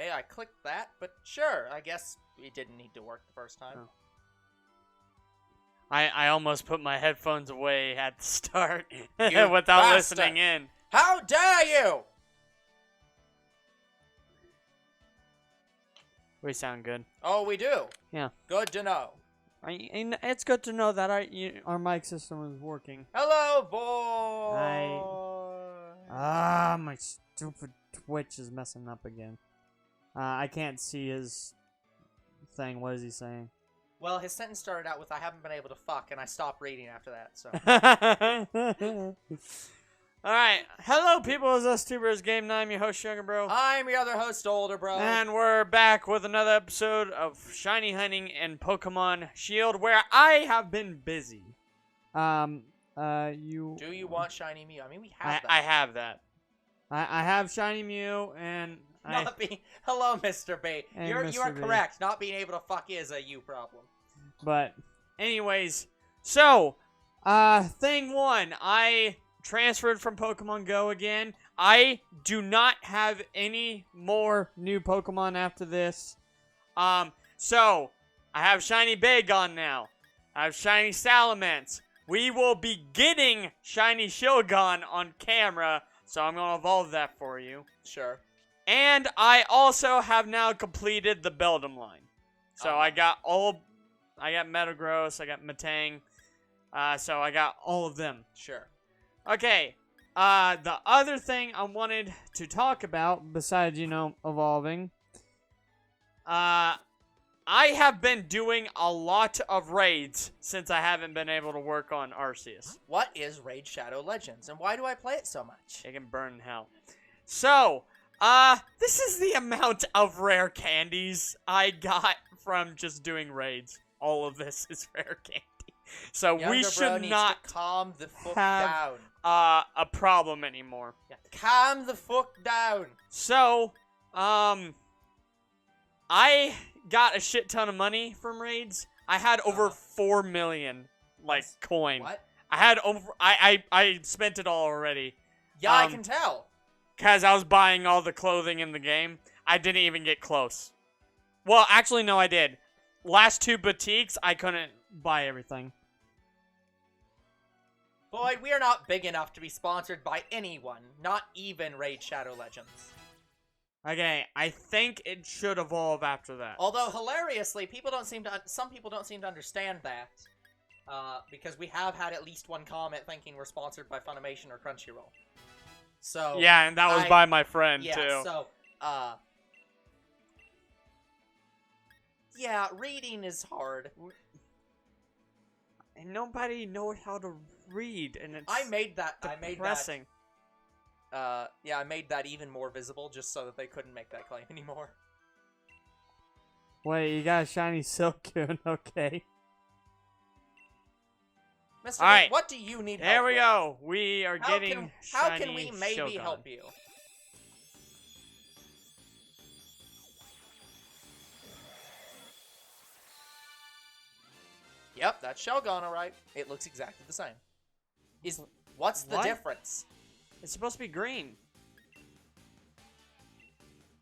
Okay, I clicked that, but sure, I guess it didn't need to work the first time. Oh. I almost put my headphones away at the start without bastard. listening in. How dare you! We sound good. Oh, we do? Yeah. Good to know. It's good to know that our mic system is working. Hello, boy! My stupid Twitch is messing up again. I can't see his thing. What is he saying? Well, his sentence started out with, I haven't been able to fuck, and I stopped reading after that, so. Alright. Hello, people. It's us, Tubers Game 9. I'm your host, Younger Bro. I'm your other host, Older Bro. And we're back with another episode of Shiny Hunting and Pokemon Shield, where I have been busy. Do you want Shiny Mew? I mean, we have that. I have that. I have Shiny Mew, and Hello, Mr. B. And You Mr. are B. correct. Not being able to fuck is a you problem. But, anyways, so, thing one, I transferred from Pokemon Go again. I do not have any more new Pokemon after this. So, I have Shiny Bagon now. I have Shiny Salamence. We will be getting Shiny Shelgon on camera, so I'm going to evolve that for you. Sure. And I also have now completed the Beldum line. So I got Metagross, I got Metang, so I got all of them. Sure. Okay, the other thing I wanted to talk about, besides, evolving, I have been doing a lot of raids since I haven't been able to work on Arceus. What is Raid Shadow Legends, and why do I play it so much? It can burn in hell. So, this is the amount of rare candies I got from just doing raids. All of this is rare candy. So Younger we bro should needs not to calm the fuck have down. A problem anymore. Yeah. Calm the fuck down. So, I got a shit ton of money from raids. I had over 4 million, coin. What? I had I spent it all already. Yeah, I can tell. Because I was buying all the clothing in the game. I didn't even get close. Well, actually, no, I did. Last 2 boutiques, I couldn't buy everything. Boy, we are not big enough to be sponsored by anyone, not even Raid Shadow Legends. Okay, I think it should evolve after that. Although, hilariously, some people don't seem to understand that. Because we have had at least one comment thinking we're sponsored by Funimation or Crunchyroll. So yeah, and that was by my friend, too. Yeah, so, yeah, reading is hard. And nobody knows how to read, and it's depressing. Yeah, I made that even more visible just so that they couldn't make that claim anymore. Wait, you got a Shiny Shelgon, okay. Mr. All right. What do you need help There we with? go. We are getting Shiny How can we maybe Shelgon. help you? Yep, that's Shelgon, alright. It looks exactly the same. What's the difference? It's supposed to be green.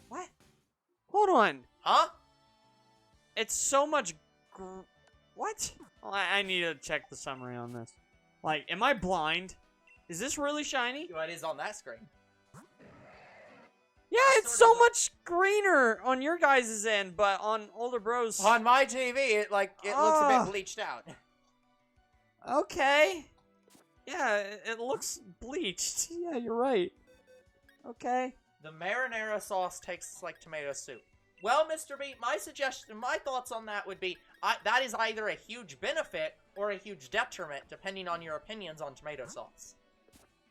What? Hold on. Huh? It's so much what? Well, I need to check the summary on this. Am I blind? Is this really shiny? Well, it is on that screen. Yeah, it's so much greener on your guys' end, but on Older Bros. On my TV, it looks a bit bleached out. Okay. Yeah, it looks bleached. Yeah, you're right. Okay. The marinara sauce tastes like tomato soup. Well, Mr. B, my thoughts on that would be, that is either a huge benefit or a huge detriment, depending on your opinions on tomato sauce.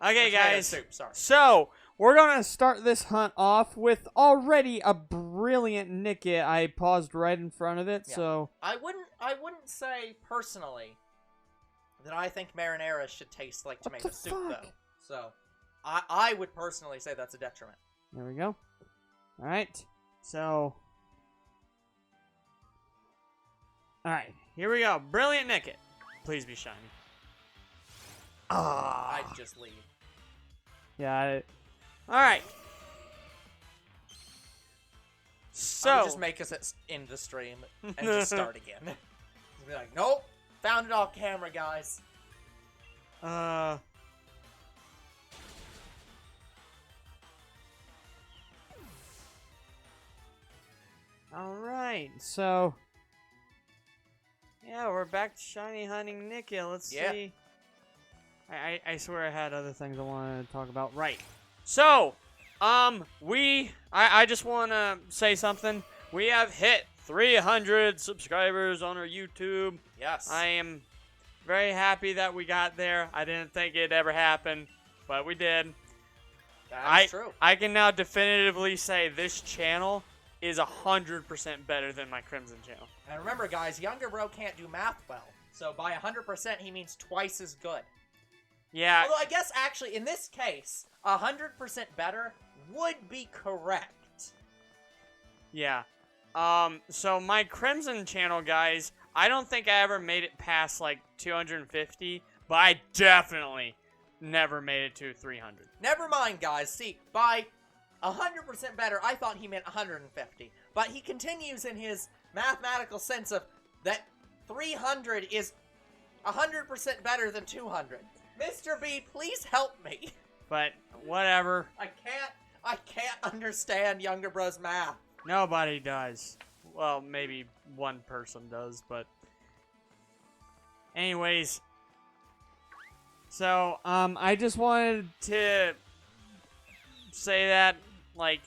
Okay, guys. Soup, sorry. So, we're going to start this hunt off with already a brilliant Nickit. I paused right in front of it, so... I wouldn't say, personally, that I think marinara should taste like tomato soup, though. So, I would personally say that's a detriment. There we go. Alright. So... Alright, here we go. Brilliant Nickit. Please be shiny. I'd just leave. Yeah, Alright. So just make us end the stream and just start again. Just be like, nope, found it off camera, guys. Alright, so yeah, we're back to Shiny Hunting Nickit. Let's see. I swear I had other things I wanted to talk about. Right. So, I just want to say something. We have hit 300 subscribers on our YouTube. Yes. I am very happy that we got there. I didn't think it'd ever happen, but we did. That's true. I can now definitively say this channel is 100% better than my Crimson channel. And remember, guys, Younger Bro can't do math well. So by 100%, he means twice as good. Yeah. Although I guess, actually, in this case, 100% better would be correct. Yeah. So my Crimson channel, guys, I don't think I ever made it past, like, 250, but I definitely never made it to 300. Never mind, guys. See, by 100% better, I thought he meant 150. But he continues in his mathematical sense of that 300 is 100% better than 200. Mr. B, please help me. But, whatever. I can't understand Younger Bro's math. Nobody does. Well, maybe one person does, but... Anyways. So, I just wanted to say that, like,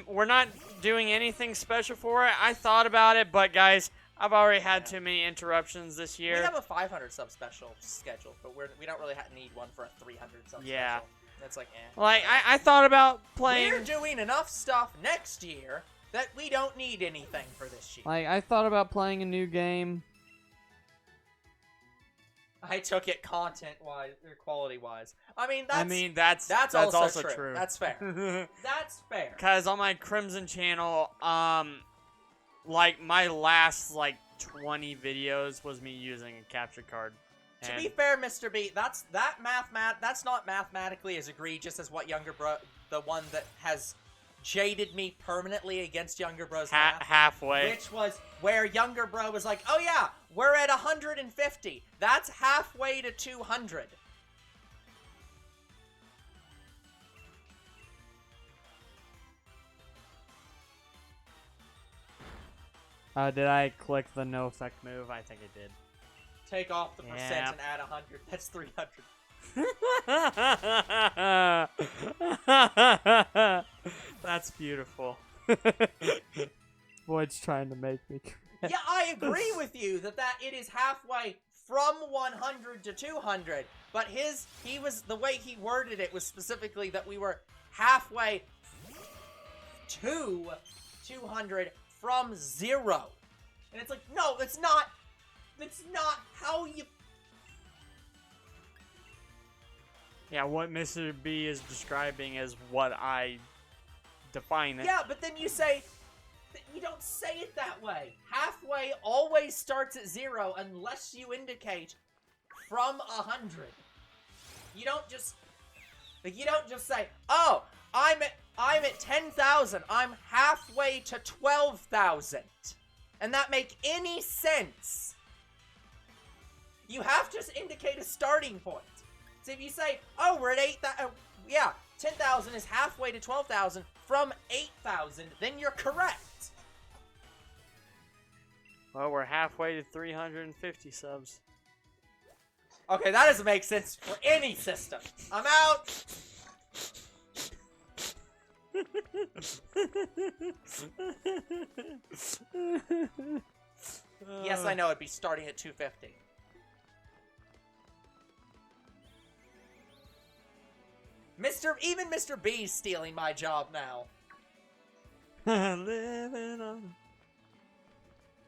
we're not doing anything special for it. I thought about it, but guys, I've already had too many interruptions this year. We have a 500 sub special scheduled, but we don't really need one for a 300 sub yeah. special. It's like, eh. Like, I thought about playing... We're doing enough stuff next year that we don't need anything for this year. Like, I thought about playing a new game. I took it content-wise, or quality-wise. I mean, that's also true. true. That's fair. That's fair. Because on my Crimson channel, like, my last, like, 20 videos was me using a capture card. To be fair, Mr. B, that's not mathematically as egregious as what Younger Bro, the one that has jaded me permanently against Younger Bro's math. Halfway. Which was where Younger Bro was like, oh yeah, we're at 150. That's halfway to 200. Did I click the no effect move? I think I did. Take off the percent and add 100. That's 300. That's beautiful. Void's trying to make me cry. Yeah, I agree with you that it is halfway from 100 to 200. But the way he worded it was specifically that we were halfway to 200 from 0. And it's like, no, that's not how you... Yeah, what Mr. B is describing is what I define it. Yeah, but then you don't say it that way. Halfway always starts at 0 unless you indicate from 100. You don't just say, oh, I'm at 10,000. I'm halfway to 12,000. And that make any sense? You have to indicate a starting point. So if you say, oh, we're at 8,000, yeah, 10,000 is halfway to 12,000 from 8,000, then you're correct. Well, we're halfway to 350 subs. Okay, that doesn't make sense for any system. I'm out. Yes, I know it'd be starting at 250. Even Mr. B's stealing my job now. Living on.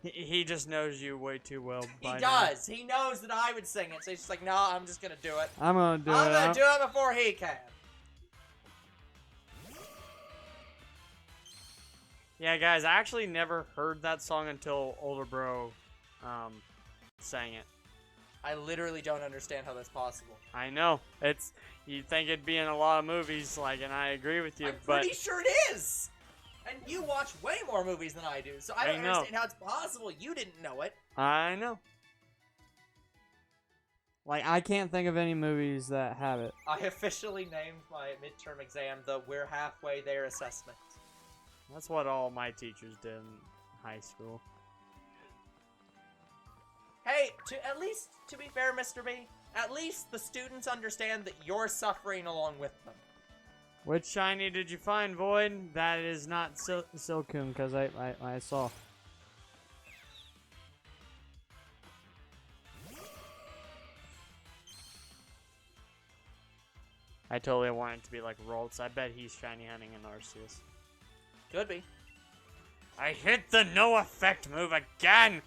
He just knows you way too well. He does. He knows that I would sing it, so he's just like, no, I'm just gonna do it. I'm gonna do it before he can. Yeah, guys, I actually never heard that song until Older Bro sang it. I literally don't understand how that's possible. I know. You'd think it'd be in a lot of movies, like, and I agree with you, I'm but... pretty sure it is! And you watch way more movies than I do, so I don't understand how it's possible you didn't know it. I know. Like, I can't think of any movies that have it. I officially named my midterm exam the "We're Halfway There" assessment. That's what all my teachers did in high school. Hey, at least, to be fair, Mr. B, at least the students understand that you're suffering along with them. Which shiny did you find, Void? That is not Silcoon, because I saw. I totally want it to be like Roltz. I bet he's shiny hunting an Arceus. Could be. I hit the no effect move again!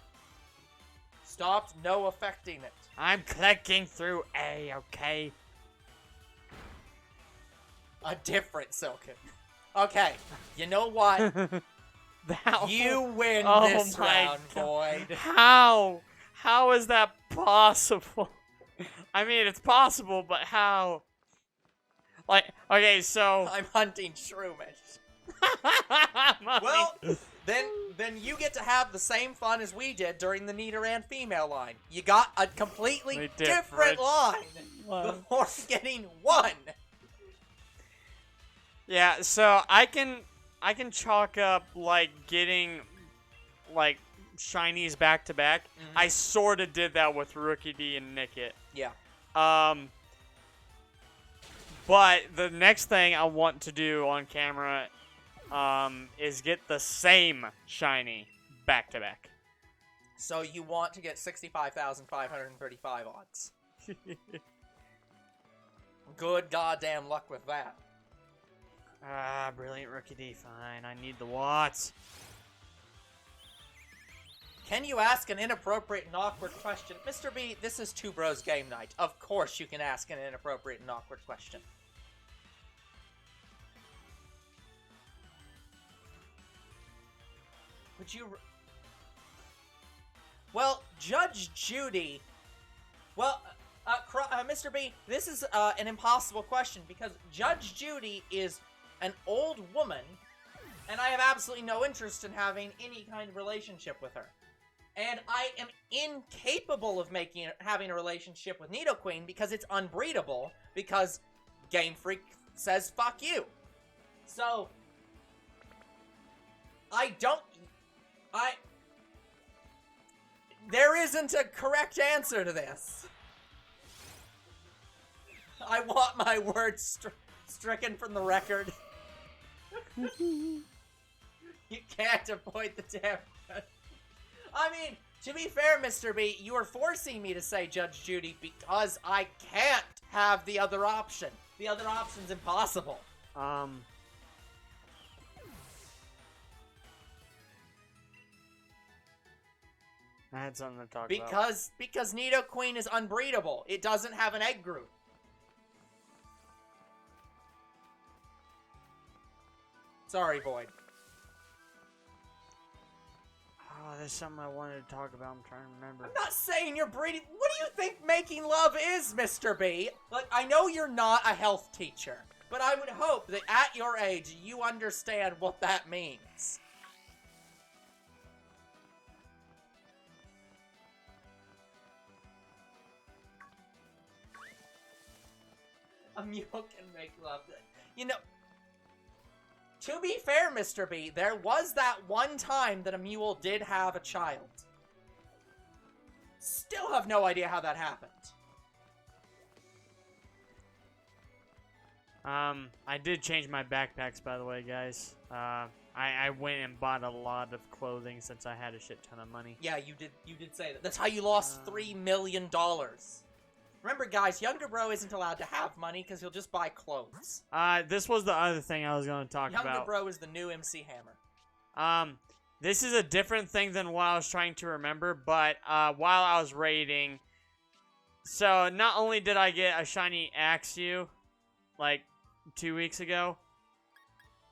Stopped no affecting it. I'm clicking through A, okay? A different Silken. Okay, you know what? You win this round, Void. How? How is that possible? I mean, it's possible, but how? Like, okay, so... I'm hunting Shroomish. Well, then you get to have the same fun as we did during the Nidoran female line. You got a completely different line before getting one. Yeah, so I can chalk up like getting like shinies back to back. I sort of did that with Rookie D and Nickit. Yeah. But the next thing I want to do on camera is get the same shiny back to back. So you want to get 65,535 odds. Good goddamn luck with that. Ah, brilliant Rookie D. Fine, I need the watts. Can you ask an inappropriate and awkward question? Mr. B, this is Two Bros Game Night. Of course you can ask an inappropriate and awkward question. Would you... Well, Judge Judy... Well, Mr. B, this is an impossible question because Judge Judy is an old woman, and I have absolutely no interest in having any kind of relationship with her. And I am incapable of having a relationship with Nidoqueen because it's unbreedable, because Game Freak says fuck you. So, there isn't a correct answer to this. I want my words stricken from the record. You can't avoid the damn question. I mean, to be fair, Mr. B, you are forcing me to say Judge Judy because I can't have the other option. The other option's impossible. I had something to talk about. Because Nidoqueen is unbreedable. It doesn't have an egg group. Sorry, Void. Oh, there's something I wanted to talk about. I'm trying to remember. I'm not saying you're breeding. What do you think making love is, Mr. B? Like, I know you're not a health teacher, but I would hope that at your age, you understand what that means. A mule can make love. You know... To be fair, Mr. B, there was that one time that a mule did have a child. Still have no idea how that happened. I did change my backpacks, by the way, guys. I went and bought a lot of clothing since I had a shit ton of money. Yeah, you did say that. That's how you lost $3 million. Remember, guys, Younger Bro isn't allowed to have money because he'll just buy clothes. This was the other thing I was going to talk about. Younger Bro is the new MC Hammer. This is a different thing than what I was trying to remember, but while I was raiding, so not only did I get a shiny Axew, like 2 weeks ago,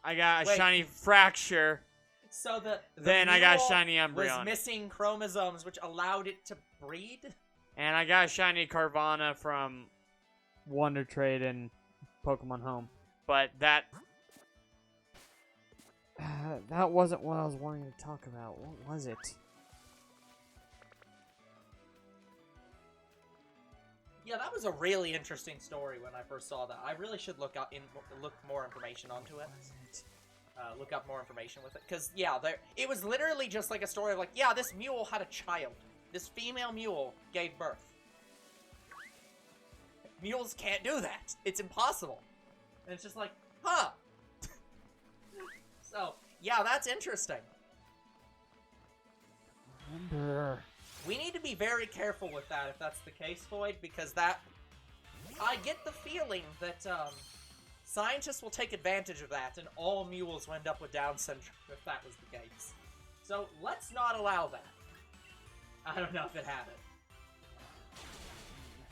I got a shiny Fracture. So then I got a shiny Umbreon. Was missing chromosomes, which allowed it to breed. And I got a shiny Carvana from Wonder Trade and Pokemon Home. But that... That wasn't what I was wanting to talk about. What was it? Yeah, that was a really interesting story when I first saw that. I really should look more information onto it. Look up more information with it. Because, yeah, it was literally just like a story of like, yeah, this mule had a child. This female mule gave birth. Mules can't do that. It's impossible. And it's just like, huh. So, yeah, that's interesting. Remember. We need to be very careful with that if that's the case, Void, because that... I get the feeling that, scientists will take advantage of that, and all mules will end up with Down syndrome if that was the case. So, let's not allow that. I don't know if it happened.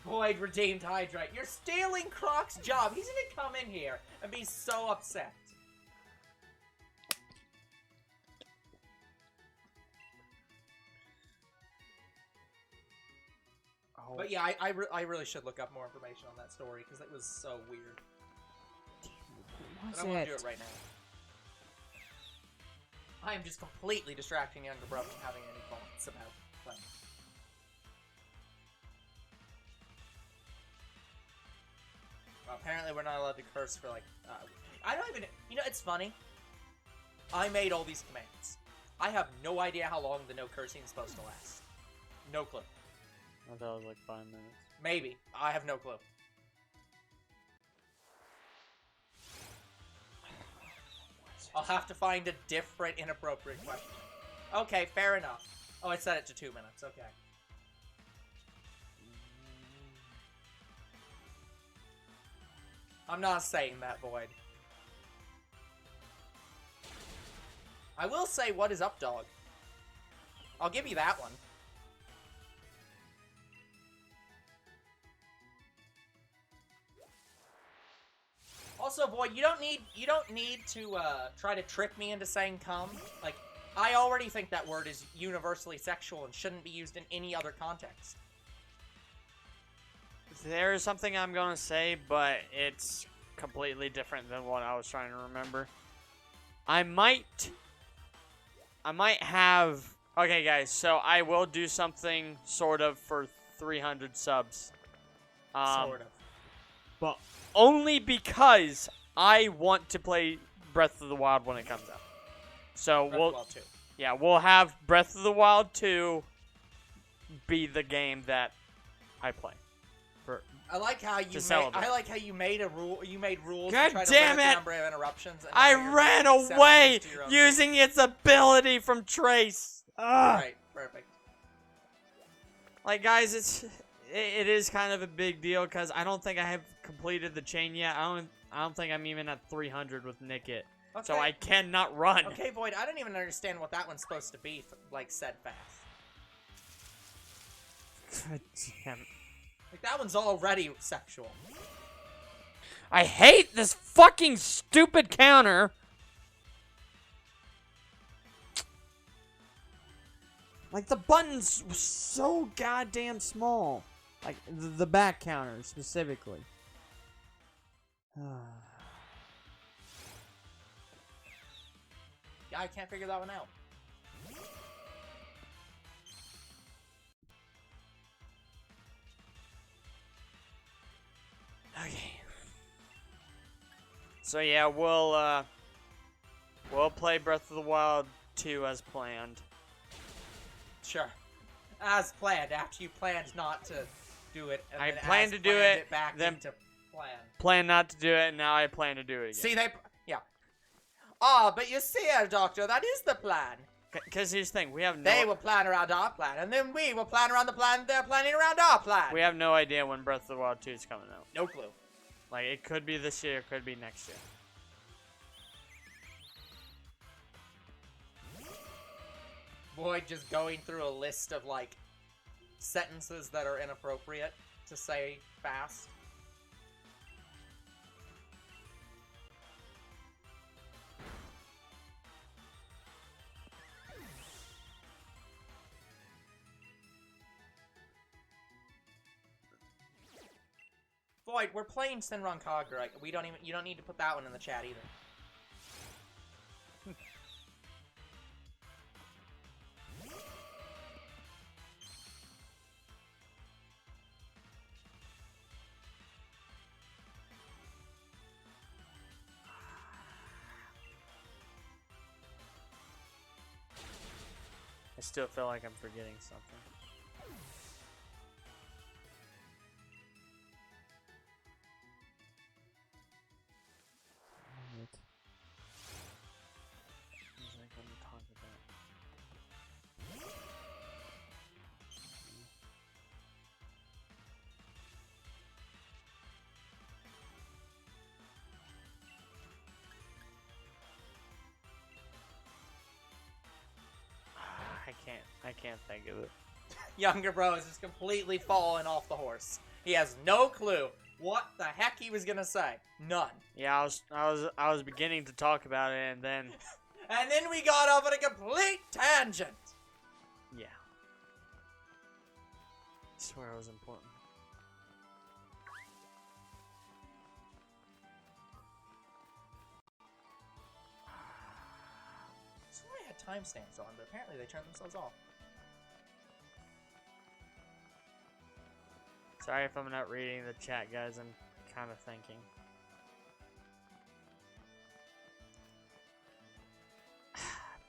Void redeemed Hydrate. You're stealing Croc's job. He's gonna come in here and be so upset. Oh. But yeah, I really should look up more information on that story because it was so weird. I don't want to do it right now. I am just completely distracting younger bro from having any thoughts about playing. Well, apparently we're not allowed to curse for like, I don't even, you know, it's funny. I made all these commands. I have no idea how long the no cursing is supposed to last. No clue. I thought it was like 5 minutes. Maybe. I have no clue. I'll have to find a different inappropriate question. Okay, fair enough. Oh, I set it to 2 minutes. Okay. I'm not saying that, Void. I will say, what is up, dog? I'll give you that one. Also, Void, you don't need to try to trick me into saying "cum." Like, I already think that word is universally sexual and shouldn't be used in any other context. There is something I'm gonna say, but it's completely different than what I was trying to remember. I might have. Okay, guys. So I will do something sort of for 300 subs. Sort of. But only because I want to play Breath of the Wild when it comes out. So we'll have Breath of the Wild 2 be the game that I play. I like how you made a rule. You made rules. God to try to damn limit it! the number of interruptions. And I now ran you're away accepting it to your own using its ability from Trace. Ugh. Right, perfect. Like, guys, it is kind of a big deal because I don't think I have completed the chain yet. I don't think I'm even at 300 with Nickit. Okay. So I cannot run. Okay, Void, I don't even understand what that one's supposed to be, like, said fast. God damn it. Like, that one's already sexual. I hate this fucking stupid counter. Like, the button's so goddamn small. Like, the back counter, specifically. Yeah, I can't figure that one out. Okay. So yeah, we'll play Breath of the Wild 2 as planned. Sure. As planned, after you planned not to do it. And I then planned as to do planned it, back then into plan. Plan not to do it, and now I plan to do it again. See, yeah. Ah, but you see, Doctor, that is the plan. Because here's the thing, we have no... They will plan around our plan, and then we will plan around the plan they're planning around our plan. We have no idea when Breath of the Wild 2 is coming out. No clue. Like, it could be this year, it could be next year. Void just going through a list of, like, sentences that are inappropriate to say fast. Void, we're playing Senran Kagura. You don't need to put that one in the chat either. still feel like I'm forgetting something. I can't think of it. Younger bro is just completely fallen off the horse. He has no clue what the heck he was gonna say. None. Yeah, I was beginning to talk about it, and then And then we got off on a complete tangent. yeah. I swear it was important. So I had timestamps on, but apparently they turned themselves off. Sorry if I'm not reading the chat, guys. I'm kind of thinking.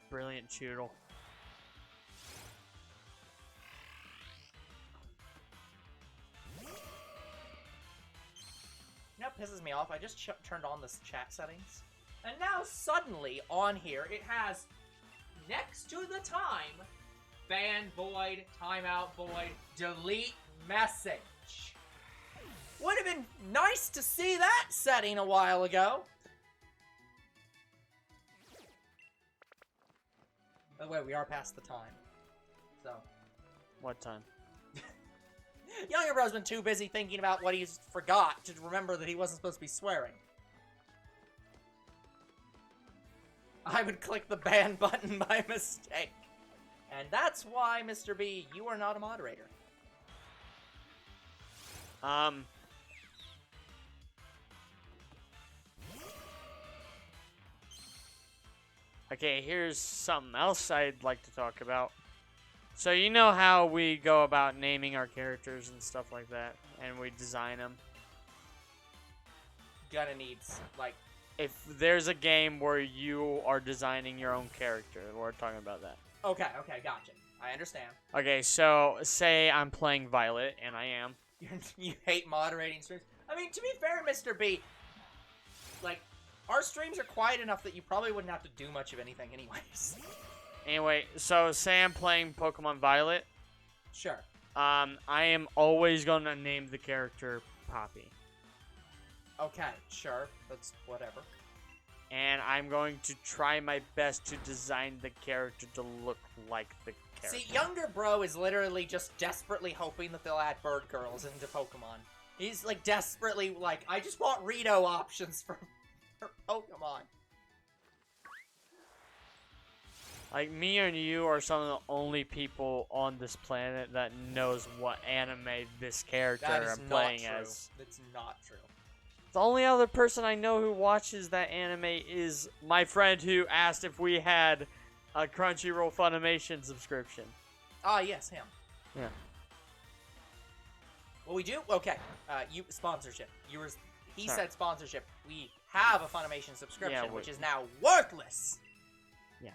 Brilliant Choodle. You know what pisses me off? I just turned on the chat settings. And now suddenly on here it has next to the time ban void, timeout void, delete message. Would have been nice to see that setting a while ago. By the way, we are past the time. So. What time? Younger bro's been too busy thinking about what he's forgot to remember that he wasn't supposed to be swearing. I would click the ban button by mistake. And that's why, Mr. B, you are not a moderator. Okay, here's something else I'd like to talk about. So you know how we go about naming our characters and stuff like that, and we design them? Gonna need, like... If there's a game where you are designing your own character, we're talking about that. Okay, gotcha. I understand. Okay, so say I'm playing Violet, and I am. You hate moderating streams. I mean, to be fair, Mr. B, like, our streams are quiet enough that you probably wouldn't have to do much of anything anyways. Anyway, so say I'm playing Pokemon Violet. Sure. I am always going to name the character Poppy. Okay, sure. That's whatever. And I'm going to try my best to design the character to look like the character. See, Younger Bro is literally just desperately hoping that they'll add bird girls into Pokemon. He's, like, desperately, like, I just want Rito options for Pokemon. Like, me and you are some of the only people on this planet that knows what anime this character I'm playing as. That's not true. The only other person I know who watches that anime is my friend who asked if we had a Crunchyroll Funimation subscription. Ah, yes, him. Yeah. Well, we do? Okay. Sponsorship. He said sponsorship. We have a Funimation subscription, which is now worthless. Yeah.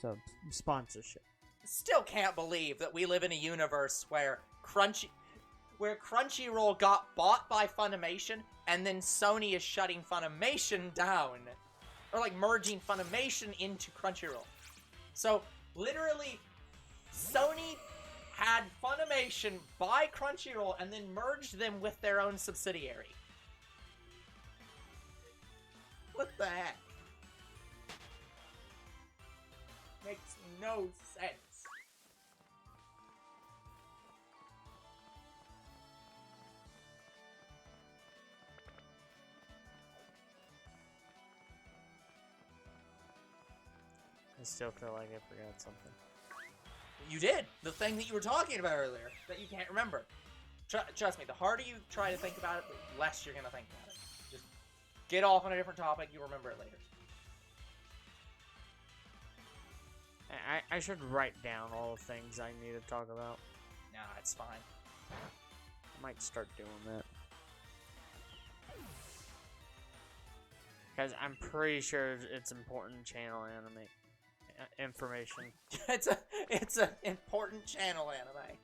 So, sponsorship. Still can't believe that we live in a universe where Crunchyroll got bought by Funimation, and then Sony is shutting Funimation down. Or, like, merging Funimation into Crunchyroll. So, literally, Sony had Funimation buy Crunchyroll and then merged them with their own subsidiary. What the heck? Makes no sense. I still feel like I forgot something. You did! The thing that you were talking about earlier, that you can't remember. Trust me, the harder you try to think about it, the less you're gonna think about it. Just get off on a different topic, you'll remember it later. I should write down all the things I need to talk about. Nah, it's fine. I might start doing that. Because I'm pretty sure it's important channel anime. information. it's an important channel anime.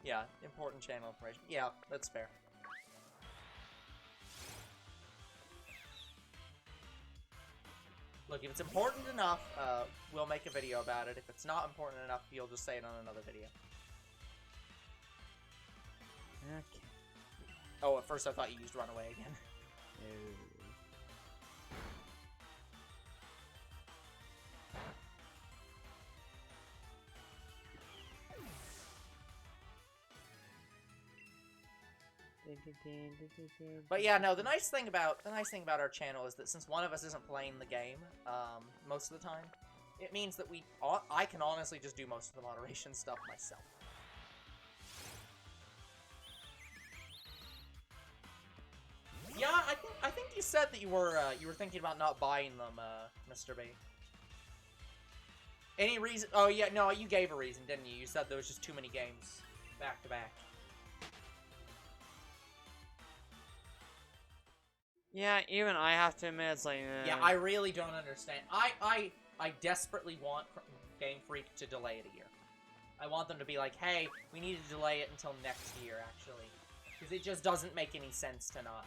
Yeah, important channel information. Yeah, that's fair. Look, if it's important enough, we'll make a video about it. If it's not important enough, you'll just say it on another video. Okay. Oh, at first I thought you used Runaway again. But yeah, no. The nice thing about our channel is that since one of us isn't playing the game, most of the time, it means that I can honestly just do most of the moderation stuff myself. Yeah, I think you said that you were thinking about not buying them, Mr. B. Any reason? Oh yeah, no, you gave a reason, didn't you? You said there was just too many games back to back. Yeah, even I have to admit, it's like... Yeah, I really don't understand. I desperately want Game Freak to delay it a year. I want them to be like, hey, we need to delay it until next year, actually. Because it just doesn't make any sense to not.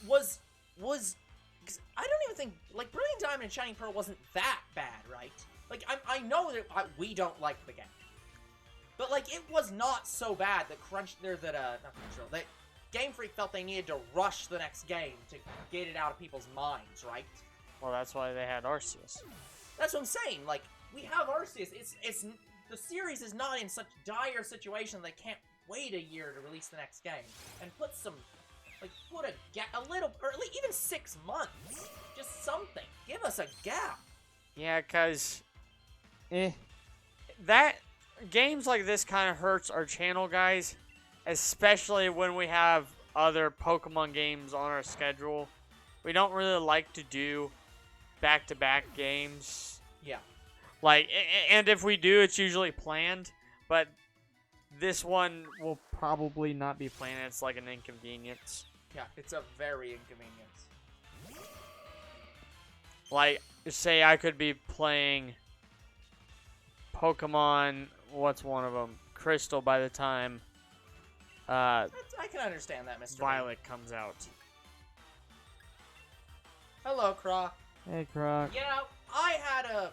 Was... Cause I don't even think... Like, Brilliant Diamond and Shiny Pearl wasn't that bad, right? Like, I know that we don't like the game. But, like, it was not so bad that that Game Freak felt they needed to rush the next game to get it out of people's minds, right? Well, that's why they had Arceus. That's what I'm saying. Like, we have Arceus. It's the series is not in such dire situation they can't wait a year to release the next game and put some, like, put a little, or at least even 6 months, just something. Give us a gap. Yeah, cause, that games like this kind of hurts our channel, guys. Especially when we have other Pokemon games on our schedule. We don't really like to do back-to-back games. Yeah. Like, and if we do, it's usually planned. But this one will probably not be planned. It's like an inconvenience. Yeah, it's a very inconvenience. Like, say I could be playing Pokemon, what's one of them? Crystal by the time... I can understand that, Mr. Violet comes out. Hello, Croc. Hey, Croc. You know, I had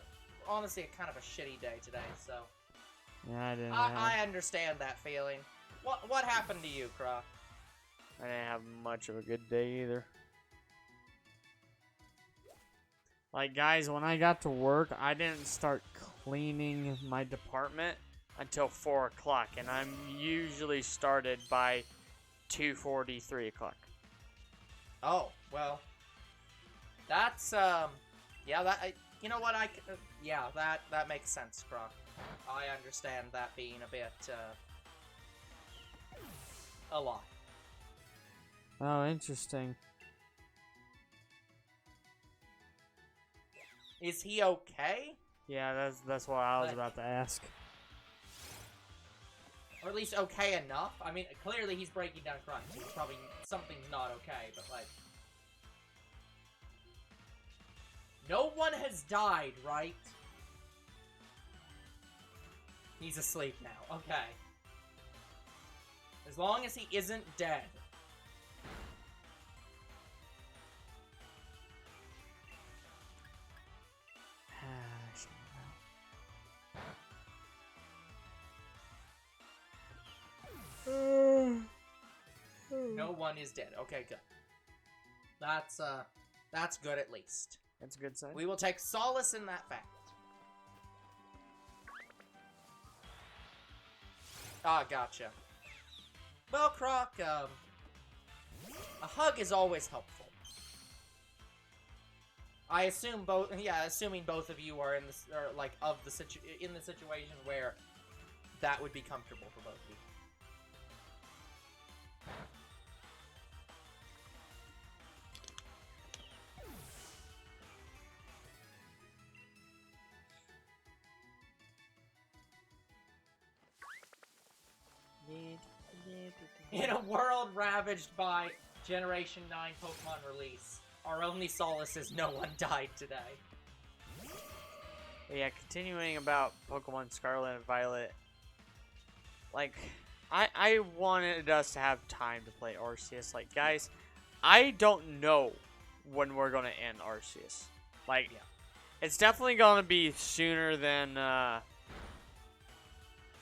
honestly, kind of a shitty day today, so... Yeah, I didn't I understand that feeling. What happened to you, Croc? I didn't have much of a good day either. Like, guys, when I got to work, I didn't start cleaning my department until 4 o'clock, and I'm usually started by 2:40, 3 o'clock. Oh, well, that's, yeah, you know what, yeah, that makes sense, Croc. I understand that being a bit, a lot. Oh, interesting. Is he okay? Yeah, that's what I was about to ask. Or at least okay enough. I mean, clearly he's breaking down crying, so probably something's not okay, but like... No one has died, right? He's asleep now. Okay. As long as he isn't dead. No one is dead. Okay, good. That's good at least. That's a good sign. We will take solace in that fact. Ah, gotcha. Well, Croc, a hug is always helpful. I assume assuming both of you are in this, or like in the situation where that would be comfortable for both of you. In a world ravaged by Generation 9 Pokemon release, Our only solace is no one died today. But yeah, continuing about Pokemon Scarlet and Violet. Like, I wanted us to have time to play Arceus. Like, guys, I don't know when we're going to end Arceus. Like, Yeah. It's definitely going to be sooner than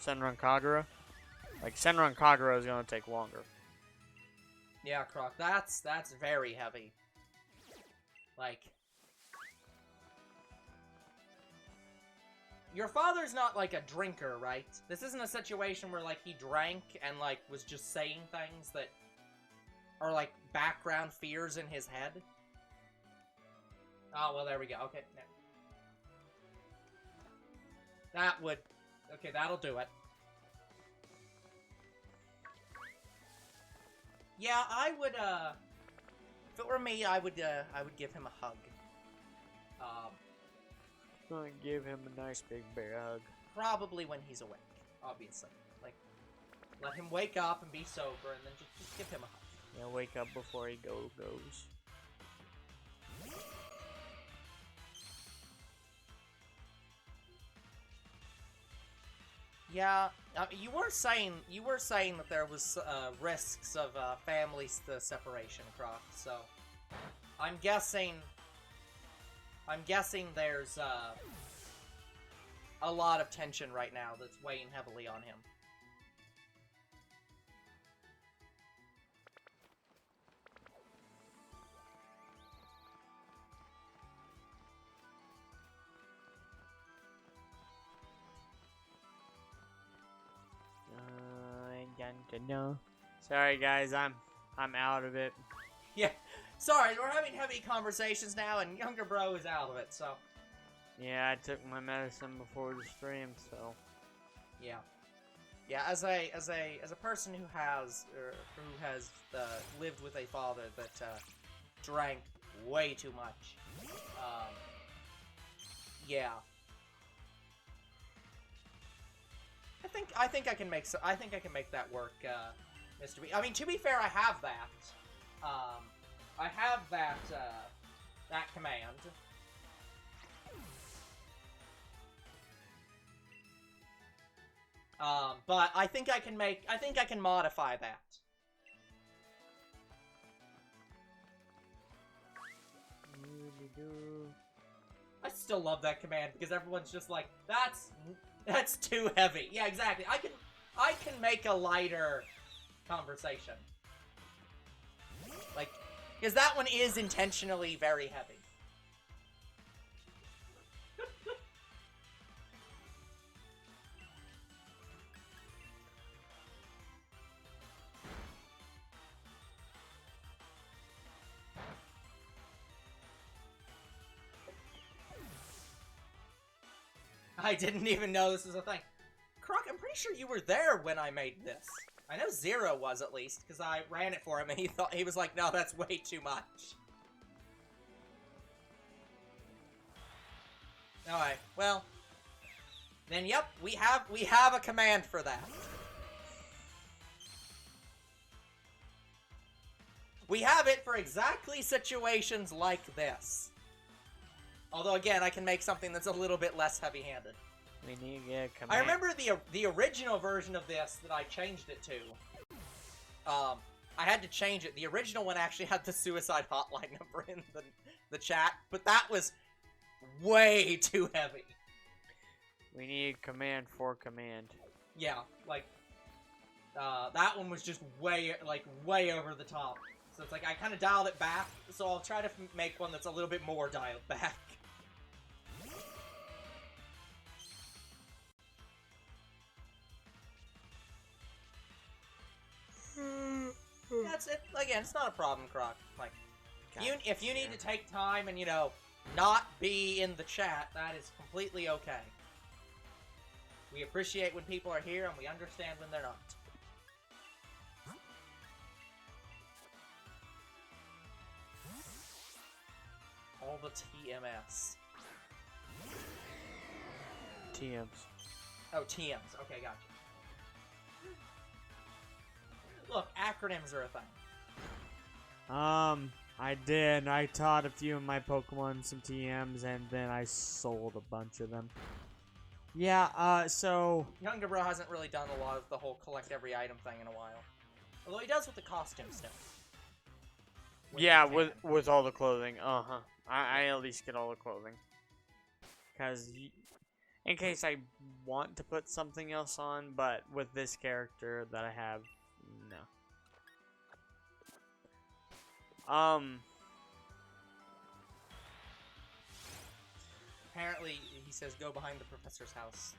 Senran Kagura. Like, Senran Kagura is going to take longer. Yeah, Croc, that's very heavy. Like, your father's not like a drinker, right? This isn't a situation where like he drank and like was just saying things that are like background fears in his head. Oh, well, there we go. Okay. Okay, that'll do it. Yeah, I would, if it were me, I would give him a hug. Gonna give him a nice big bear hug. Probably when he's awake, obviously. Like, let him wake up and be sober, and then just give him a hug. Yeah, wake up before he goes. Yeah, you were saying that there was risks of family separation, Croc. So, I'm guessing there's a lot of tension right now that's weighing heavily on him. Sorry guys, I'm out of it. Yeah, sorry, we're having heavy conversations now, and younger bro is out of it. So. Yeah, I took my medicine before the stream, so. Yeah. Yeah, as a person who has lived with a father that drank way too much, yeah. I think I can make that work, Mr. B. I mean, to be fair, I have that. I have that that command. But I think I can modify that. I still love that command because everyone's just like, that's too heavy. Yeah, exactly. I can make a lighter conversation. Like, because that one is intentionally very heavy. I didn't even know this was a thing. Croc, I'm pretty sure you were there when I made this. I know Zero was, at least, because I ran it for him, and he was like, no, that's way too much. Alright, well, then yep, we have a command for that. We have it for exactly situations like this. Although, again, I can make something that's a little bit less heavy-handed. We need to get a command. I remember the original version of this that I changed it to. I had to change it. The original one actually had the suicide hotline number in the chat, but that was way too heavy. We need command for command. Yeah, like, that one was just way over the top. So it's like, I kind of dialed it back, so I'll try to make one that's a little bit more dialed back. That's it. Again, it's not a problem, Croc. Like, if you need to take time and, you know, not be in the chat, that is completely okay. We appreciate when people are here, and we understand when they're not. All the TMS. TMs. Oh, TMs. Okay, gotcha. Look, acronyms are a thing. I did. I taught a few of my Pokemon some TMs, and then I sold a bunch of them. Yeah, so... Younger Bro hasn't really done a lot of the whole collect every item thing in a while. Although he does with the costume still. Yeah, with all the clothing. Uh-huh. I at least get all the clothing. Because, in case I want to put something else on, but with this character that I have, no. Apparently, he says go behind the professor's house.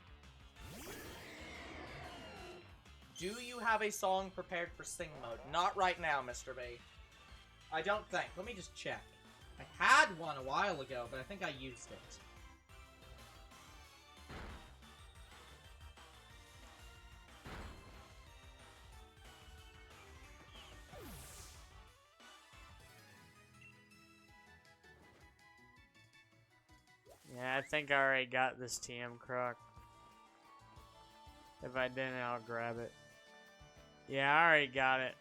Do you have a song prepared for sing mode? Not right now, Mr. B. I don't think. Let me just check. I had one a while ago, but I think I used it. Yeah, I think I already got this TM Croc. If I didn't, I'll grab it. Yeah, I already got it.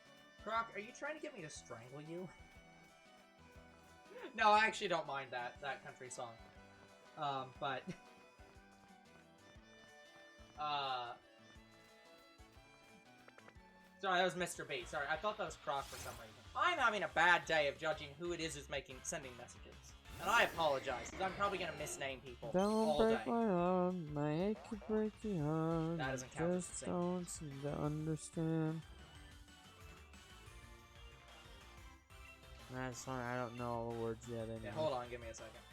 Croc, are you trying to get me to strangle you? No, I actually don't mind that country song. But... Sorry, that was Mr. B. Sorry, I thought that was Croc for some reason. I'm having a bad day of judging who it is who's sending messages. And I apologize, because I'm probably going to misname people all day. Don't break my heart, my achy breaky heart. That doesn't count as Just singing. don't seem to understand. That's fine, I don't know all the words yet anyway. Yeah, hold on, give me a second.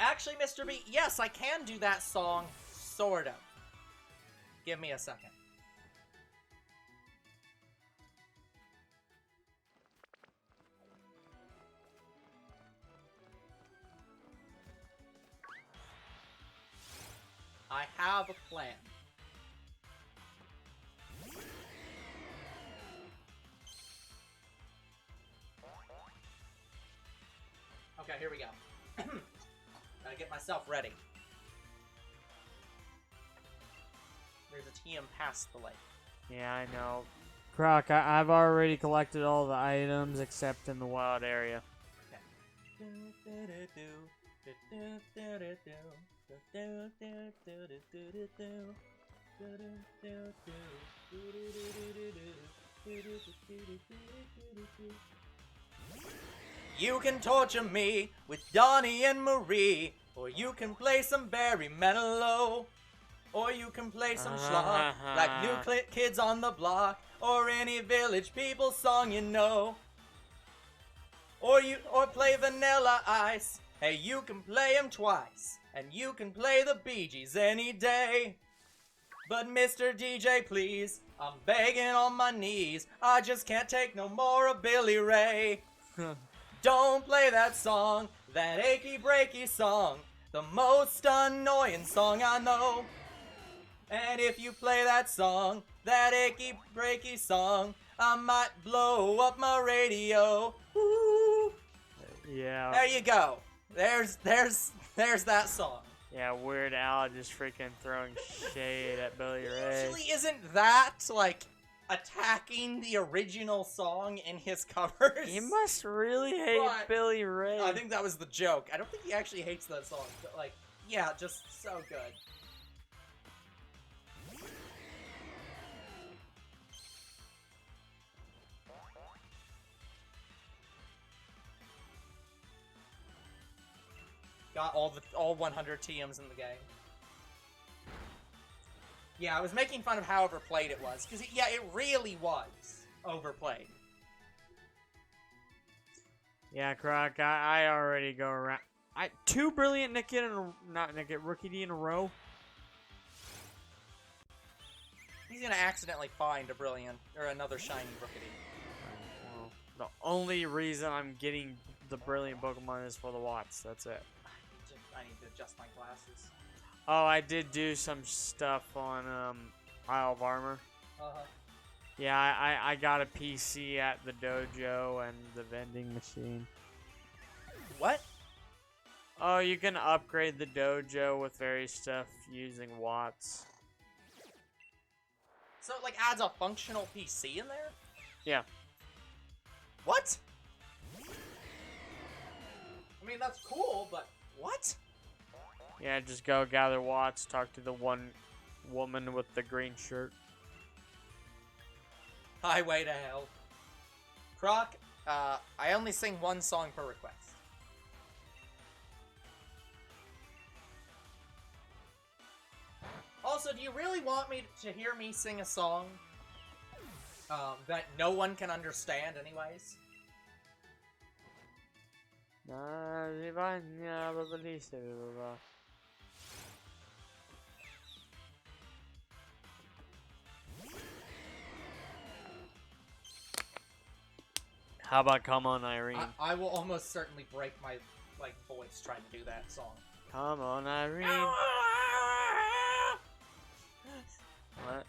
Actually, Mr. B, yes, I can do that song, sort of. Give me a second. I have a plan. Okay, here we go. Gotta get myself ready. There's a TM past the lake. Yeah, I know. Croc, I've already collected all the items except in the wild area. You can torture me with Donnie and Marie, or you can play some Barry Manilow, or you can play some schlock like New Kids on the Block, or any Village People song you know, or play Vanilla Ice. Hey, you can play 'em twice, and you can play the Bee Gees any day. But Mr. DJ, please, I'm begging on my knees, I just can't take no more of Billy Ray. Don't play that song, that achy breaky song, the most annoying song I know. And if you play that song, that achy breaky song, I might blow up my radio. Ooh. Yeah. There you go. There's that song. Yeah, Weird Al just freaking throwing shade at Billy Ray. Usually isn't that, like, attacking the original song in his covers? He must really hate But Billy Ray. I think that was the joke. I don't think he actually hates that song, but, like, yeah, just so good. Got all 100 TMs in the game. Yeah, I was making fun of how overplayed it was, because yeah, it really was overplayed. Yeah, Croc, I already go around. 2 Brilliant Nickit and Rookie D in a row. He's gonna accidentally find a Brilliant, or another Shiny Rookity. Well, the only reason I'm getting the Brilliant Pokemon is for the Watts, that's it. I need to adjust my glasses. Oh, I did do some stuff on Isle of Armor. Uh-huh. Yeah, I got a PC at the dojo and the vending machine. What? Oh, you can upgrade the dojo with various stuff using Watts. So it, like, adds a functional PC in there? Yeah. What? I mean, that's cool, but what? Yeah, just go gather watts, talk to the one woman with the green shirt. Highway to Hell. Croc, I only sing one song per request. Also, do you really want me to hear me sing a song that no one can understand anyways? How about Come On, Irene? I will almost certainly break my voice trying to do that song. Come on, Irene. What?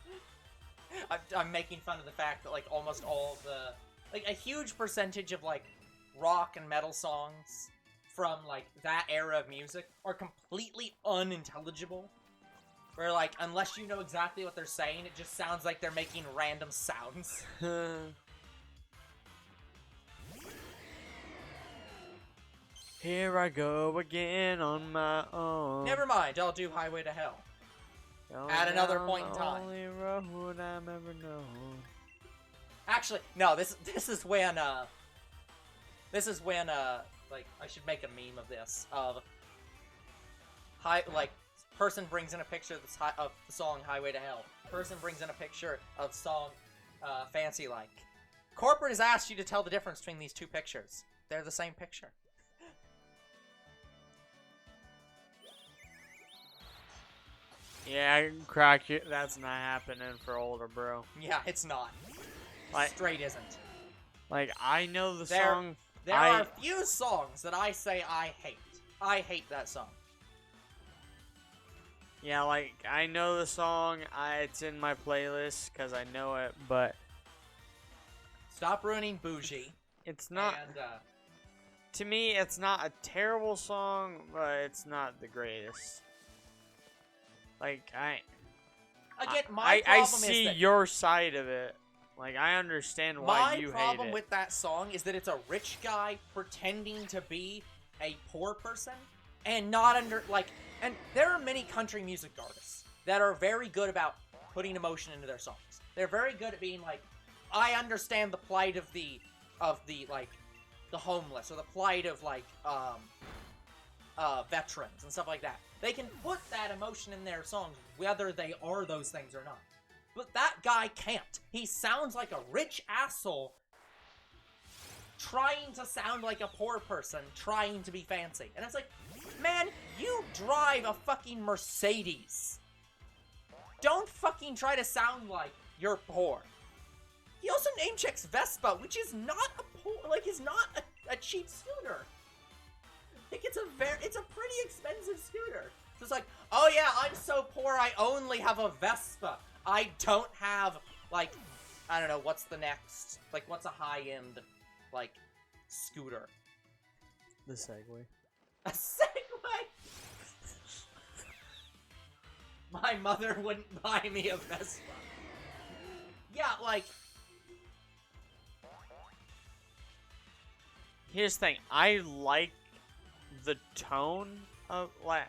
I'm making fun of the fact that, like, almost all of the... Like, a huge percentage of, like, rock and metal songs from, like, that era of music are completely unintelligible. Where, like, unless you know exactly what they're saying, it just sounds like they're making random sounds. Here I go again on my own. Never mind, I'll do Highway to Hell. At another point in time. Only road I've ever known. Actually, no, this is when like, I should make a meme of this, of person brings in a picture of the song Highway to Hell. Person brings in a picture of song Fancy Like. Corporate has asked you to tell the difference between these two pictures. They're the same picture. Yeah, Croc, that's not happening for older, bro. Yeah, it's not. Like, Straight isn't. Like, I know the song. There are a few songs that I say I hate. I hate that song. Yeah, like, I know the song. It's in my playlist because I know it, but... Stop ruining Bougie. It's not... And, to me, it's not a terrible song, but it's not the greatest. Like, again, my problem I is see that your side of it. Like, I understand why you hate it. My problem with that song is that it's a rich guy pretending to be a poor person, and not and there are many country music artists that are very good about putting emotion into their songs. They're very good at being like, I understand the plight of the homeless, or the plight of, like, veterans and stuff like that. They can put that emotion in their songs, whether they are those things or not. But that guy can't. He sounds like a rich asshole trying to sound like a poor person, trying to be fancy. And it's like, man, you drive a fucking Mercedes. Don't fucking try to sound like you're poor. He also name checks Vespa, which is not is not a cheap scooter. Like, it's a pretty expensive scooter. So it's like, oh yeah, I'm so poor I only have a Vespa. I don't have, like, I don't know, what's the next, like, what's a high-end, like, scooter? The Segway. A Segway? My mother wouldn't buy me a Vespa. Yeah, like... Here's the thing. I like the tone of, like,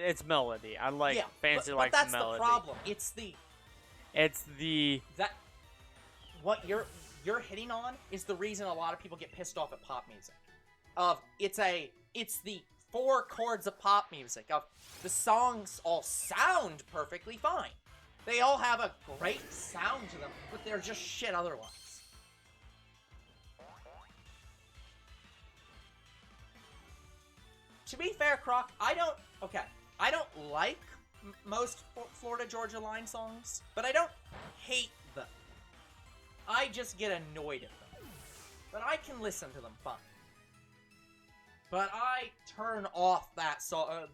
it's melody. I like Fancy Like melody. But that's the problem. It's the... What you're hitting on is the reason a lot of people get pissed off at pop music. It's the four chords of pop music. Of the songs all sound perfectly fine. They all have a great sound to them, but they're just shit otherwise. To be fair, Croc, I don't like most Florida Georgia Line songs, but I don't hate them. I just get annoyed at them. But I can listen to them fine. But I turn off that song,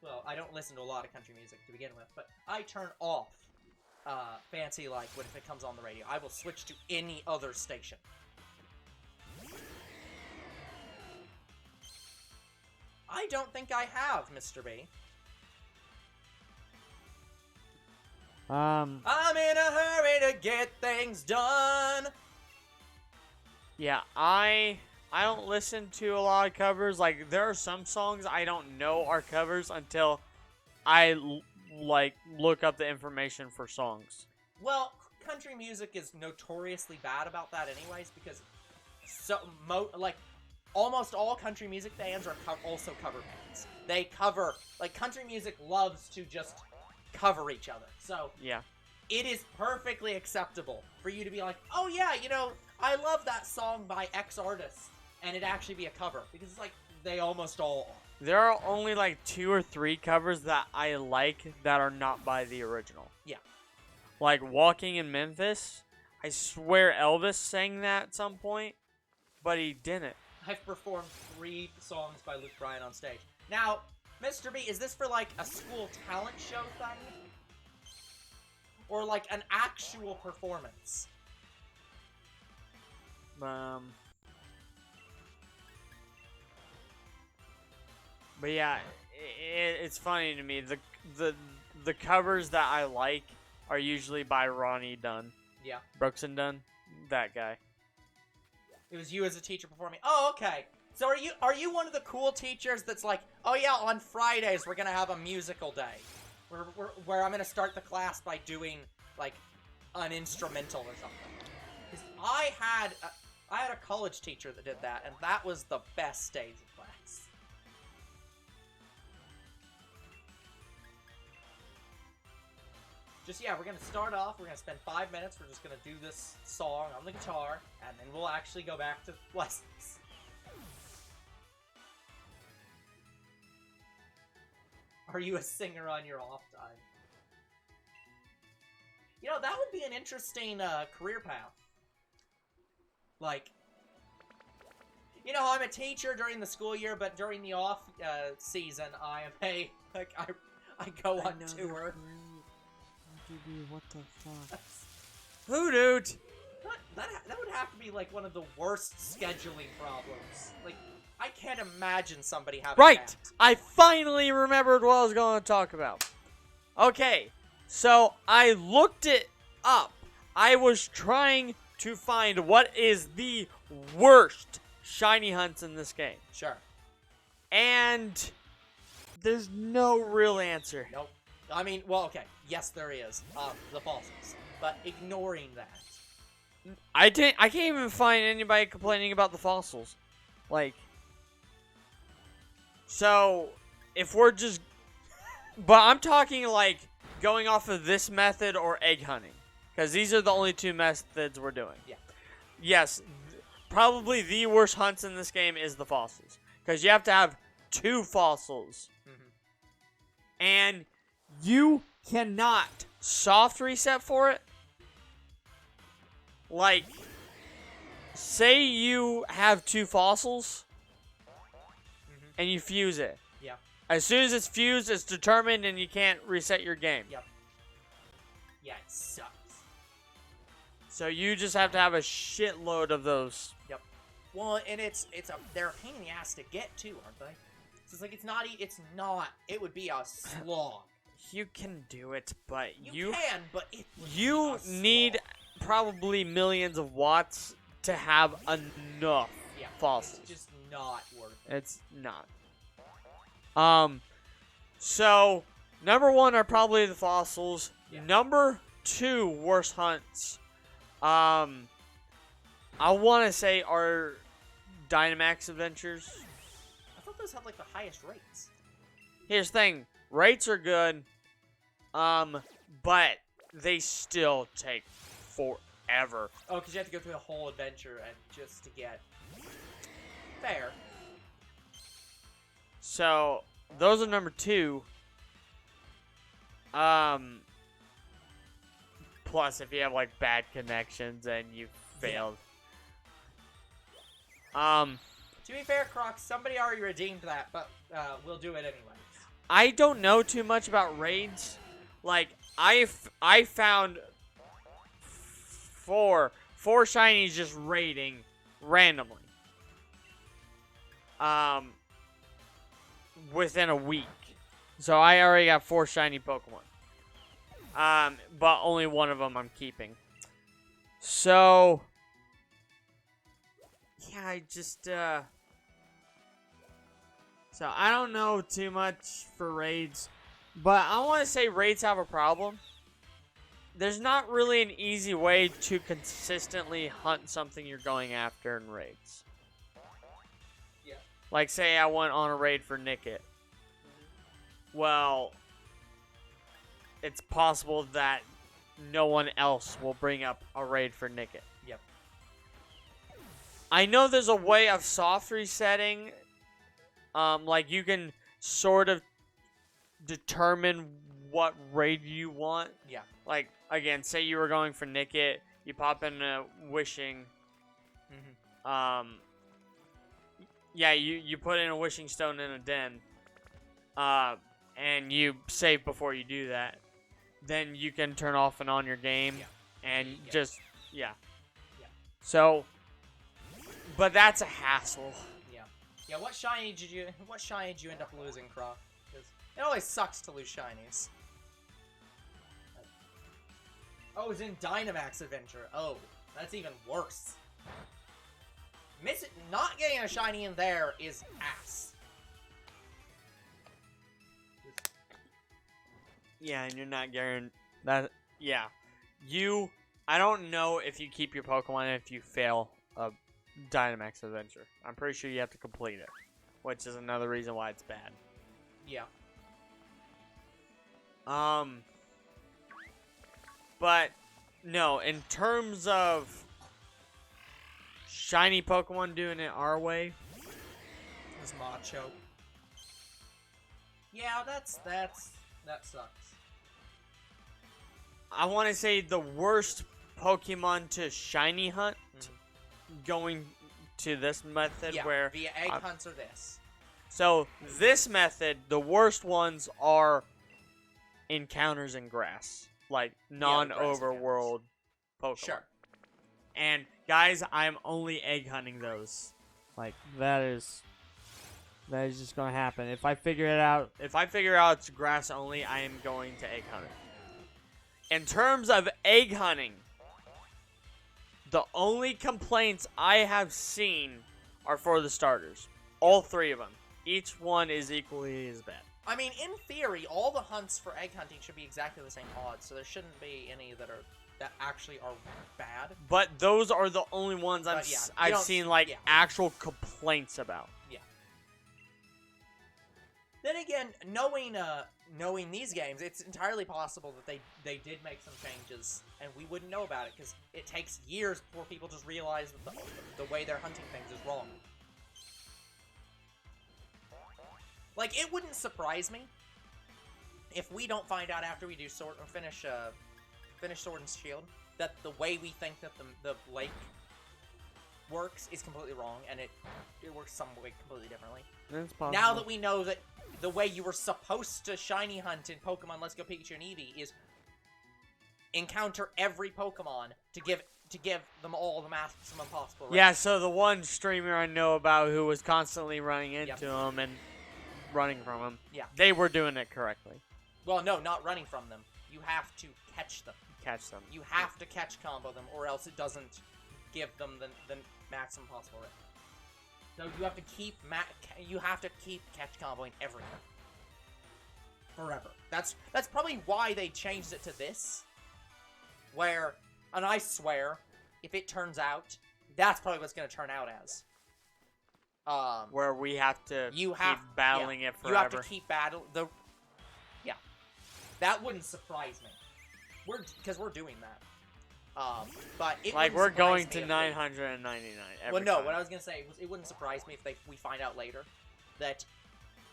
well, I don't listen to a lot of country music to begin with, but I turn off Fancy Like when if it comes on the radio. I will switch to any other station. I don't think I have, Mr. B. Um, I'm in a hurry to get things done. yeah, I don't listen to a lot of covers. Like, there are some songs I don't know are covers until I look up the information for songs. Well, country music is notoriously bad about that anyways, because almost all country music bands are also cover bands. They cover, like, country music loves to just cover each other. So, Yeah. it is perfectly acceptable for you to be like, oh yeah, you know, I love that song by X artist, and it actually be a cover, because it's like, they almost all are. There are only like 2 or 3 covers that I like that are not by the original. Yeah. Like Walking in Memphis. I swear Elvis sang that at some point, but he didn't. I've performed 3 songs by Luke Bryan on stage. Now, Mr. B, is this for like a school talent show thing? Or like an actual performance? But yeah, it's funny to me. The covers that I like are usually by Ronnie Dunn. Yeah. Brooks and Dunn, that guy. It was you as a teacher performing. Oh, okay. So are you one of the cool teachers that's like, oh yeah, on Fridays we're gonna have a musical day, where I'm gonna start the class by doing like an instrumental or something? Because I had a college teacher that did that, and that was the best days of class. Just, yeah, we're going to start off, we're going to spend 5 minutes, we're just going to do this song on the guitar, and then we'll actually go back to lessons. Are you a singer on your off time? You know, that would be an interesting career path. Like, you know, I'm a teacher during the school year, but during the off season, I am I go on tour. What the fuck? Hoot! That would have to be like one of the worst scheduling problems. Like, I can't imagine somebody having Right! that. I finally remembered what I was going to talk about. Okay, so I looked it up. I was trying to find what is the worst shiny hunts in this game. Sure. And there's no real answer. Nope. I mean, well, okay. Yes, there is. The fossils. But ignoring that. I can't even find anybody complaining about the fossils. Like, so if we're just, but I'm talking like going off of this method or egg hunting, because these are the only 2 methods we're doing. Yeah. Yes, probably the worst hunts in this game is the fossils, because you have to have 2 fossils, and you cannot soft reset for it. Like, say you have 2 fossils and you fuse it. Yeah. As soon as it's fused, it's determined and you can't reset your game. Yep. Yeah, it sucks. So you just have to have a shitload of those. Yep. Well, and they're a pain in the ass to get too, aren't they? So it's like it would be a slog. You can do it, but You can, but it would be you a slog. need probably millions of watts to have enough fossils. It's just not worth it. It's not. So number 1 are probably the fossils. Yeah. Number 2 worst hunts. I want to say are Dynamax adventures. I thought those had like the highest rates. Here's the thing. Rates are good. But they still take forever. Oh, because you have to go through the whole adventure and just to get fair. So those are number 2. Plus, if you have like bad connections and you failed. To be fair, Croc, somebody already redeemed that, but we'll do it anyway. I don't know too much about raids. Like, I found four shinies just raiding randomly. Within a week. So I already got 4 shiny Pokemon. But only one of them I'm keeping. So, yeah, I just, so I don't know too much for raids, but I want to say raids have a problem. There's not really an easy way to consistently hunt something you're going after in raids. Yeah. Like, say I went on a raid for Nickit. Well, it's possible that no one else will bring up a raid for Nickit. Yep. I know there's a way of soft resetting. Like you can sort of determine what raid you want. Yeah. Like, again, say you were going for Nickit, you pop in a wishing. Yeah, you put in a wishing stone in a den. And you save before you do that. Then you can turn off and on your game, and just yeah. So, but that's a hassle. Yeah. What shiny did you end up losing, Croc? Because it always sucks to lose shinies. Oh, it was in Dynamax Adventure. Oh, that's even worse. Not getting a shiny in there is ass. Yeah, and you're not guaranteed that. Yeah, I don't know if you keep your Pokemon if you fail a Dynamax Adventure. I'm pretty sure you have to complete it, which is another reason why it's bad. Yeah. But no, in terms of shiny Pokemon doing it our way, This Macho. Yeah, that sucks. I want to say the worst Pokemon to shiny hunt going to this method where via egg hunts or this. So this method, the worst ones are encounters in grass, like non-overworld Pokemon. Sure. And guys, I'm only egg hunting those. Like that is just gonna happen. If I figure out it's grass only, I am going to egg hunt it. In terms of egg hunting, the only complaints I have seen are for the starters. All three of them. Each one is equally as bad. I mean, in theory, all the hunts for egg hunting should be exactly the same odds, so there shouldn't be any that actually are bad. But those are the only ones I've seen actual complaints about. Yeah. Then again, knowing these games, it's entirely possible that they did make some changes, and we wouldn't know about it, because it takes years before people just realize that the way they're hunting things is wrong. Like, it wouldn't surprise me if we don't find out after we do finish Sword and Shield that the way we think that the lake works is completely wrong, and it works some way completely differently. That's possible. Now that we know that the way you were supposed to shiny hunt in Pokemon Let's Go Pikachu and Eevee is encounter every Pokemon to give them all the maximum possible rate. Yeah, so the one streamer I know about who was constantly running into him and running from him, they were doing it correctly. Well, no, not running from them. You have to catch them. You have to catch combo them, or else it doesn't give them the maximum possible rate. So you have to keep catch comboing everything forever. That's probably why they changed it to this. Where, and I swear, if it turns out, that's probably what's going to turn out as. Where we have to keep battling it forever. You have to keep battling that wouldn't surprise me. Because we're doing that. But it we're going to 999 every time. What I was gonna say was it wouldn't surprise me if we find out later that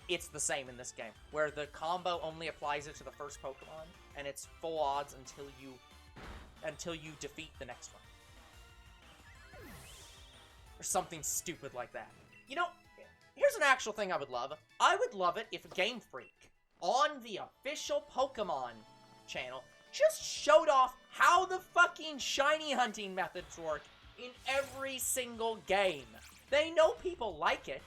it's the same in this game, where the combo only applies it to the first Pokemon, and it's full odds until you defeat the next one, or something stupid like that. You know, here's an actual thing I would love. I would love it if Game Freak on the official Pokemon channel just showed off how the fucking shiny hunting methods work in every single game. They know people like it.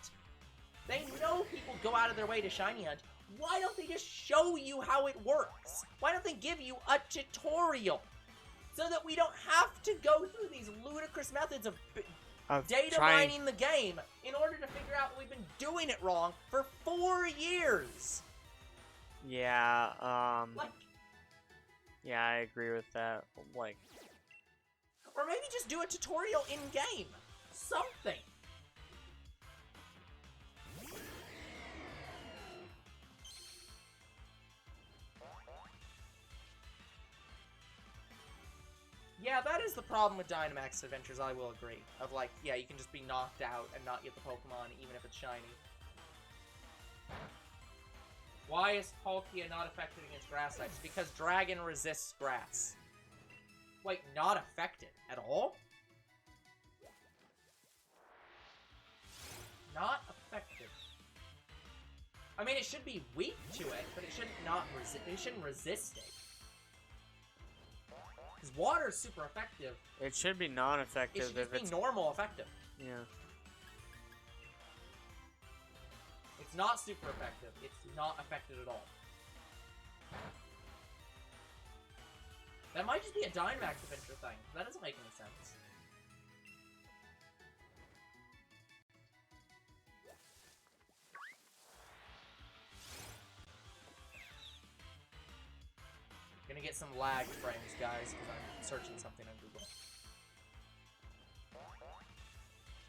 They know people go out of their way to shiny hunt. Why don't they just show you how it works? Why don't they give you a tutorial? So that we don't have to go through these ludicrous methods of data mining the game in order to figure out that we've been doing it wrong for 4 years. Yeah, Like, yeah, I agree with that. Like, or maybe just do a tutorial in-game. Something. Yeah, that is the problem with Dynamax Adventures, I will agree. Of like, yeah, you can just be knocked out and not get the Pokemon even if it's shiny. Why is Palkia not affected against grass types? Because Dragon resists grass. Wait, not affected at all? Not affected. I mean, it should be weak to it, but it shouldn't resist it. Because water is super effective. it should be non-effective It should if just it's... be normal effective. Yeah. It's not super effective. It's not affected at all. That might just be a Dynamax Adventure thing. That doesn't make any sense. Gonna get some lag frames, guys, because I'm searching something on Google.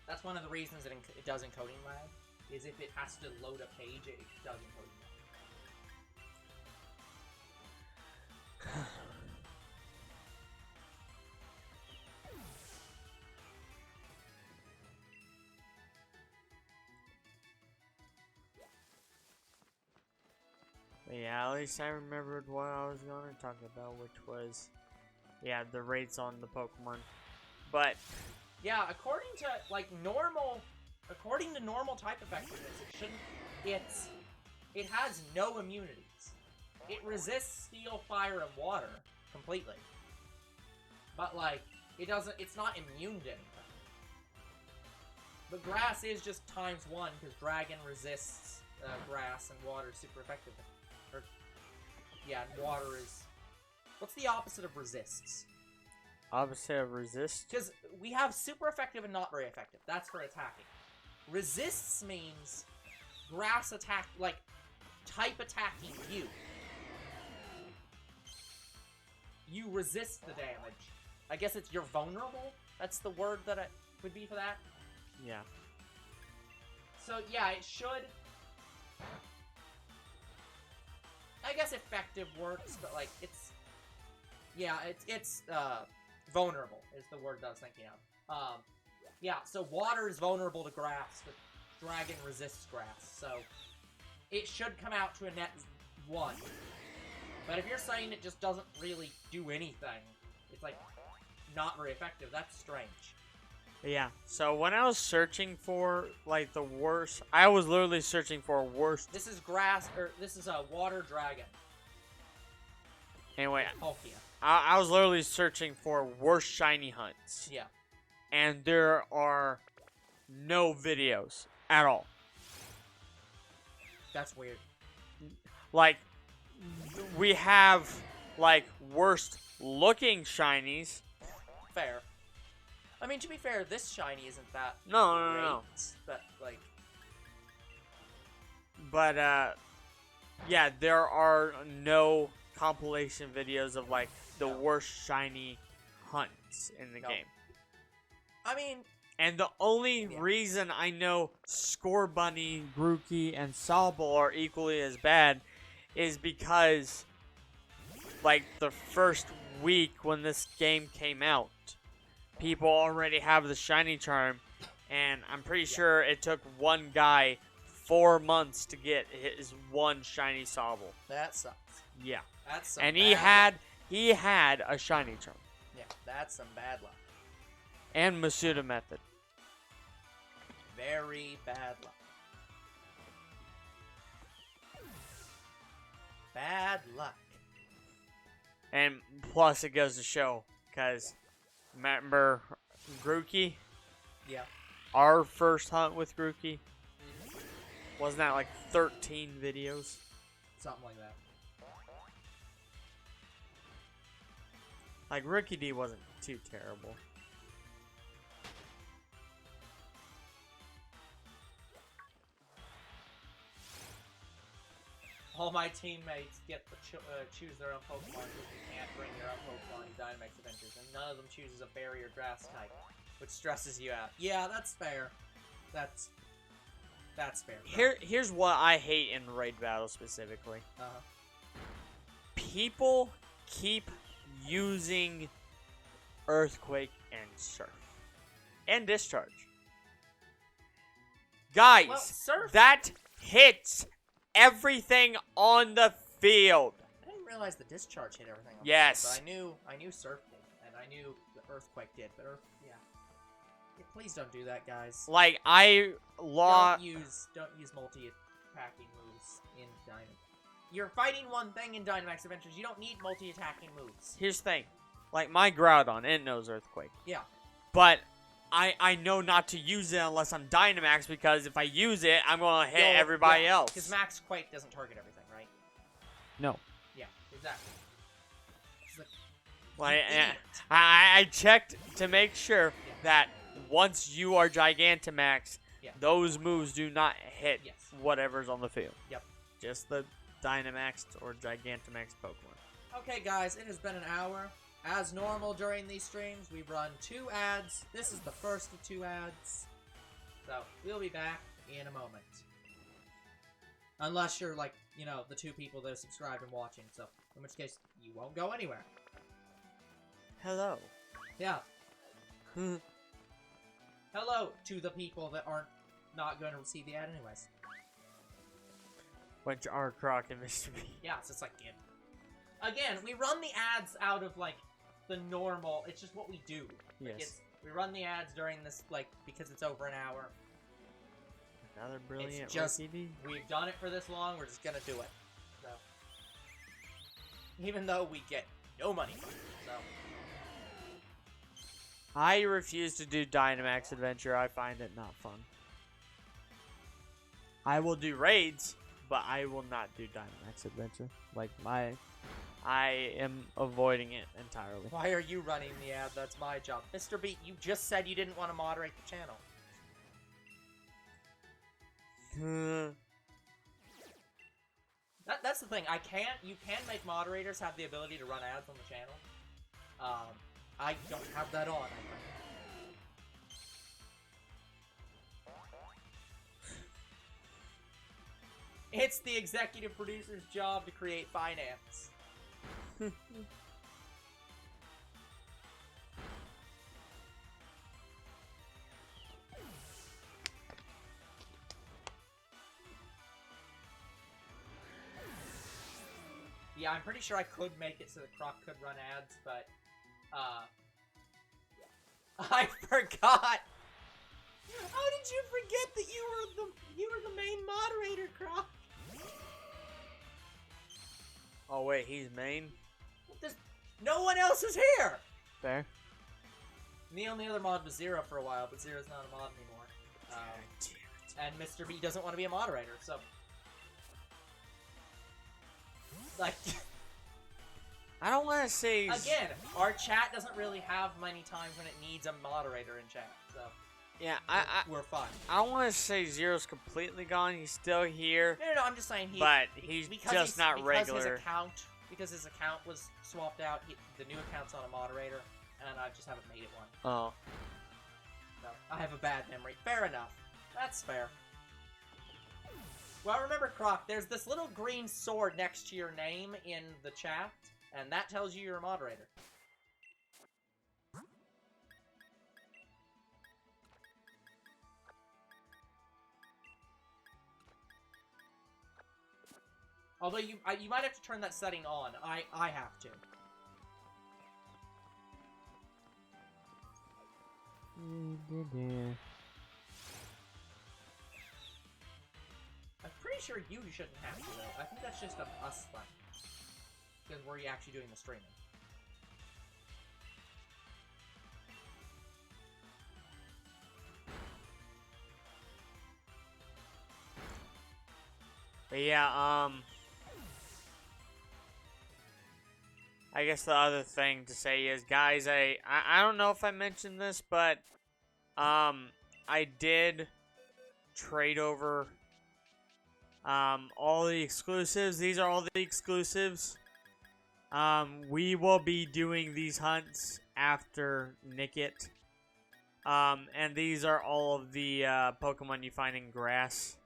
That's one of the reasons it does encoding lag, is if it has to load a page, it does encoding lag. Yeah, at least I remembered what I was going to talk about, which was, yeah, the rates on the Pokemon. But yeah, according to normal type effectiveness, it has no immunities. It resists steel, fire, and water completely. But like, it's not immune to anything. But grass is just ×1 because dragon resists grass and water is super effective. Or, yeah, and water is... What's the opposite of resists? opposite of resist? Because we have super effective and not very effective. That's for attacking. Resists means grass attack, like, type attacking you. You resist the damage. I guess you're vulnerable? That's the word that it would be for that? Yeah. So, yeah, it should... I guess effective works, but, like, it's... Yeah, it's vulnerable is the word that I was thinking of. Yeah, so water is vulnerable to grass, but dragon resists grass, so... It should come out to a net 1. But if you're saying it just doesn't really do anything, it's, like, not very effective, that's strange. Yeah, so when I was searching for, like, the worst... I was literally searching for worst... This is grass, or this is a water dragon. Anyway, Palkia. I was literally searching for worst shiny hunts. Yeah. And there are no videos at all. That's weird. Like, we have, like, worst looking shinies. Fair. I mean, to be fair, this shiny isn't that No. But, like... But, yeah, there are no compilation videos of, like, the worst shiny hunts in the game. I mean... And the only reason I know Scorbunny, Grookey, and Sobble are equally as bad is because, like, the first week when this game came out, people already have the shiny charm, and I'm pretty sure it took one guy 4 months to get his one shiny Sobble. That sucks. Yeah. That's some And bad he had a shiny charm. Yeah, that's some bad luck. And Masuda method. Very bad luck. Bad luck. And plus it goes to show, because remember Grookey? Yeah. Our first hunt with Grookey? Wasn't that like 13 videos? something like that. Like, Rookie D wasn't too terrible. All my teammates get to choose their own Pokemon because you can't bring your own Pokemon in Dynamax Adventures, and none of them chooses a Fairy or Grass type, which stresses you out. Yeah, that's fair. That's fair. Here's what I hate in raid battle specifically. Uh-huh. People keep using Earthquake and Surf. And Discharge. Guys, Well, Surf... that hits everything on the field. I didn't realize the Discharge hit everything on Yes. the field, but I knew Surf did, and I knew the Earthquake did, but yeah. Please don't do that, guys. Like, I Don't use multi-attacking moves in Dynamax. You're fighting one thing in Dynamax Adventures. You don't need multi-attacking moves. Here's the thing. Like, my Groudon, it knows Earthquake. Yeah. But I know not to use it unless I'm Dynamax, because if I use it, I'm going to hit everybody else. Because Max Quake doesn't target everything, right? No. Yeah, exactly. Like, I checked to make sure that once you are Gigantamax, those moves do not hit whatever's on the field. Yep. Just the Dynamax or Gigantamax Pokemon. Okay, guys, it has been an hour. As normal during these streams, we run 2 ads. This is the first of 2 ads. So, we'll be back in a moment. Unless you're, like, you know, the 2 people that are subscribed and watching. So, in which case, you won't go anywhere. Hello. Yeah. Hello to the people that aren't not going to receive the ad anyways. Which are Croc and Mr. B. Yeah, so it's like, again, we run the ads out of, like, the normal, it's just what we do. Like, Yes. We run the ads during this, like, because it's over an hour. Another brilliant It's just, RTD. we've done it for this long, we're just gonna do it. So. Even though we get no money from it, so. I refuse to do Dynamax Adventure. I find it not fun. I will do raids, but I will not do Dynamax Adventure. Like, I am avoiding it entirely. Why are you running the ad? That's my job. Mr. B, you just said you didn't want to moderate the channel. That's the thing. You can make moderators have the ability to run ads on the channel. I don't have that on, I think. It's the executive producer's job to create finance. Yeah, I'm pretty sure I could make it so that Croc could run ads, but, I forgot! How did you forget that you were the main moderator, Croc? Oh wait, he's main? No one else is here! Fair. And the only other mod was Zero for a while, but Zero's not a mod anymore. And Mr. B doesn't want to be a moderator, so... Like... I don't want to say... Again, our chat doesn't really have many times when it needs a moderator in chat, so... Yeah, we're fine. I don't want to say Zero's completely gone. He's still here. No, I'm just saying but he's just not regular. Because his account was swapped out, the new account's on a moderator, and I just haven't made it one. Oh. So, I have a bad memory. Fair enough. That's fair. Well, remember, Croc, there's this little green sword next to your name in the chat, and that tells you you're a moderator. Although you might have to turn that setting on. I have to. I'm pretty sure you shouldn't have to, though. I think that's just a us thing. Because we're actually doing the streaming. But yeah, I guess the other thing to say is, guys, I don't know if I mentioned this, but I did trade over all the exclusives. These are all the exclusives. We will be doing these hunts after Nickit. And these are all of the Pokemon you find in grass.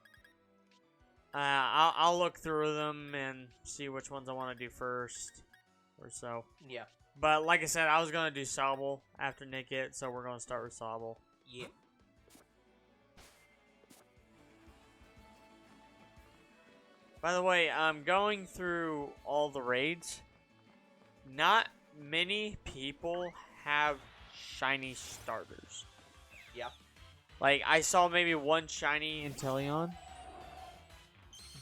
I'll look through them and see which ones I want to do first, or so. Yeah. But like I said, I was gonna do Sobble after Nickit, so we're gonna start with Sobble. Yeah. By the way, I'm going through all the raids. Not many people have shiny starters. Yeah. Like, I saw maybe one shiny Inteleon,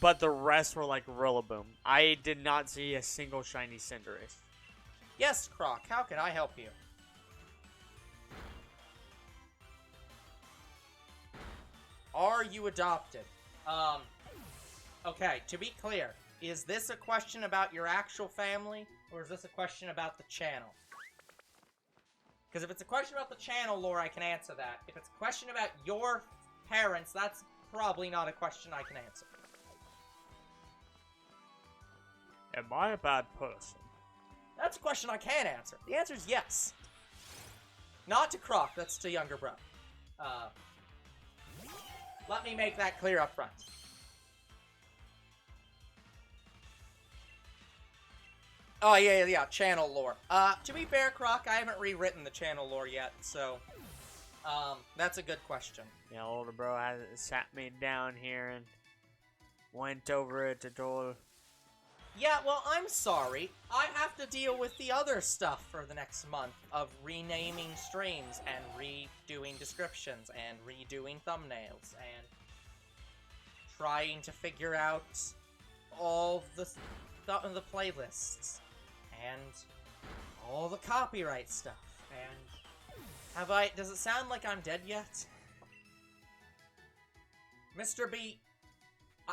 but the rest were like Rillaboom. I did not see a single shiny Cinderace. Yes, Croc, how can I help you? Are you adopted? Okay, to be clear, is this a question about your actual family, or is this a question about the channel? Because if it's a question about the channel lore, I can answer that. If it's a question about your parents, that's probably not a question I can answer. Am I a bad person? That's a question I can answer. The answer is yes. Not to Croc, that's to younger bro. Let me make that clear up front. Oh, yeah, channel lore. To be fair, Croc, I haven't rewritten the channel lore yet, so, that's a good question. Yeah, older bro has sat me down here and went over it to told. Yeah, well, I'm sorry. I have to deal with the other stuff for the next month of renaming streams and redoing descriptions and redoing thumbnails and trying to figure out all the playlists and all the copyright stuff. And does it sound like I'm dead yet? Mr. B,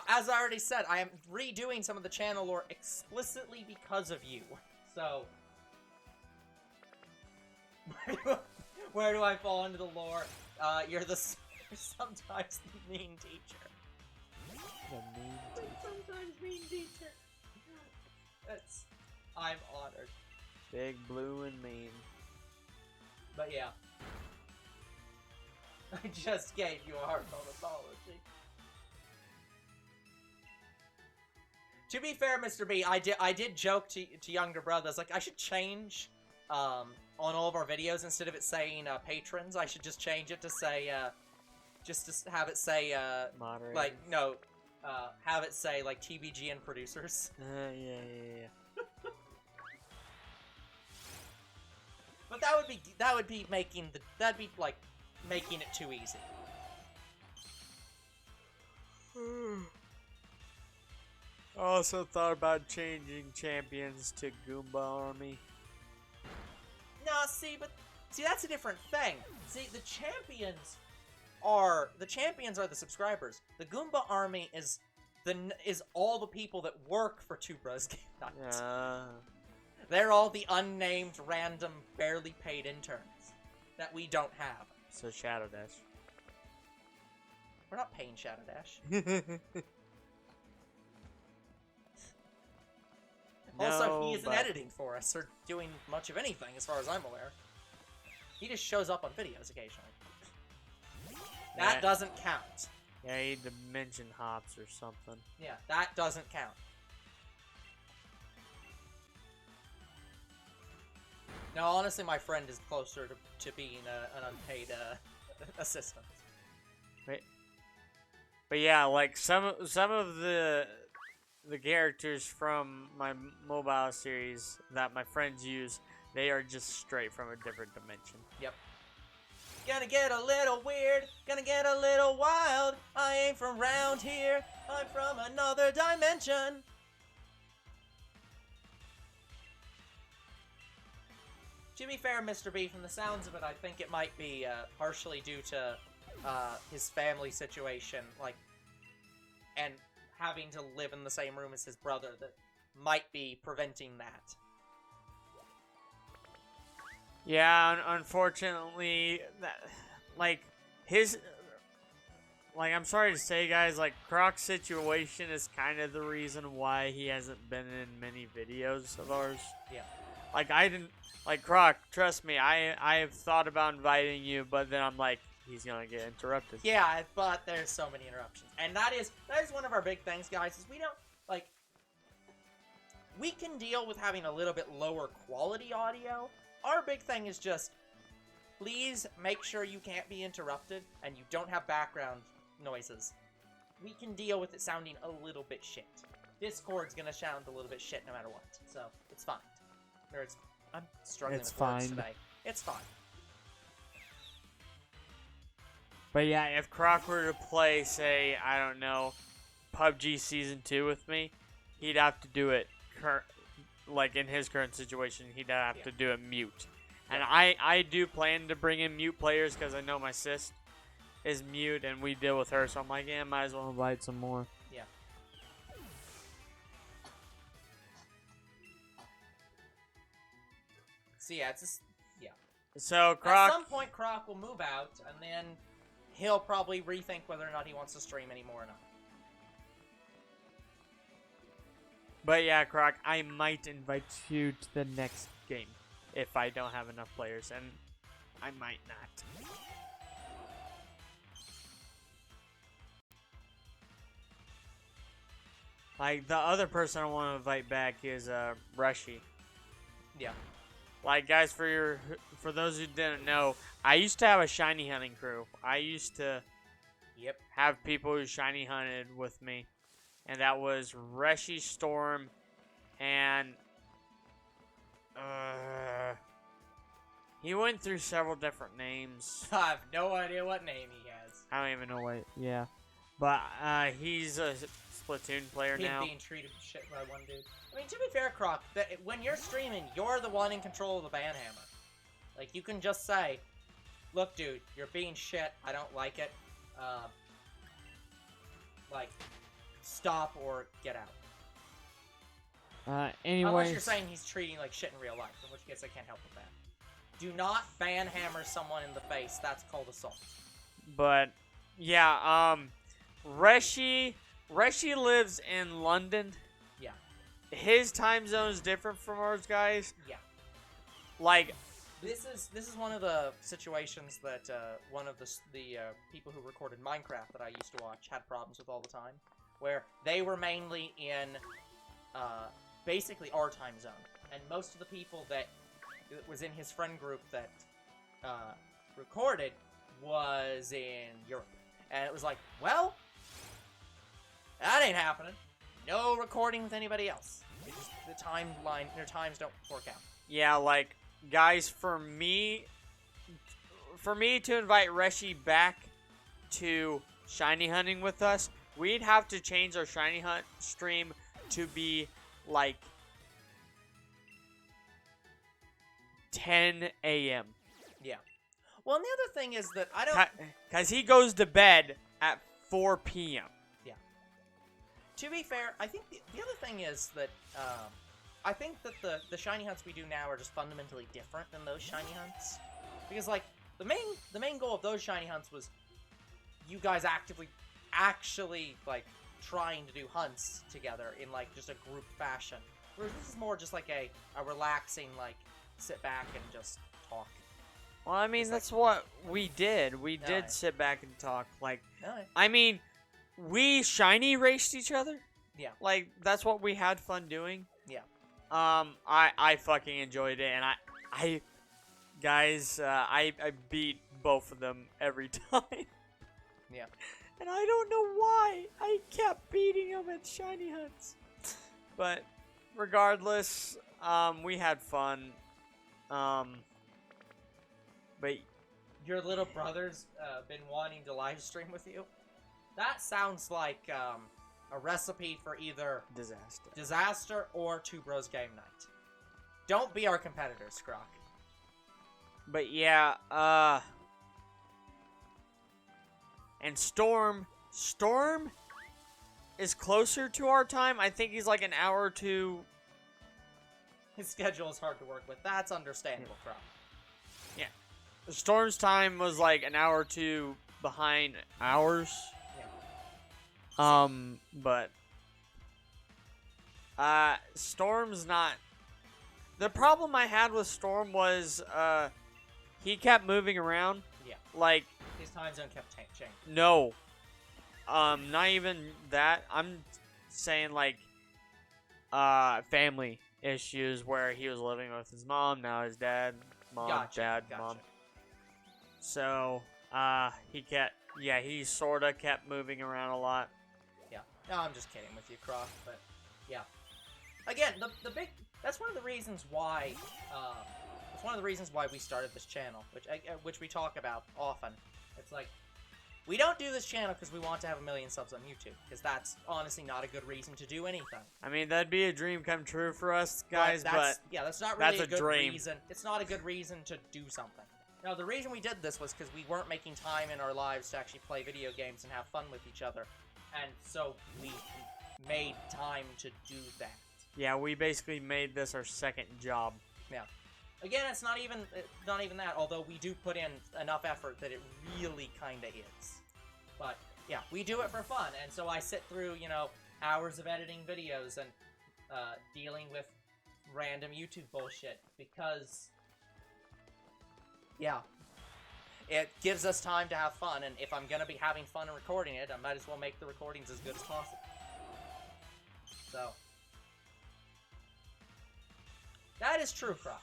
as I already said, I am redoing some of the channel lore explicitly because of you. So, where do I fall into the lore? You're sometimes the mean teacher. The mean teacher. Sometimes mean teacher. I'm honored. Big, blue, and mean. But yeah. I just gave you a heartfelt apology. To be fair, Mr. B, I did joke to younger brothers, like, I should change, on all of our videos, instead of it saying, patrons, I should just change it to say, just to have it say, Moderators. like, no, have it say, like, TBGN producers. Yeah. But that'd be making it too easy. I also thought about changing champions to Goomba Army. Nah, see, that's a different thing. See, the champions are the subscribers. The Goomba Army is all the people that work for Two Bros Game Night. They're all the unnamed, random, barely paid interns that we don't have. So Shadow Dash. We're not paying Shadow Dash. Also, he isn't editing for us or doing much of anything, as far as I'm aware. He just shows up on videos occasionally. That doesn't count. Yeah, he dimension hops or something. Yeah, that doesn't count. No, honestly, my friend is closer to being an unpaid assistant. But yeah, like some of the characters from my mobile series that my friends use, they are just straight from a different dimension. Yep. Gonna get a little weird, gonna get a little wild. I ain't from round here, I'm from another dimension. To be fair, Mr. B, from the sounds of it, I think it might be partially due to his family situation, like, and having to live in the same room as his brother that might be preventing that. Yeah, unfortunately, like, his, like, I'm sorry to say, guys, like, Croc's situation is kind of the reason why he hasn't been in many videos of ours. Yeah. Like, I didn't, like, Croc, trust me, I have thought about inviting you, but then I'm like, he's gonna get interrupted. Yeah, but there's so many interruptions. And that is one of our big things, guys, is we don't, like, we can deal with having a little bit lower quality audio. Our big thing is just, please make sure you can't be interrupted and you don't have background noises. We can deal with it sounding a little bit shit. Discord's gonna sound a little bit shit no matter what, so it's fine. I'm struggling with words today. It's fine. But yeah, if Croc were to play, say, I don't know, PUBG Season 2 with me, he'd have to do it, like in his current situation, he'd have to do it mute. And I do plan to bring in mute players because I know my sis is mute and we deal with her, so I'm like, yeah, might as well invite some more. Yeah. So yeah, it's just, yeah. So Croc, at some point, Croc will move out, and then he'll probably rethink whether or not he wants to stream anymore or not. But yeah, Croc, I might invite you to the next game if I don't have enough players, and I might not. Like, the other person I want to invite back is Rushy. Yeah. Like, guys, for those who didn't know, I used to have a shiny hunting crew. I used to have people who shiny hunted with me. And that was Rushy, Storm, and he went through several different names. I have no idea what name he has. I don't even know what. Yeah, but he's a Splatoon player now. Being treated shit by one dude. I mean, to be fair, Croc, when you're streaming, you're the one in control of the ban hammer. Like, you can just say, "Look, dude, you're being shit. I don't like it. Like, stop or get out." Anyways. Unless you're saying he's treating like shit in real life, in which case I can't help with that. Do not ban hammer someone in the face. That's called assault. But yeah, Rushy lives in London. Yeah. His time zone is different from ours, guys. Yeah. Like, this is one of the situations that one of the people who recorded Minecraft that I used to watch had problems with all the time, where they were mainly in basically our time zone, and most of the people that was in his friend group that recorded was in Europe, and it was like, well, that ain't happening. No recording with anybody else. It just, the timeline, their times don't work out. yeah, like, guys, for me to invite Reshi back to shiny hunting with us, we'd have to change our shiny hunt stream to be like 10 a.m. Yeah. Well, and the other thing is that I don't... Because he goes to bed at 4 p.m. Yeah. To be fair, I think the other thing is that I think that the shiny hunts we do now are just fundamentally different than those shiny hunts. Because, like, the main goal of those shiny hunts was you guys actually, like, trying to do hunts together in, like, just a group fashion. Whereas this is more just like a relaxing, like, sit back and just talk. Well, I mean, that's like, what we did. We did sit back and talk. Like, I mean, we shiny raced each other. Yeah. Like, that's what we had fun doing. Yeah. I fucking enjoyed it, and I beat both of them every time. Yeah. And I don't know why I kept beating them at shiny hunts. But regardless, we had fun. But your little brother's been wanting to live stream with you? That sounds like a recipe for either disaster or Two Bros Game Night. Don't be our competitors, Croc. But yeah, and Storm is closer to our time. I think he's like an hour or two. His schedule is hard to work with. That's understandable, Croc. Storm's time was like an hour or two behind ours. Yeah. But Storm's not. The problem I had with Storm was he kept moving around. Yeah. Like His time zone kept changing. no, not even that. I'm saying like family issues where he was living with his mom, now his dad, mom, Gotcha. mom. So he sorta kept moving around a lot. Yeah. No, I'm just kidding with you, Croft, but yeah. Again, the big that's one of the reasons why it's one of the reasons why we started this channel, which we talk about often. It's like we don't do this channel because we want to have 1 million subs on YouTube, because that's honestly not a good reason to do anything. I mean, that'd be a dream come true for us guys, but yeah, that's not really that's a good dream. reason. It's not a good reason to do something. No, the reason we did this was because we weren't making time in our lives to actually play video games and have fun with each other, and so we made time to do that. Yeah, we basically made this our second job. Yeah. Again, it's not even that, although we do put in enough effort that it really kind of is. But, yeah, we do it for fun, and so I sit through, you know, hours of editing videos and dealing with random YouTube bullshit, because, yeah, it gives us time to have fun, and if I'm going to be having fun and recording it, I might as well make the recordings as good as possible. So, that is true, Croc.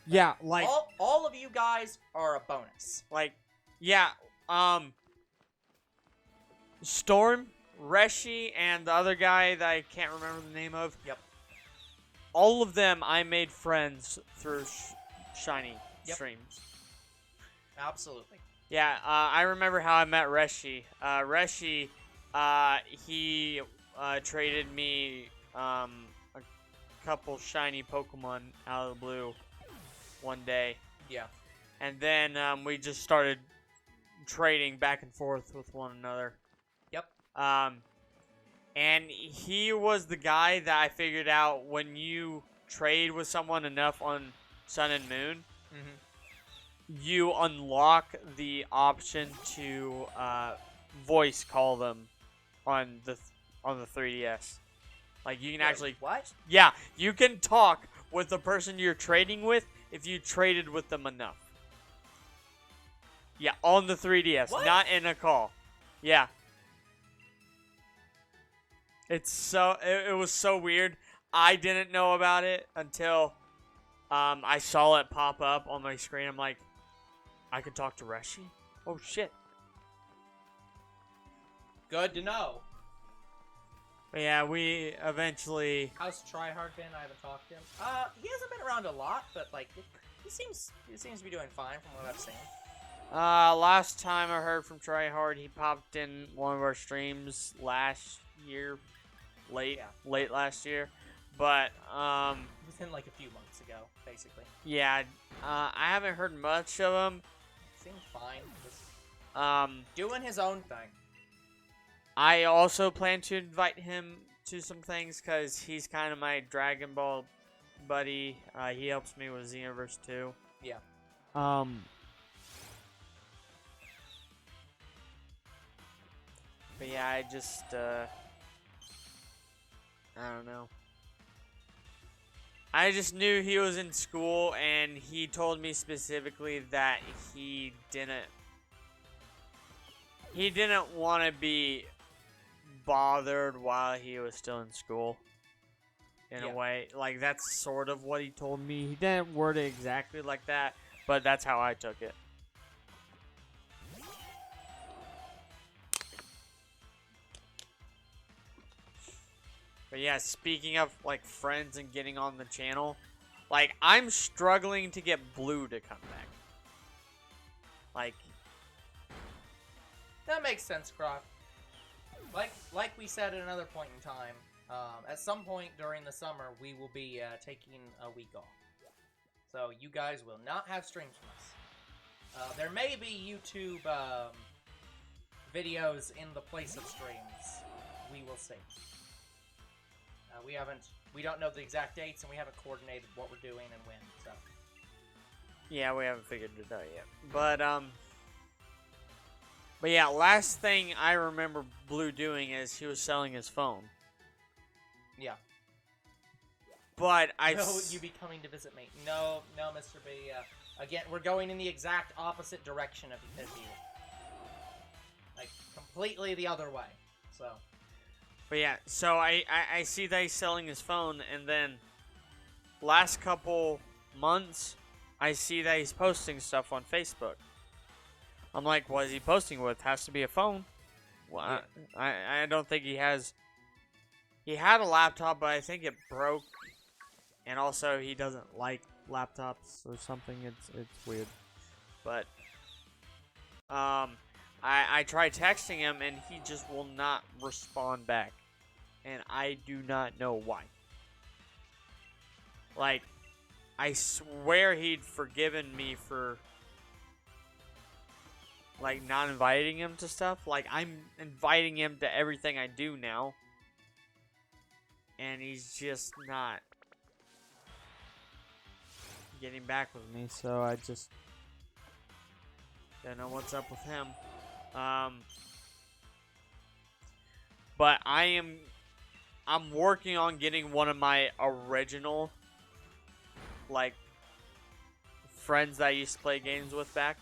Yeah, like all of you guys are a bonus. like yeah, Storm, Reshi, and the other guy that I can't remember the name of. Yep. All of them I made friends through Shiny streams. Absolutely. Yeah, I remember how I met Reshi. Reshi, he traded me a couple shiny Pokemon out of the blue one day. Yeah. And then we just started trading back and forth with one another. Yep. And he was the guy that I figured out when you trade with someone enough on Sun and Moon, you unlock the option to voice call them on the 3DS. Like you can actually what? Yeah, you can talk with the person you're trading with if you traded with them enough. Yeah, on the 3DS, not in a call. Yeah. It was so weird. I didn't know about it until I saw it pop up on my screen. I'm like, I could talk to Reshi? Oh shit. Good to know. But yeah, we eventually. How's Tryhard been? I haven't talked to him. He hasn't been around a lot, but like he seems to be doing fine from what I've seen. Last time I heard from Tryhard, he popped in one of our streams last year, late last year, but within like a few months ago, basically. Yeah, I haven't heard much of him. Seems fine. Just doing his own thing. I also plan to invite him to some things because he's kind of my Dragon Ball buddy. He helps me with Xenoverse 2. Yeah. But yeah, I just, I don't know. I just knew he was in school, and he told me specifically that he didn't want to be bothered while he was still in school. In a way, like that's sort of what he told me. He didn't word it exactly like that, but that's how I took it. But yeah, speaking of like friends and getting on the channel, like I'm struggling to get Blue to come back. Like that makes sense, Croc. Like we said at another point in time, at some point during the summer, we will be taking a week off. So you guys will not have streams from us. There may be YouTube videos in the place of streams. We will see. We don't know the exact dates, and we haven't coordinated what we're doing and when. So. Yeah, we haven't figured it out yet. But yeah, last thing I remember Blue doing is he was selling his phone. Yeah. But Will you be coming to visit me? No, Mr. B. Again, we're going in the exact opposite direction of you. Like, completely the other way. So. But yeah, so I see that he's selling his phone, and then last couple months, I see that he's posting stuff on Facebook. I'm like, what is he posting with? Has to be a phone. Well, yeah. I don't think he has. He had a laptop, but I think it broke, and also he doesn't like laptops or something. It's weird, but I tried texting him, and he just will not respond back, and I do not know why. Like, I swear he'd forgiven me for, like, not inviting him to stuff. Like, I'm inviting him to everything I do now, and he's just not getting back with me, so I just don't know what's up with him. But I'm working on getting one of my original, like, friends that I used to play games with back.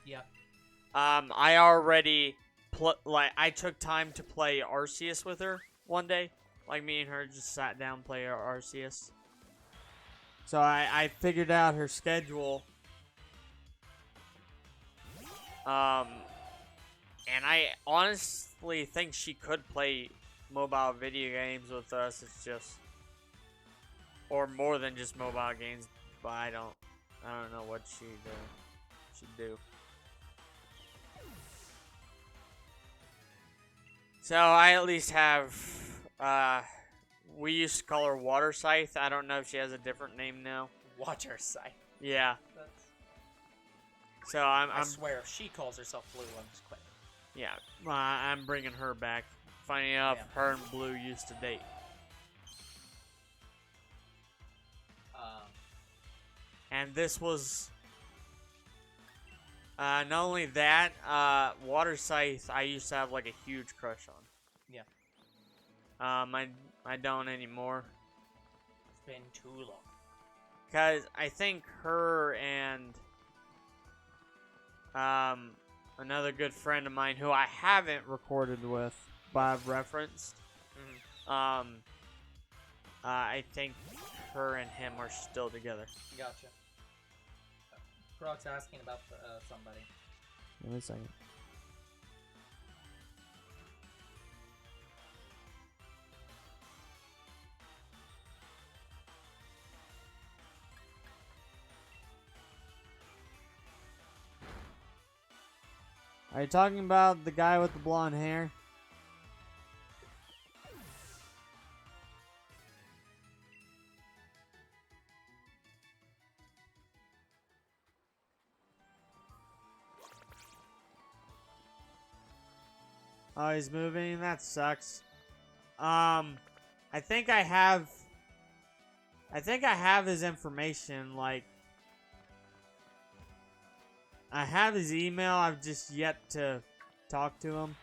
Yeah. I already I took time to play Arceus with her one day. Like, me and her just sat down and played Arceus. So I figured out her schedule. And I honestly think she could play mobile video games with us. It's just, or more than just mobile games, but I don't know what she'd do. So I at least have, we used to call her Water Scythe. I don't know if she has a different name now. Water Scythe. Yeah. So I swear, if she calls herself Blue, I'm just quitting. Yeah, I'm bringing her back. Funny enough, her and Blue used to date. And this was, not only that, Water Scythe, I used to have like a huge crush on. Yeah. I don't anymore. It's been too long. Because I think her and another good friend of mine who I haven't recorded with, but I've referenced. Mm-hmm. I think her and him are still together. Gotcha. Croc's asking about somebody. Give me a second. Are you talking about the guy with the blonde hair? Oh, he's moving? That sucks. I think I have his information, like, I have his email, I've just yet to talk to him.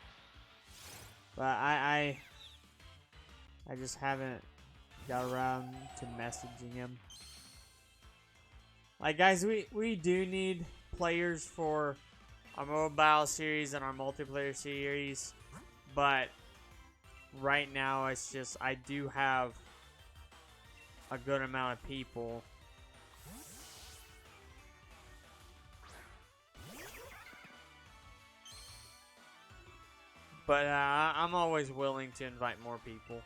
But I just haven't got around to messaging him. Like, guys, we do need players for our mobile series and our multiplayer series. But right now, it's just, I do have a good amount of people. But I'm always willing to invite more people.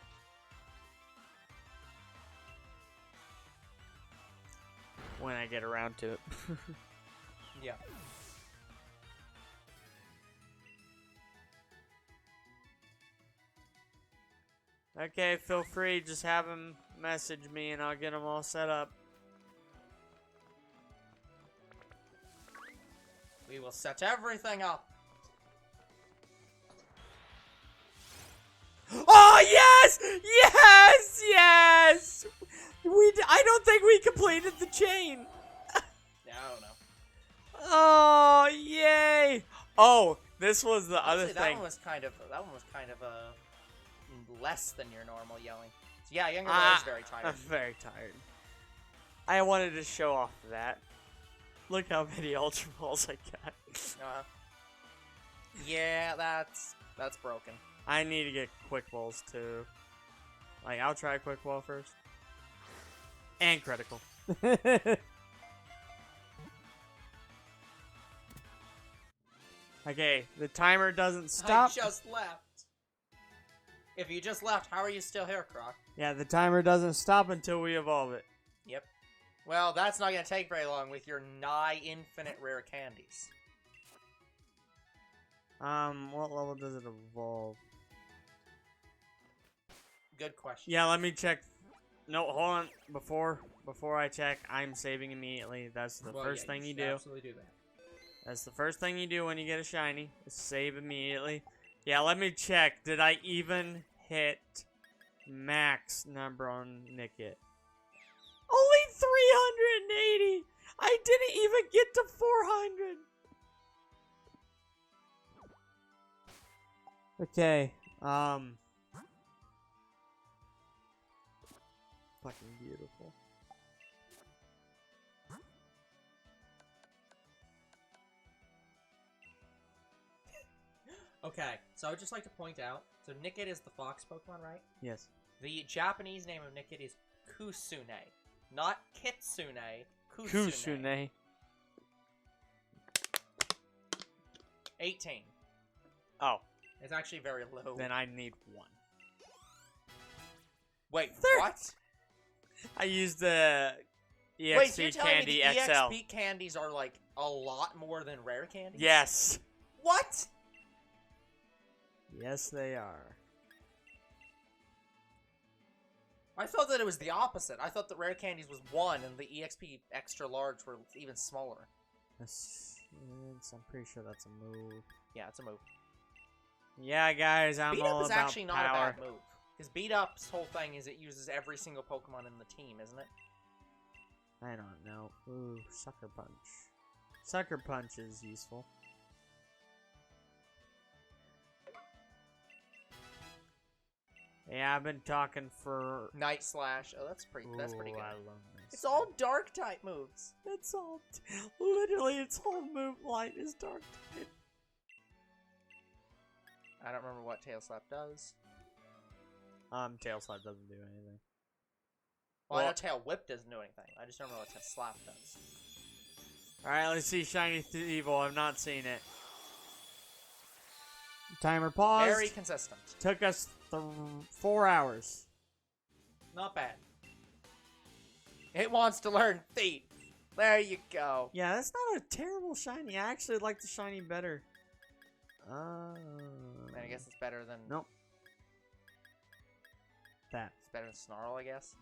When I get around to it. Yeah. Okay, feel free. Just have him message me and I'll get them all set up. We will set everything up. Oh, yes! Yes! Yes! I don't think we completed the chain. Yeah, I don't know. Oh, yay! Oh, this was the other Honestly, thing. that one was kind of less than your normal yelling. So yeah, younger brother is very tired. I'm very tired. I wanted to show off that. Look how many Ultra Balls I got. Yeah, that's broken. I need to get Quick Balls too. Like, I'll try Quick Ball first. And Critical. Okay, the timer doesn't stop. I just left. If you just left, how are you still here, Croc? Yeah, the timer doesn't stop until we evolve it. Yep. Well, that's not going to take very long with your nigh infinite rare candies. What level does it evolve? Good question. Yeah, let me check. No, hold on. Before I check, I'm saving immediately. That's the first thing you do. Absolutely do that. That's the first thing you do when you get a shiny. Is save immediately. Yeah, let me check. Did I even hit max number on Nickit? Only 380! I didn't even get to 400! Okay, fucking beautiful. Okay, so I would just like to point out, so Nickit is the fox Pokemon, right? Yes. The Japanese name of Nickit is Kusune. Not Kitsune, Kusune. Kusune. 18. Oh. It's actually very low. Then I need 1. Wait, There. what? I used the EXP Wait, so you're telling Candy me the XL. EXP candies are like a lot more than rare candies? Yes. What? Yes, they are. I thought that it was the opposite. I thought that rare candies was 1 and the EXP extra large were even smaller. I'm pretty sure that's a move. Yeah, it's a move. Yeah, guys, I'm Beat all Up is about actually not power. a bad move. Because Beat Up's whole thing is it uses every single Pokemon in the team, isn't it? I don't know. Ooh, Sucker Punch. Sucker Punch is useful. Yeah, I've been talking for... Night Slash. Oh, that's pretty good. I love this. It's all dark type moves. It's all... Literally, its whole move line is dark type. I don't remember what Tail Slap does. Tail Slap doesn't do anything. Well, I know Tail Whip doesn't do anything. I just don't remember what Tail Slap does. Alright, let's see Shiny Thievul. I've not seen it. Timer paused. Very consistent. Took us 4 hours. Not bad. It wants to learn Thief. There you go. Yeah, that's not a terrible shiny. I actually like the shiny better. I guess it's better than... Nope. That. It's better than Snarl, I guess.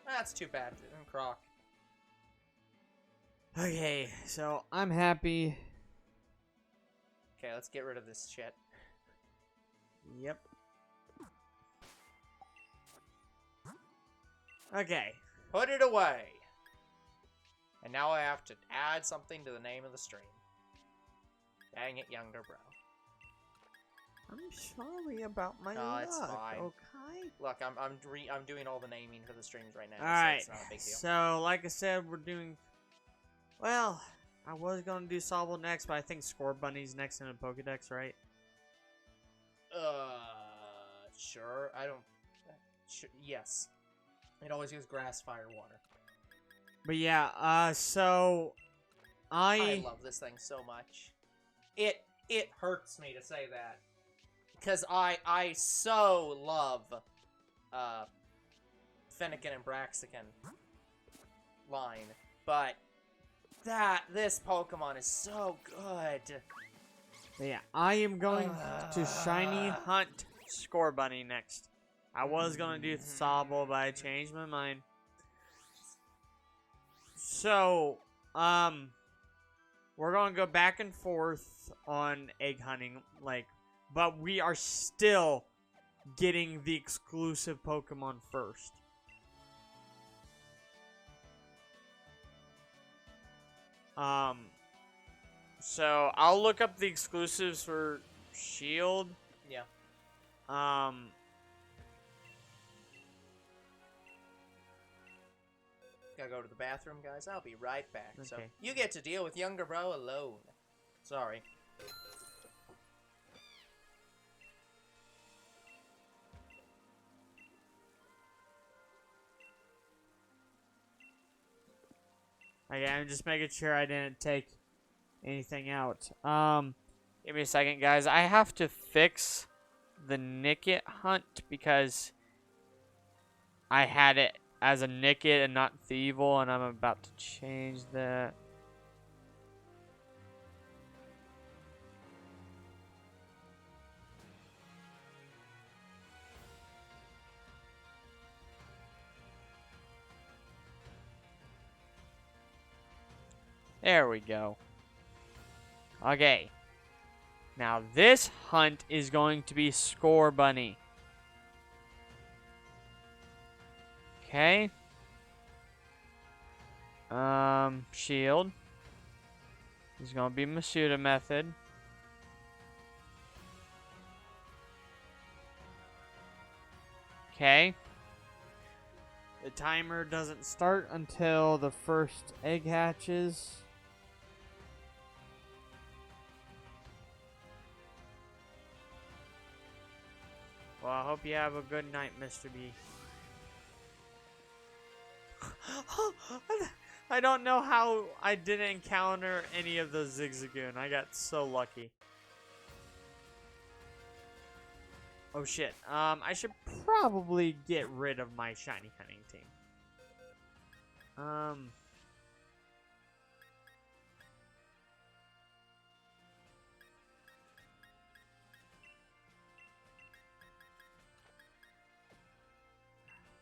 That's too bad. And Croc. Okay, so I'm happy. Okay, let's get rid of this shit. Yep. Okay. Put it away. And now I have to add something to the name of the stream. Dang it, younger bro. I'm sorry about my luck. It's fine. Okay. Look, I'm doing all the naming for the streams right now. All right. So it's not a big deal. So, like I said, we're doing. Well, I was gonna do Sobble next, but I think Scorbunny's next in the Pokedex, right? Sure. I don't. Yes. It always goes grass, fire, water. But yeah, so I love this thing so much. It hurts me to say that. Because I so love Fennekin and Braxicon line. But this Pokemon is so good. But yeah, I am going to Shiny Hunt Scorbunny next. I was gonna do Sobble, but I changed my mind. So, we're going to go back and forth on egg hunting, like, but we are still getting the exclusive Pokemon first. So I'll look up the exclusives for Shield. Yeah. Gotta go to the bathroom, guys. I'll be right back. Okay. So you get to deal with younger bro alone. Sorry. Okay, I'm just making sure I didn't take anything out. Give me a second, guys. I have to fix the Nickit hunt because I had it as a Nickit and not Thievul, and I'm about to change that. There we go. Okay. Now this hunt is going to be Scorbunny. Okay. Shield is going to be Masuda method. Okay. The timer doesn't start until the first egg hatches. Well, I hope you have a good night, Mr. B. I don't know how I didn't encounter any of those Zigzagoon. I got so lucky. Oh shit. I should probably get rid of my shiny hunting team.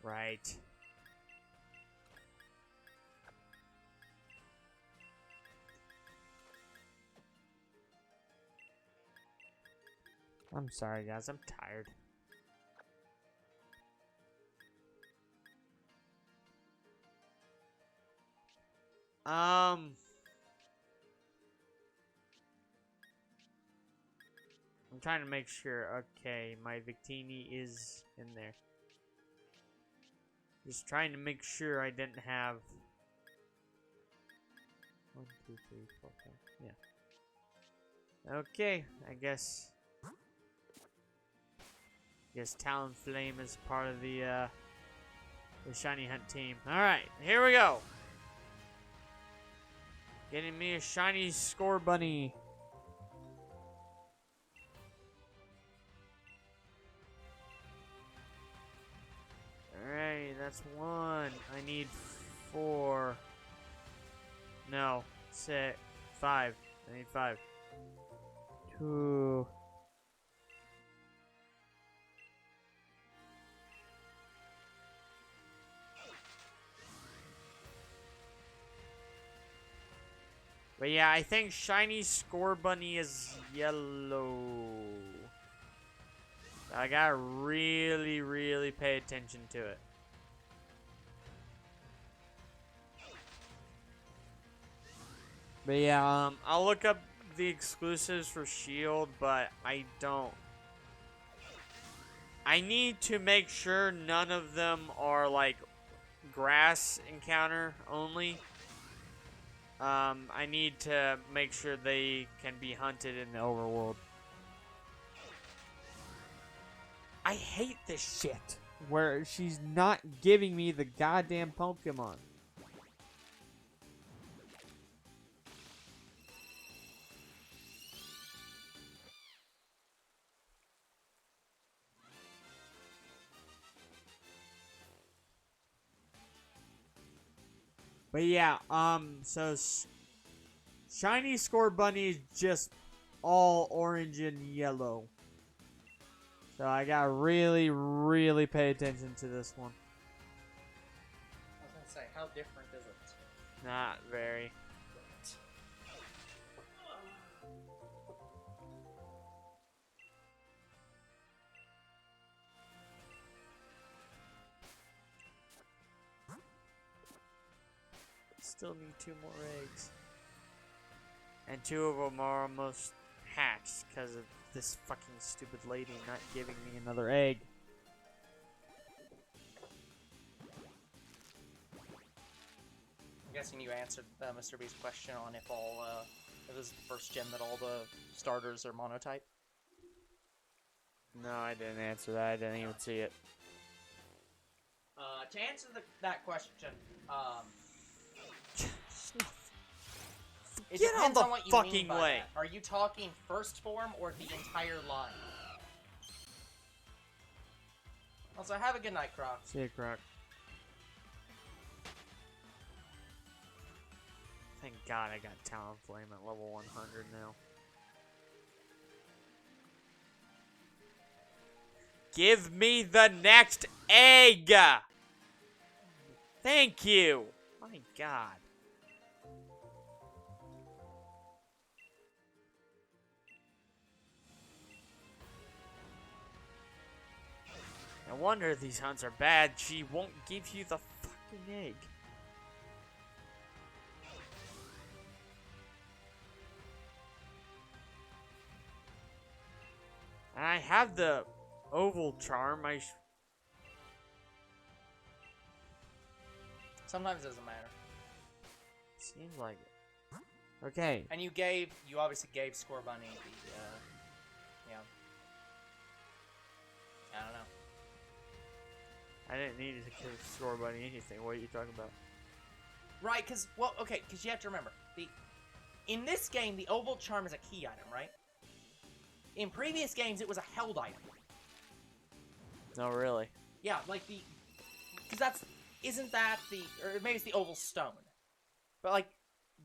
Right. I'm sorry, guys. I'm tired. I'm trying to make sure. Okay, my Victini is in there. Just trying to make sure I didn't have 1, 2, 3, 4, 5. Yeah. Okay, I guess Talonflame is part of the shiny hunt team. All right, here we go. Getting me a shiny Scorbunny. Alright, that's 1. I need 4. No, 6. 5. I need 5. 2. But yeah, I think shiny Scorbunny is yellow. I gotta really, really pay attention to it. But yeah, I'll look up the exclusives for Shield, but I don't. I need to make sure none of them are like grass encounter only. I need to make sure they can be hunted in the overworld. I hate this shit where she's not giving me the goddamn Pokemon. But yeah, so shiny Scorbunny is just all orange and yellow. So I gotta really, really pay attention to this one. I was gonna say, how different is it? Not very. still need 2 more eggs. And 2 of them are almost hatched because of this fucking stupid lady not giving me another egg. I'm guessing you answered Mr. B's question on if it was the first gen that all the starters are monotype. No, I didn't answer that. I didn't even see it. To answer that question, it Get depends on on what you fucking mean by way. that. Are you talking first form or the entire line? Also, have a good night, Croc. See you, Croc. Thank God I got Talonflame at level 100 now. Give me the next egg! Thank you! My God. No wonder these hunts are bad. She won't give you the fucking egg. And I have the oval charm. Sometimes it doesn't matter. Seems like it. Okay. And you obviously gave Scorbunny the, yeah. I don't know. I didn't need to give Scorbunny anything. What are you talking about? Right, because you have to remember, in this game, the oval charm is a key item, right? In previous games, it was a held item. No, really. Yeah, like because or maybe it's the oval stone. But, like,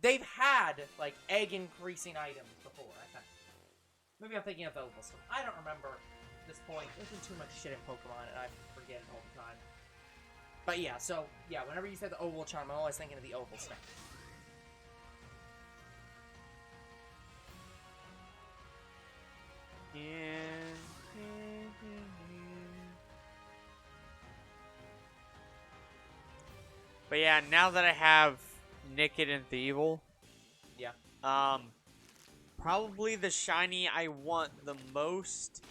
they've had, like, egg-increasing items before, I think. Maybe I'm thinking of the oval stone. I don't remember at this point. There's been too much shit in Pokemon, and I forget it all the time. But yeah, so, yeah, whenever you said the oval charm, I'm always thinking of the oval stone. But yeah, now that I have Nickit and Thievul, yeah, probably the shiny I want the most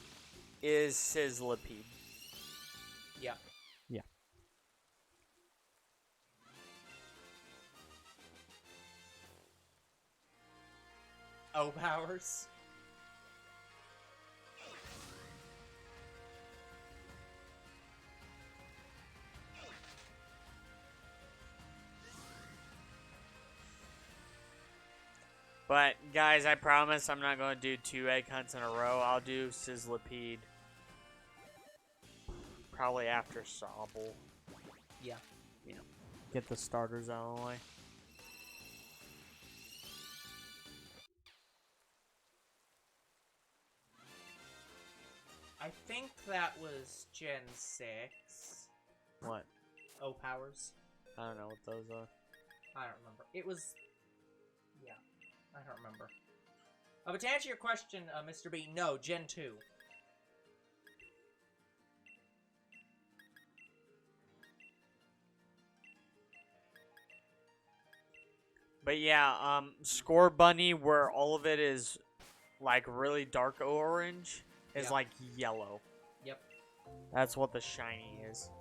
is Sizzlipede. Yeah. Yeah. O-Powers. But, guys, I promise I'm not going to do 2 egg hunts in a row. I'll do Sizzlipede. Probably after Sobble. Yeah. You know, get the starters out of the way. I think that was Gen 6. What? O-Powers. I don't know what those are. I don't remember. It was... Yeah. I don't remember. But to answer your question, Mr. B, no, Gen 2. But yeah, Scorbunny, where all of it is like really dark orange, is like yellow. Yep. That's what the shiny is.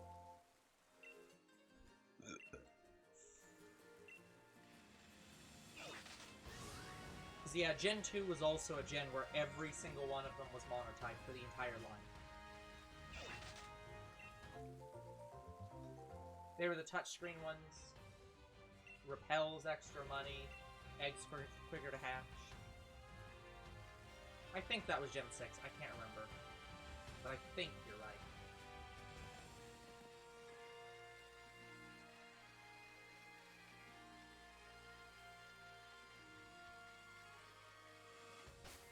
Yeah, Gen 2 was also a gen where every single one of them was monotype for the entire line. They were the touchscreen ones. Repels extra money. Eggs quicker to hatch. I think that was Gen 6. I can't remember. But I think you're right.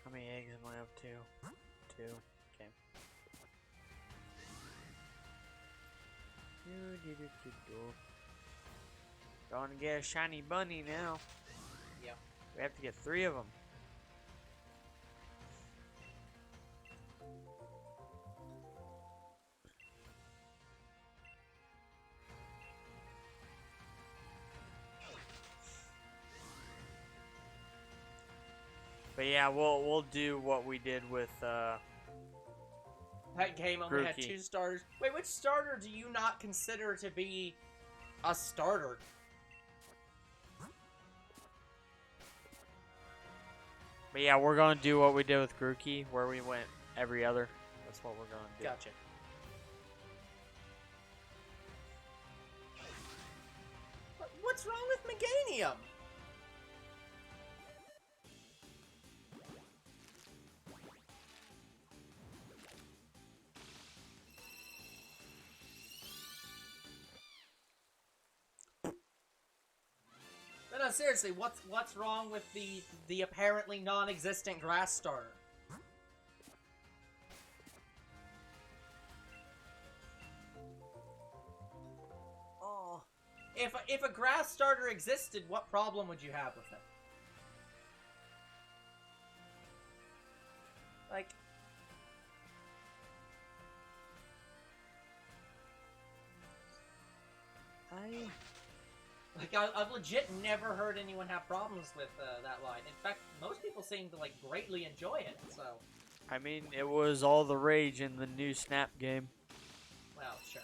How many eggs am I up to? 2. Okay. Going to get a shiny bunny now. Yeah. We have to get 3 of them. But yeah, we'll do what we did with That game only had Grookey. 2 starters. Wait, which starter do you not consider to be a starter? But yeah, we're gonna do what we did with Grookey, where we went every other. That's what we're gonna do. Gotcha. What's wrong with Meganium? No, seriously, what's wrong with the apparently non-existent grass starter? Oh, if a grass starter existed, what problem would you have with it? Like, I've legit never heard anyone have problems with that line. In fact, most people seem to, like, greatly enjoy it, so... I mean, it was all the rage in the new Snap game. Well, sure.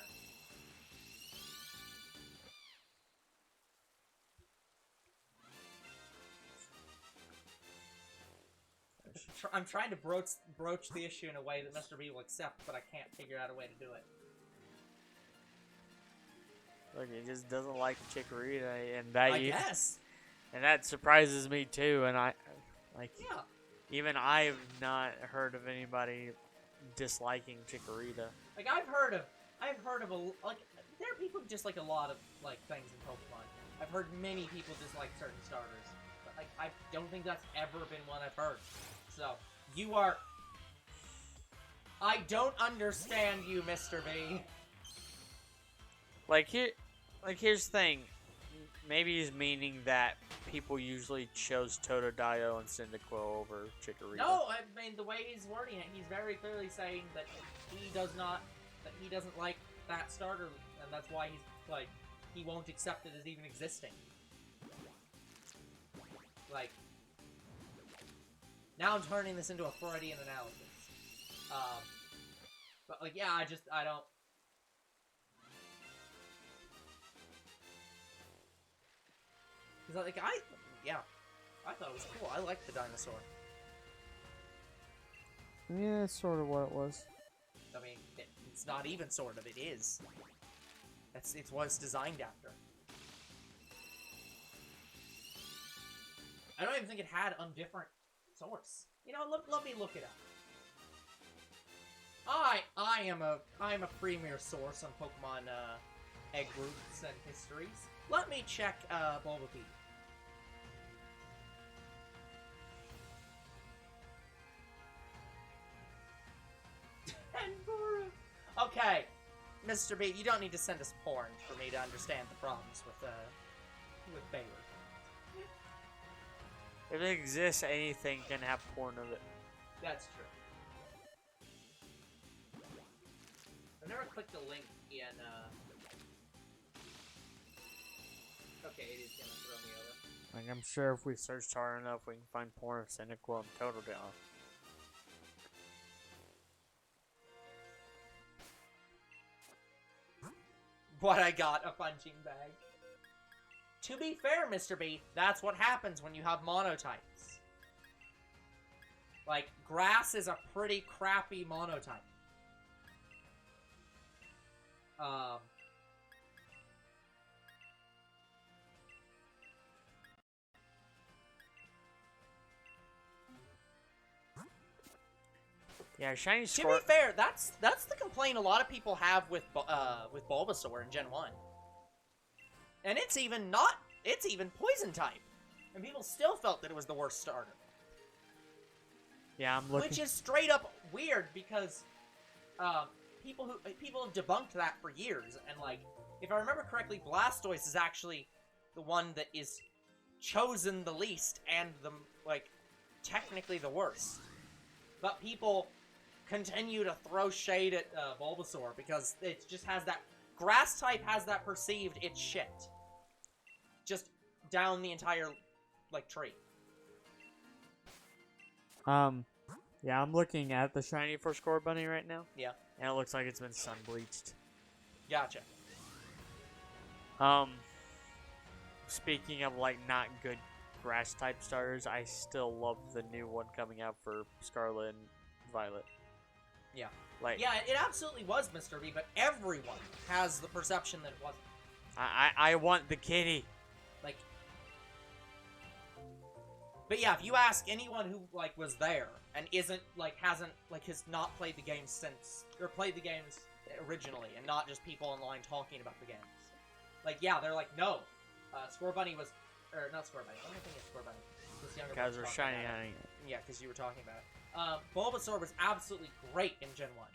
I'm trying to broach the issue in a way that Mr. B will accept, but I can't figure out a way to do it. Look, he just doesn't like Chikorita, and that I guess. and that surprises me too. And I, like, Yeah. even I've not heard of anybody disliking Chikorita. Like, I've heard of like, there are people who dislike a lot of, like, things in Pokemon. I've heard many people dislike certain starters. But, like, I don't think that's ever been one I've heard. So, you are... I don't understand you, Mr. B. Here's the thing. Maybe he's meaning that people usually chose Totodile and Cyndaquil over Chikorita. No, I mean, the way he's wording it, he's very clearly saying that he doesn't like that starter, and that's why he's, like, he won't accept it as even existing. Like, now I'm turning this into a Freudian analysis. But, like, yeah, I don't... Because, like, I thought it was cool. I liked the dinosaur. Yeah, that's sort of what it was. I mean, it's not even sort of, it is. It's what it's designed after. I don't even think it had a different source. You know, let me look it up. I am a premier source on Pokemon egg groups and histories. Let me check Bulbapedia. Okay, Mr. B, you don't need to send us porn for me to understand the problems with Bailey. If it exists, anything can have porn of it. That's true. I've never clicked a link in, Okay, it is gonna throw me over. Like, I'm sure if we searched hard enough, we can find porn of Cyndaquil and Totodile. What I got, a punching bag. To be fair, Mr. B, that's what happens when you have monotypes. Like, grass is a pretty crappy monotype. Yeah, Shiny To be fair, that's the complaint a lot of people have with Bulbasaur in Gen 1. And it's even poison type. And people still felt that it was the worst starter. Yeah, I'm looking. Which is straight up weird because people have debunked that for years, and, like, if I remember correctly, Blastoise is actually the one that is chosen the least and the, like, technically the worst. But people continue to throw shade at Bulbasaur because it just has that... Grass type has that perceived it's shit. Just down the entire, like, tree. Yeah, I'm looking at the shiny for Scorbunny right now. Yeah. And it looks like it's been sun bleached. Gotcha. Speaking of like not good grass type starters, I still love the new one coming out for Scarlet and Violet. Yeah. Like, yeah, it absolutely was Mr. B, but everyone has the perception that it wasn't. I want the kitty. Like, but yeah, if you ask anyone who like was there and isn't like hasn't like has not played the game since or played the games originally and not just people online talking about the games, like yeah, they're like no, Scorbunny was or not Scorbunny. What am I thinking of Scorbunny? This younger Guys brother are talking shiny about honey. it. Yeah, because you were talking about it. Bulbasaur was absolutely great in Gen 1.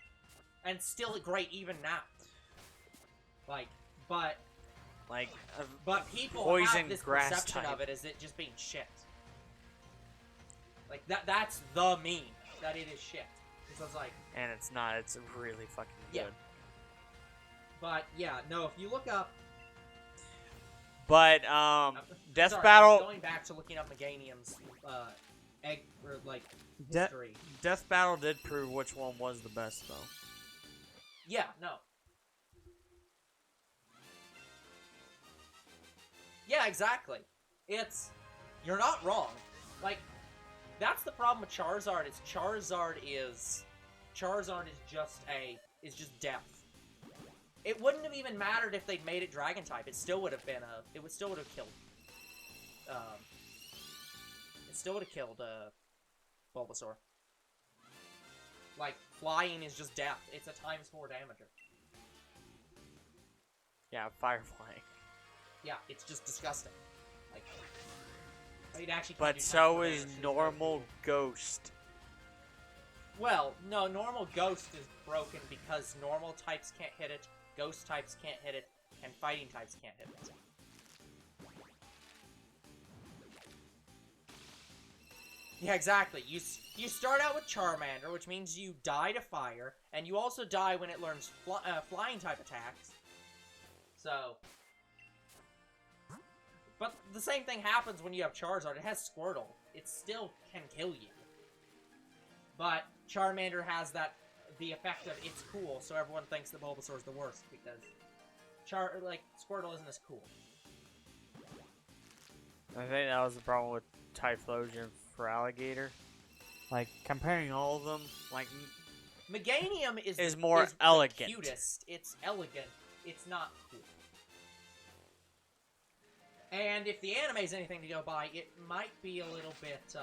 And still great even now. Like, but people have this perception type. of it as it just being shit. Like, that's the meme. That it is shit. Because it's like... And it's not. It's really fucking good. Yeah. But, yeah, no, if you look up... But, Death sorry, Battle... going back to looking up Meganium's, egg, or, like, history. Death Battle did prove which one was the best, though. Yeah, no. Yeah, exactly. You're not wrong. Like, that's the problem with Charizard, is Charizard is just death. It wouldn't have even mattered if they'd made it Dragon type. It still would have been it still would have killed. It still would have killed, Bulbasaur. Like, flying is just death. It's a ×4 damager. Yeah, fire flying. Yeah, it's just disgusting. Like, it actually. But so is normal Ghost. Well, no, normal Ghost is broken because normal types can't hit it, Ghost types can't hit it, and fighting types can't hit it. Yeah, exactly. You start out with Charmander, which means you die to fire, and you also die when it learns flying type attacks. So, but the same thing happens when you have Charizard. It has Squirtle. It still can kill you. But Charmander has the effect of it's cool, so everyone thinks that Bulbasaur is the worst because Squirtle isn't as cool. I think that was the problem with Typhlosion for Alligator. Like, comparing all of them, like... Meganium is more elegant. The cutest. It's elegant. It's not cool. And if the anime is anything to go by, it might be a little bit,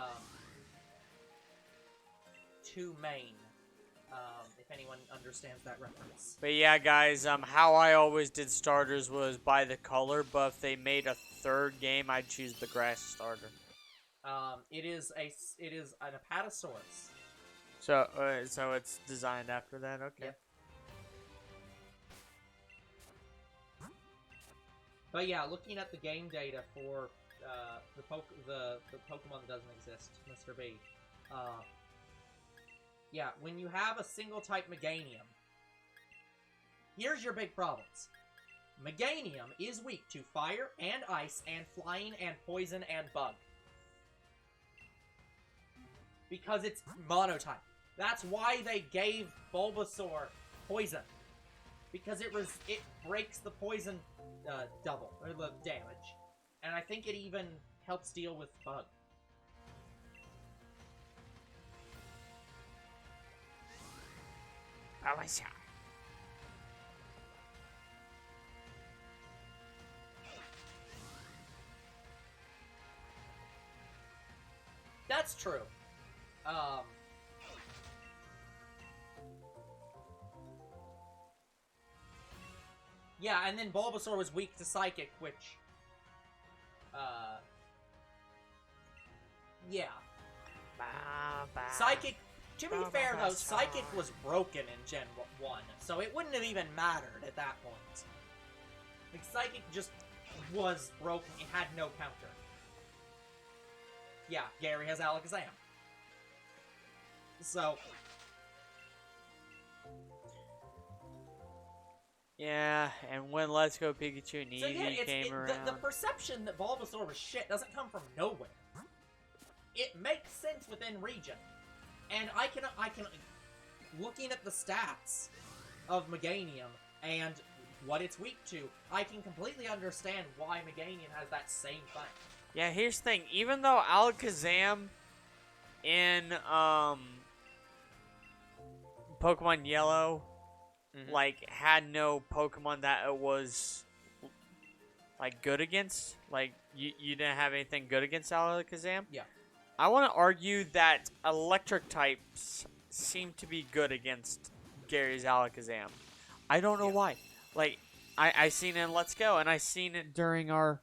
too main. If anyone understands that reference. But yeah, guys, how I always did starters was by the color, but if they made a third game, I'd choose the grass starter. It is an Apatosaurus. So it's designed after that, okay. Yep. But yeah, looking at the game data for the Pokemon that doesn't exist, Mr. B. Yeah, when you have a single type Meganium, here's your big problems. Meganium is weak to fire and ice and flying and poison and bug. Because it's monotype. That's why they gave Bulbasaur poison. Because it breaks the poison double, or the damage. And I think it even helps deal with bug. Bulbasaur. That's true. Yeah, and then Bulbasaur was weak to Psychic, which... Yeah. Psychic... To be fair, though, Psychic was broken in Gen 1, so it wouldn't have even mattered at that point. Like, Psychic just was broken. It had no counter. Yeah, Gary has Alakazam. So... Yeah, and when Let's Go Pikachu and Eevee came around... The perception that Bulbasaur was shit doesn't come from nowhere. it makes sense within region. And I can, looking at the stats of Meganium and what it's weak to, I can completely understand why Meganium has that same thing. Yeah, here's the thing. Even though Alakazam in Pokemon Yellow, like, had no Pokemon that it was, like, good against, like, you didn't have anything good against Alakazam. Yeah. I want to argue that electric types seem to be good against Gary's Alakazam. I don't know why. Like, I seen it in Let's Go, and I seen it during our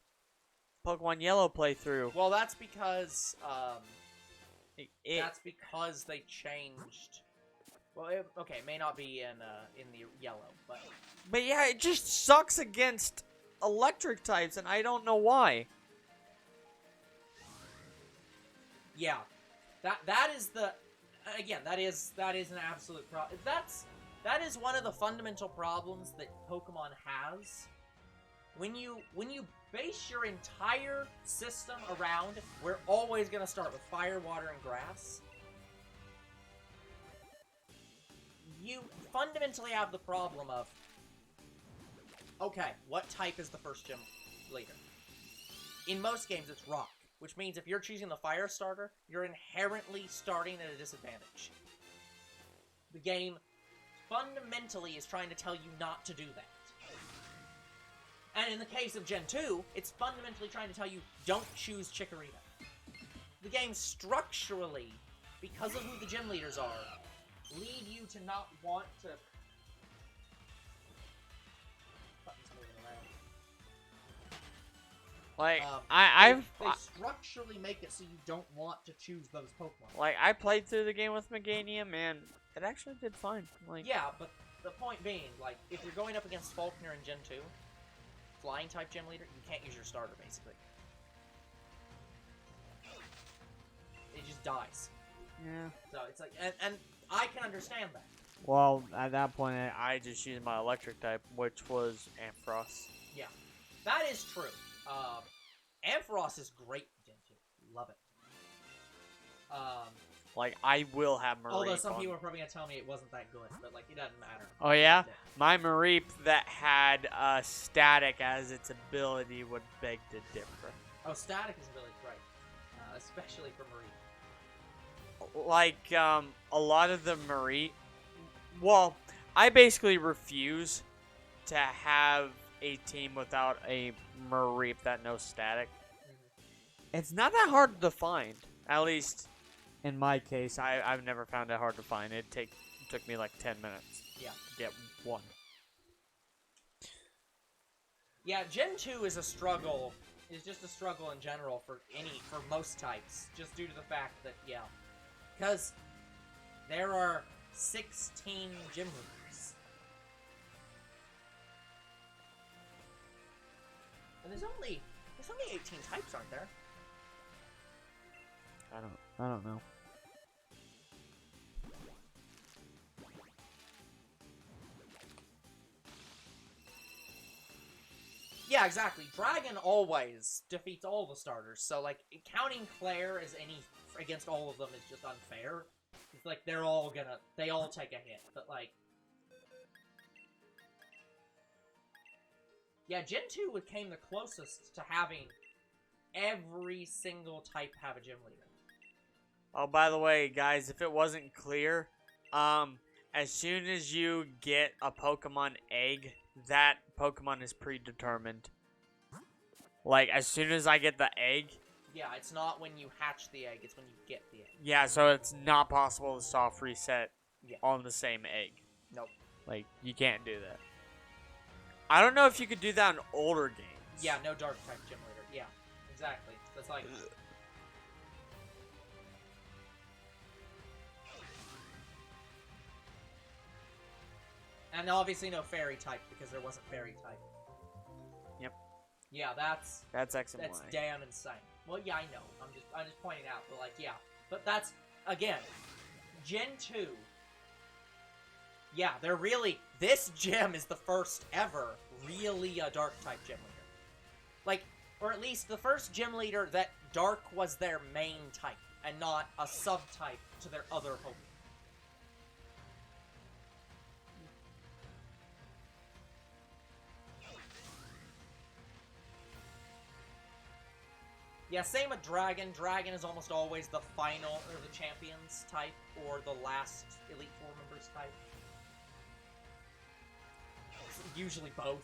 Pokemon Yellow playthrough. Well, that's because, that's because they changed. Well, it may not be in the Yellow, but yeah, it just sucks against electric types, and I don't know why. Yeah, that is the, again, that is an absolute problem. That is one of the fundamental problems that Pokemon has. When you base your entire system around, we're always gonna start with fire, water, and grass. You fundamentally have the problem of, okay, what type is the first gym leader? In most games, it's rock, which means if you're choosing the fire starter, you're inherently starting at a disadvantage. The game fundamentally is trying to tell you not to do that. And in the case of Gen 2, it's fundamentally trying to tell you, don't choose Chikorita. The game structurally, because of who the gym leaders are, lead you to not want to... Button's moving around. They structurally make it so you don't want to choose those Pokemon. Like, I played through the game with Meganium, and it actually did fine. Like, yeah, but the point being, like, if you're going up against Falkner in Gen 2, Flying-type gym leader, you can't use your starter, basically. It just dies. Yeah. So it's like, and I can understand that. Well, at that point, I just used my electric type, which was Ampharos. Yeah, that is true. Ampharos is great in Gen 2. Love it. Like, I will have Mareep. Although some people are probably gonna tell me it wasn't that good, but like, it doesn't matter. Oh yeah? My Mareep that had Static as its ability would beg to differ. Oh, Static is really great. Especially for Mareep. Like, a lot of the Mareep... Well, I basically refuse to have a team without a Mareep that knows Static. It's not that hard to find. At least, in my case, I've never found it hard to find. It took me like 10 minutes to get one. Yeah, Gen 2 is a struggle. It's just a struggle in general for most types. Just due to the fact that, because there are 16 gym leaders. And there's only 18 types, aren't there? I don't know. Yeah, exactly. Dragon always defeats all the starters, so, like, counting Claire as any against all of them is just unfair. It's like, they all take a hit, but, like... Yeah, Gen 2 came the closest to having every single type have a gym leader. Oh, by the way, guys, if it wasn't clear, as soon as you get a Pokemon egg, that Pokemon is predetermined. Like, as soon as I get the egg... Yeah, it's not when you hatch the egg, it's when you get the egg. Yeah, so it's not possible to soft reset on the same egg. Nope. Like, you can't do that. I don't know if you could do that in older games. Yeah, no Dark-type gym leader. Yeah, exactly. That's like... And obviously no fairy type, because there wasn't fairy type. Yep. Yeah, that's X and Y. That's damn insane. Well, yeah, I know. I'm just pointing out, but like, yeah. But that's, again, Gen 2. Yeah, they're really, this gym is the first ever really a dark type gym leader. Like, or at least the first gym leader that Dark was their main type, and not a subtype to their other Pokemon. Yeah, same with Dragon. Dragon is almost always the final, or the champions type, or the last Elite Four members type. It's usually both.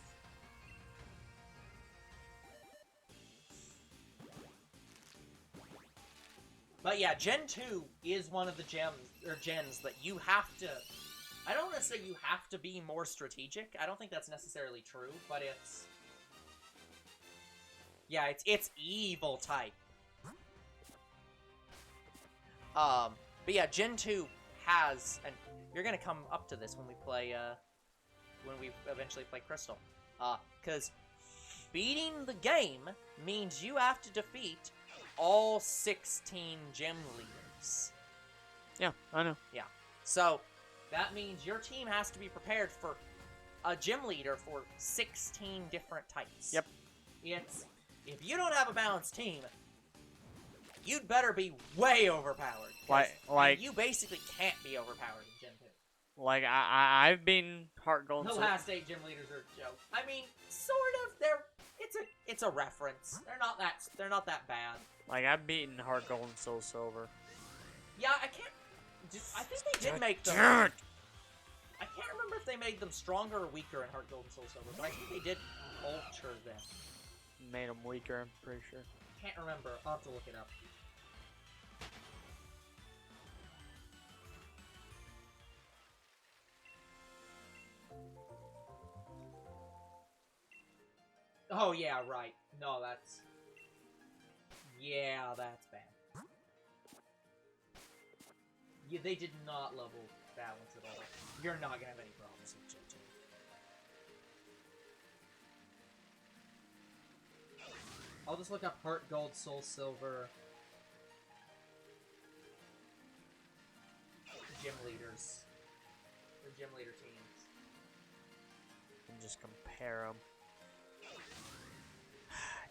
But yeah, Gen 2 is one of the gens that you have to... I don't want to say you have to be more strategic. I don't think that's necessarily true, but it's... Yeah, it's evil type. But yeah, Gen 2 has, and you're gonna come up to this when we play, when we eventually play Crystal. Because beating the game means you have to defeat all 16 gym leaders. Yeah, I know. Yeah. So, that means your team has to be prepared for a gym leader for 16 different types. Yep. If you don't have a balanced team, you'd better be way overpowered. Like you basically can't be overpowered in Gen 2. Like, I've been Heart Gold. The last 8 gym leaders are a joke. I mean, sort of. It's a reference. They're not that bad. Like, I've beaten Heart Gold and Soul Silver. Yeah, I think they did make them. I can't remember if they made them stronger or weaker in Heart Gold and Soul Silver, but I think they did alter them. Made them weaker, I'm pretty sure. Can't remember. I'll have to look it up. Oh, yeah, right. No, that's... Yeah, that's bad. Yeah, they did not level balance at all. You're not gonna have any problems with Gen 2. I'll just look up Heart Gold, Soul Silver... Gym leaders. The gym leader teams. And just compare them.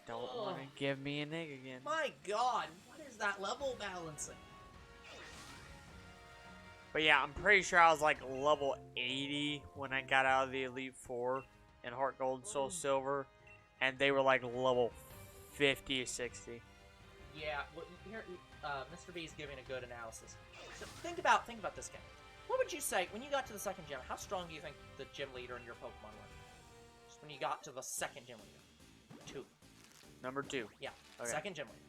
Don't want to give me an egg again. My god, what is that level balancing? But yeah, I'm pretty sure I was like level 80 when I got out of the Elite Four in Heart Gold and Soul Silver. And they were like level 50 or 60. Yeah, well, here, Mr. B is giving a good analysis. So think about this game. What would you say, when you got to the second gym, how strong do you think the gym leader in your Pokemon were? Just when you got to the second gym leader. 2. Number 2. Yeah, okay. Second gym leader.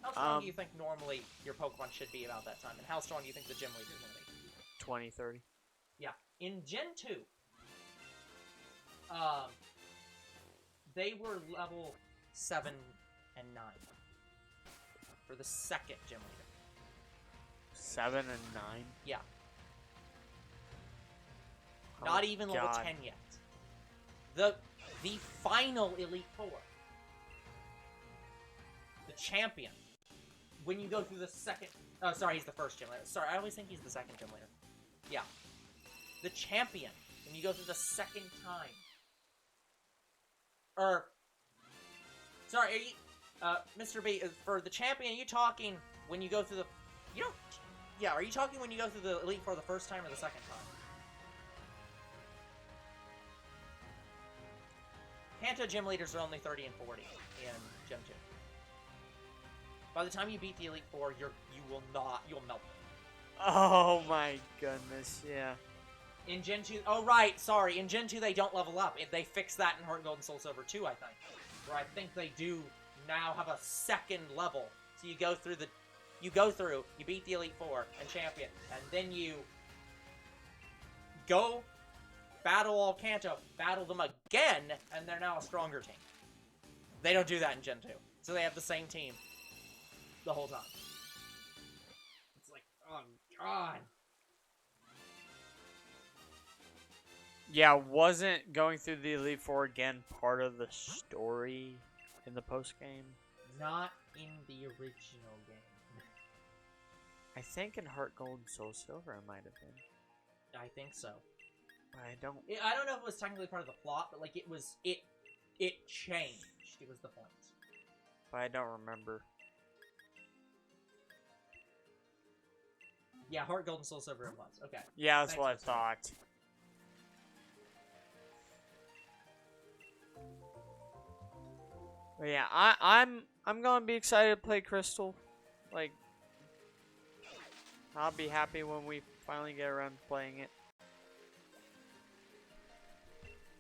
How strong do you think normally your Pokemon should be about that time? And how strong do you think the gym leader is going to be? 20, 30. Yeah. In Gen 2, they were level 7 and 9 for the second gym leader. 7 and 9? Yeah. Oh Not even level 10 yet. The final Elite Four. The champion. When you go through the second... Oh, sorry, he's the first gym leader. Sorry, I always think he's the second gym leader. Yeah. The champion. When you go through the second time. Sorry, are you... Mr. B, for the champion, are you talking when you go through the... You don't... Yeah, are you talking when you go through the Elite Four the first time or the second time? Kanto gym leaders are only 30 and 40 in Gen 2. By the time you beat the Elite Four, you'll melt them. Oh my goodness, yeah. In Gen 2, oh right, sorry, in Gen 2 they don't level up. They fixed that in Heart Gold and Soul Silver 2, I think. Where I think they do now have a second level. So you go through, you beat the Elite Four and Champion, and then you go battle all Kanto, battle them again, and they're now a stronger team. They don't do that in Gen 2. So they have the same team the whole time. It's like, oh god. Yeah, wasn't going through the Elite Four again part of the story in the post-game? Not in the original game. I think in Heart Gold and Soul Silver it might have been. I think so. I don't know if it was technically part of the plot, but like it changed. It was the point. but I don't remember. Yeah, Heart Gold and Soul Silver it was. Okay. Yeah, that's Thanks, what I Mr. Beat. thought. But yeah, I'm gonna be excited to play Crystal. Like, I'll be happy when we finally get around to playing it.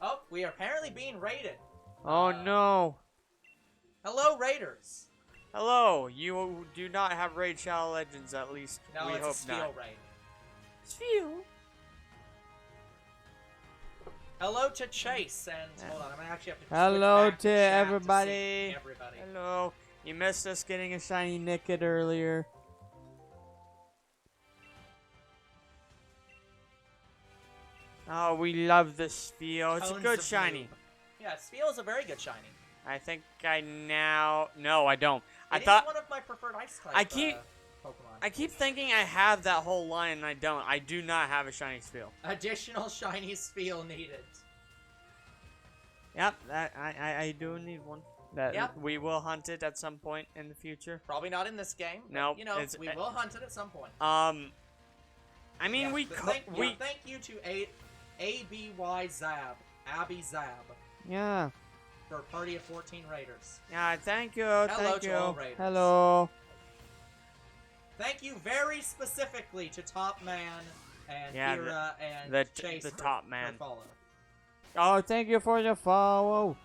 Oh, we are apparently being raided. Oh no! Hello, raiders. Hello, you do not have Raid Shadow Legends, at least No, we it's hope a Spheal not. raid. Spheal. Hello to Chase, and hold on, I'm gonna actually have to. Hello switch back to chat everybody. see everybody. Hello. You missed us getting a Shiny Nickit earlier. Oh, we love this Spheal. It's a Tones good of shiny. Noob. Yeah, Spheal is a very good shiny. I think I now... No, I don't. It is thought... one of my preferred ice type Pokemon. I keep thinking I have that whole line, and I don't. I do not have a Shiny Spheal. Additional shiny Spheal needed. Yep, I do need one. Yep. We will hunt it at some point in the future. Probably not in this game. But, Nope, you know, it's- we will hunt it at some point. I mean, Yeah, we but could... thank you to ABY Zab, Abby Zab, Yeah. for a party of 14 raiders. Yeah, thank you, Hello thank to you. all raiders. Hello. Thank you very specifically to Top Man and Yeah, Kira and the Chase Top for Man. follow. Oh, thank you for the follow.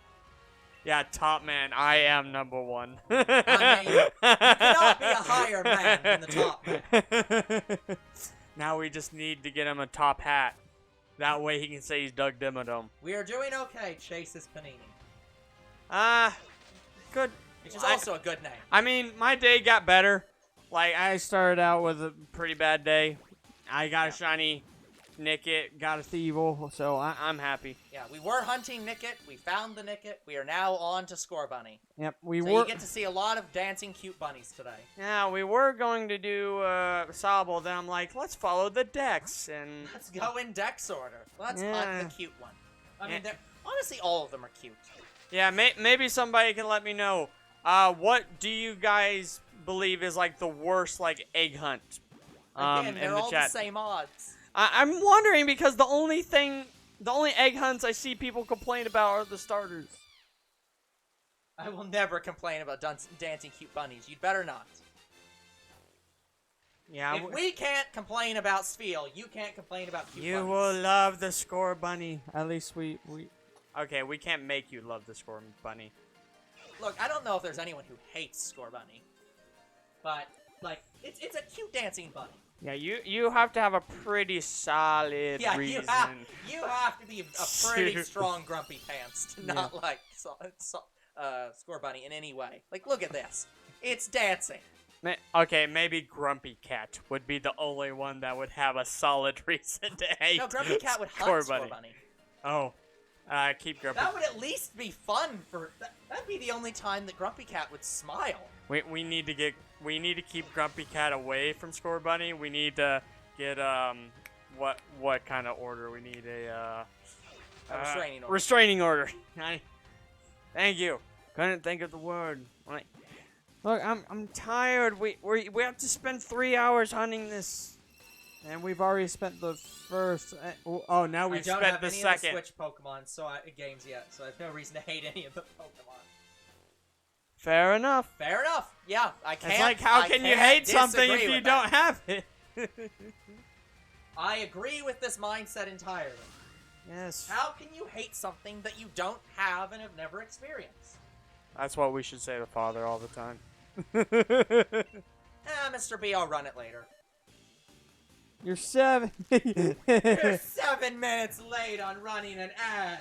Yeah, top man, I am number one. I mean, you cannot be a higher man than the top man. Now we just need to get him a top hat. That way he can say he's Doug Dimmadome. We are doing okay, Chase is Panini. Good. Which is also a good name. I mean, my day got better. Like, I started out with a pretty bad day. I got a shiny Nickit, got a Thievul, so I'm happy. Yeah, we were hunting Nickit. We found the Nickit. We are now on to Scorbunny. Yep, So you get to see a lot of dancing cute bunnies today. Yeah, we were going to do Sobble, then I'm like, let's follow the decks, and... Let's go in dex order. Let's Yeah. hunt the cute one. I mean, honestly, all of them are cute. Yeah, maybe somebody can let me know. What do you guys believe is, like, the worst, like, egg hunt? Again, in they're the all chat. the same odds. I'm wondering because the only egg hunts I see people complain about are the starters. I will never complain about dancing cute bunnies. You'd better not. Yeah, If we can't complain about Spheal, you can't complain about cute you bunnies. will love the Scorbunny. At least we. Okay, we can't make you love the Scorbunny. Look, I don't know if there's anyone who hates Scorbunny, but like it's a cute dancing bunny. Yeah, you have to have a pretty solid Yeah, reason. you have to be a pretty strong grumpy pants to not like Scorbunny in any way. Like, look at this. It's dancing. Okay, maybe Grumpy Cat would be the only one that would have a solid reason to hate. No, Grumpy Cat would hunt Scorbunny. Oh, keep Grumpy. That would at least be fun for. That'd be the only time that Grumpy Cat would smile. We need to keep Grumpy Cat away from Scorbunny. We need to get what kind of order? We need a restraining order. Restraining order. Thank you. Couldn't think of the word. Look, I'm tired. We have to spend 3 hours hunting this, and we've already spent the first. Oh, now we've spent the I don't have any second. of the Switch Pokemon games yet, so I have no reason to hate any of the Pokemon. Fair enough. Fair enough. Yeah, I can't. It's like, how can you hate something if you don't have it? I agree with this mindset entirely. Yes. How can you hate something that you don't have and have never experienced? That's what we should say to Father all the time. Mr. B, I'll run it later. You're 7. You're 7 minutes late on running an ad.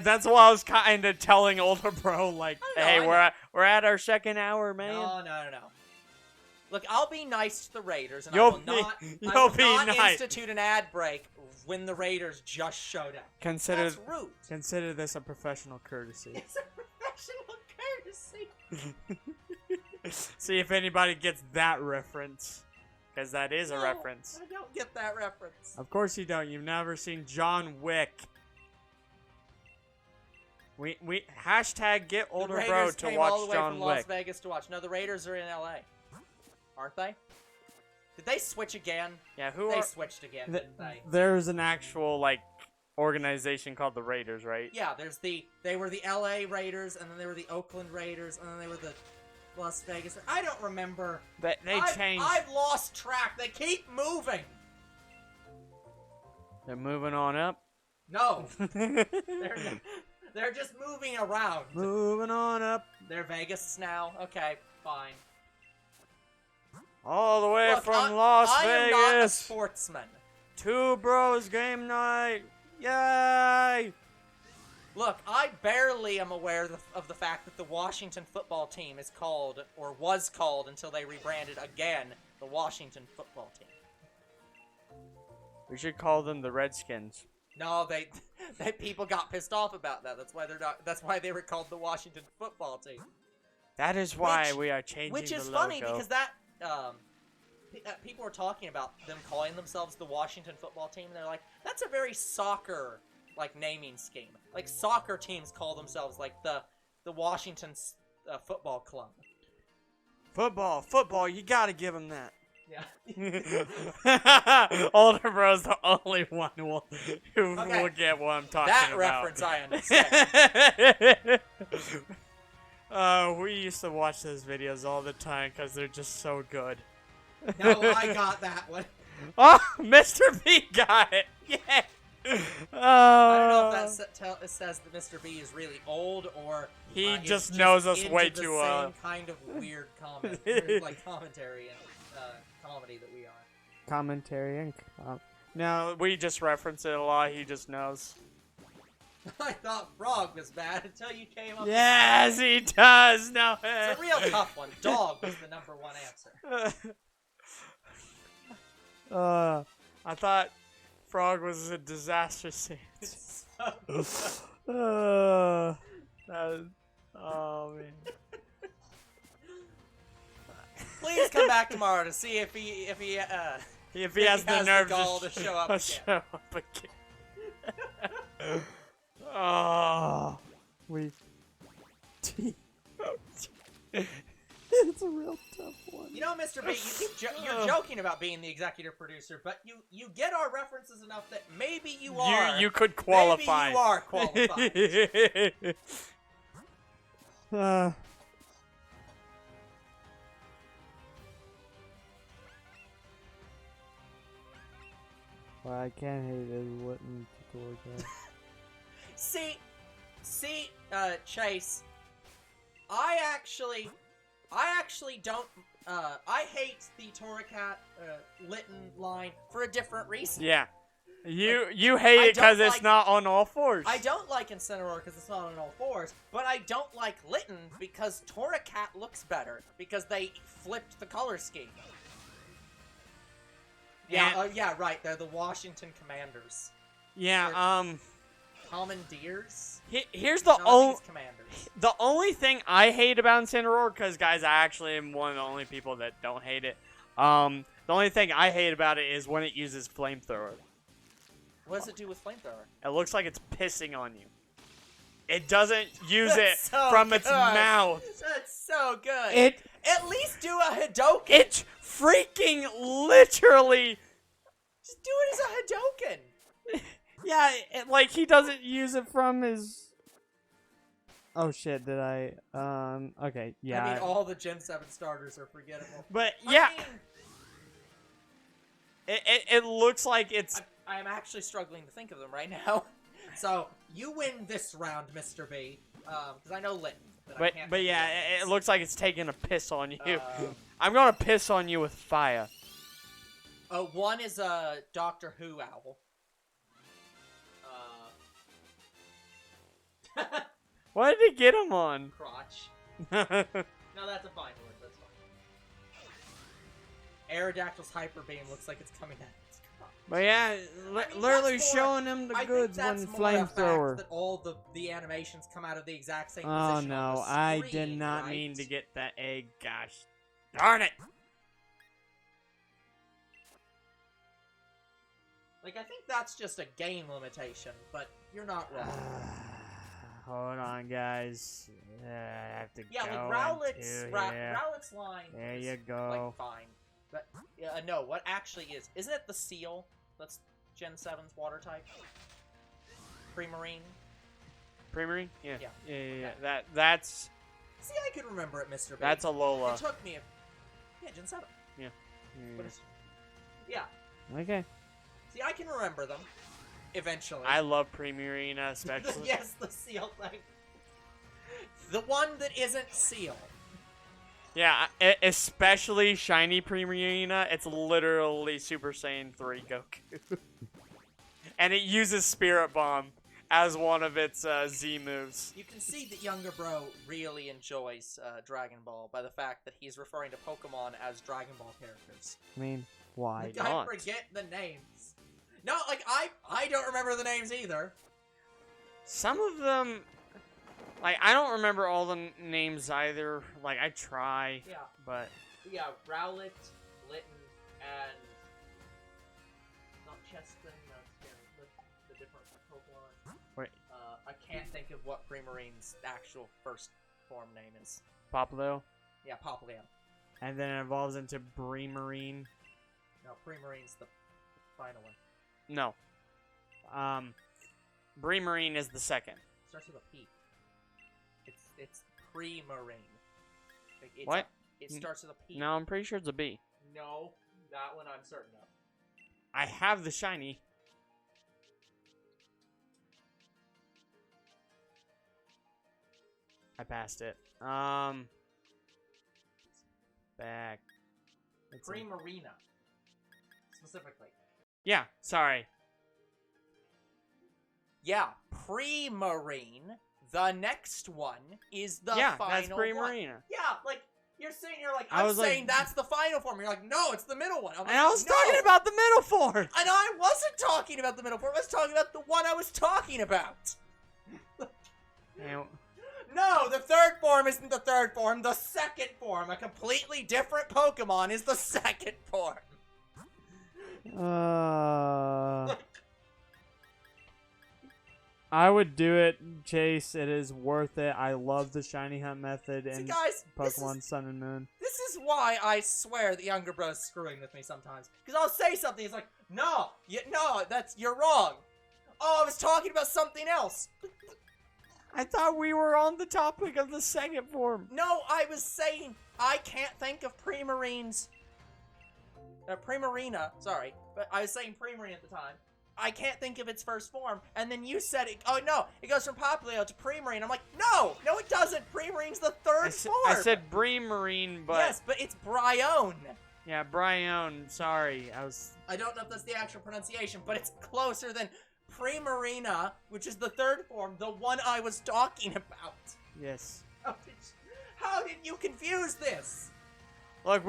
That's why I was kind of telling older bro, like, hey, I know. we're at our second hour, man. No. Look, I'll be nice to the Raiders, and You'll I will be not nice. institute an ad break when the Raiders just showed up. Consider That's rude. Consider this a professional courtesy. It's a professional courtesy. See if anybody gets that reference. Because that is a No, reference. I don't get that reference. Of course you don't. You've never seen John Wick. We hashtag get The older Raiders bro to came all the watch way John from Las Wick. Vegas to watch. No, the Raiders are in LA. Aren't they? Did they switch again? Yeah, They switched again, didn't they? There's an actual like organization called the Raiders, right? Yeah, they were the LA Raiders, and then they were the Oakland Raiders, and then they were the Las Vegas. I don't remember. They changed. I've lost track. They keep moving. They're moving on up. No, they're just moving around. Moving on up. They're Vegas now. Okay, fine. All the way Look, from Las I Vegas. am not a sportsman. Two bros game night. Yay! Look, I barely am aware of the fact that the Washington football team is called, or was called until they rebranded again, the Washington football team. We should call them the Redskins. No, they people got pissed off about that. That's why they're not. That's why they were called the Washington football team. That is why we are changing the logo. Which is funny because that people were talking about them calling themselves the Washington football team. And they're like, that's a very soccer like naming scheme. Like soccer teams call themselves like the Washington football club. Football. You gotta give them that. Yeah. Older bro's the only one who will get what I'm talking that about. reference I understand. We used to watch those videos all the time because they're just so good. No, I got that one. Oh, Mr. B got it. Yeah. I don't know if that says that Mr. B is really old or he just knows us way too well. well. Same kind of weird like commentary and comedy that we are. Commentary and no, we just reference it a lot. He just knows. I thought Frog was bad until you came up. Yes, he does. No, it's a real tough one. Dog was the number one answer. I thought Frog was a disaster scene. Oh man. Please come back tomorrow to see if he has the nerve gall to show up again. Oh, it's a real tough one. You know, Mr. B, you're joking about being the executive producer, but you get our references enough that maybe you are. You could qualify. Maybe you are qualified. Well, I can't hate it. Wouldn't towards that. See, Chase. I actually don't. I hate the Torracat Litten line for a different reason. Yeah, you hate it because it's not on all fours. I don't like Incineroar because it's not on all fours, but I don't like Litten because Torracat looks better because they flipped the color scheme. Yeah, yeah, right. They're the Washington Commanders. Yeah, Commandeers. Here's the only thing I hate about Incineroar, because guys, I actually am one of the only people that don't hate it. The only thing I hate about it is when it uses flamethrower. What does it do with flamethrower? It looks like it's pissing on you. It doesn't use it so from good. its mouth. That's so good. At least do a Hadoken. It's freaking literally. Just do it as a Hadoken. Yeah, like he doesn't use it from his. Oh shit! Did I? Okay, yeah. I mean, all the Gen 7 starters are forgettable. But yeah, I mean, it looks like it's. I am actually struggling to think of them right now. So you win this round, Mr. B, because I know Litten. But yeah, it looks like it's taking a piss on you. I'm gonna piss on you with fire. One is a Doctor Who owl. What did he get him on? Crotch. No, that's a fine word. That's fine. Aerodactyl's Hyper Beam looks like it's coming at its crotch. But yeah, literally showing him the goods when flamethrower. That all the animations come out of the exact same position. Oh no, on the screen, I did not mean to get that egg. Gosh, darn it! Like, I think that's just a game limitation, but you're not wrong. Hold on, guys. I have to Yeah, go like Rowlet's, into here. Rowlet's line There is, you go. like, fine. But, no, what actually is... Isn't it the Seal? That's Gen 7's water type? Primarine? Primarine? Yeah. Yeah. Yeah. That's... See, I could remember it, Mr. B. That's a Lola. It took me Yeah, Gen 7. Yeah. Yeah. Okay. See, I can remember them. Eventually. I love Primarine, especially. Yes, the Seal thing. The one that isn't Seal. Yeah, especially Shiny Primarina. It's literally Super Saiyan 3 Goku. And it uses Spirit Bomb as one of its Z moves. You can see that younger bro really enjoys Dragon Ball by the fact that he's referring to Pokemon as Dragon Ball characters. I mean, why Like, not? I forget the names. No, like, I don't remember the names either. Some of them... Like, I don't remember all the names either. Like, I try, Yeah. but... Yeah, Rowlet, Litten, and... Not Cheston, the different Pokemon. Wait. I can't think of what Primarine's actual first form name is. Popplio. Yeah, Popplio. And then it evolves into Bremarine. No, Primarine's the final one. No. Bremarine is the second. Starts with a P. It's Primarine. Like, What? It starts with a P. No, I'm pretty sure it's a B. No, that one I'm certain of. I have the shiny. I passed it. Back. It's Primarina. Specifically. Yeah, sorry. Yeah, Primarine. The next one is the Yeah, final that's one. Primarina. Yeah, like, you're like, I I'm was saying like- that's the final form. You're like, no, it's the middle one. I'm And like, I was no. talking about the middle form! And I wasn't talking about the middle form. I was talking about the one I was talking about. And- No, the third form isn't the third form. The second form, a completely different Pokemon, is the second form. I would do it, Chase. It is worth it. I love the shiny hunt method See, in guys, Pokemon Sun and Moon. this is why I swear the younger bro's screwing with me sometimes. Because I'll say something, he's like, no, you're wrong. Oh, I was talking about something else. I thought we were on the topic of the second form. No, I was saying I can't think of Primarina, sorry. But I was saying Primarine at the time. I can't think of its first form. And then you said it. Oh, no. It goes from Popplio to Primarine. I'm like, no, it doesn't. Primarine's the third form. I said Bremarine, but... Yes, but it's Brionne. Yeah, Brionne. Sorry. I don't know if that's the actual pronunciation, but it's closer than Primarina, which is the third form, the one I was talking about. Yes. How did you confuse this? Look,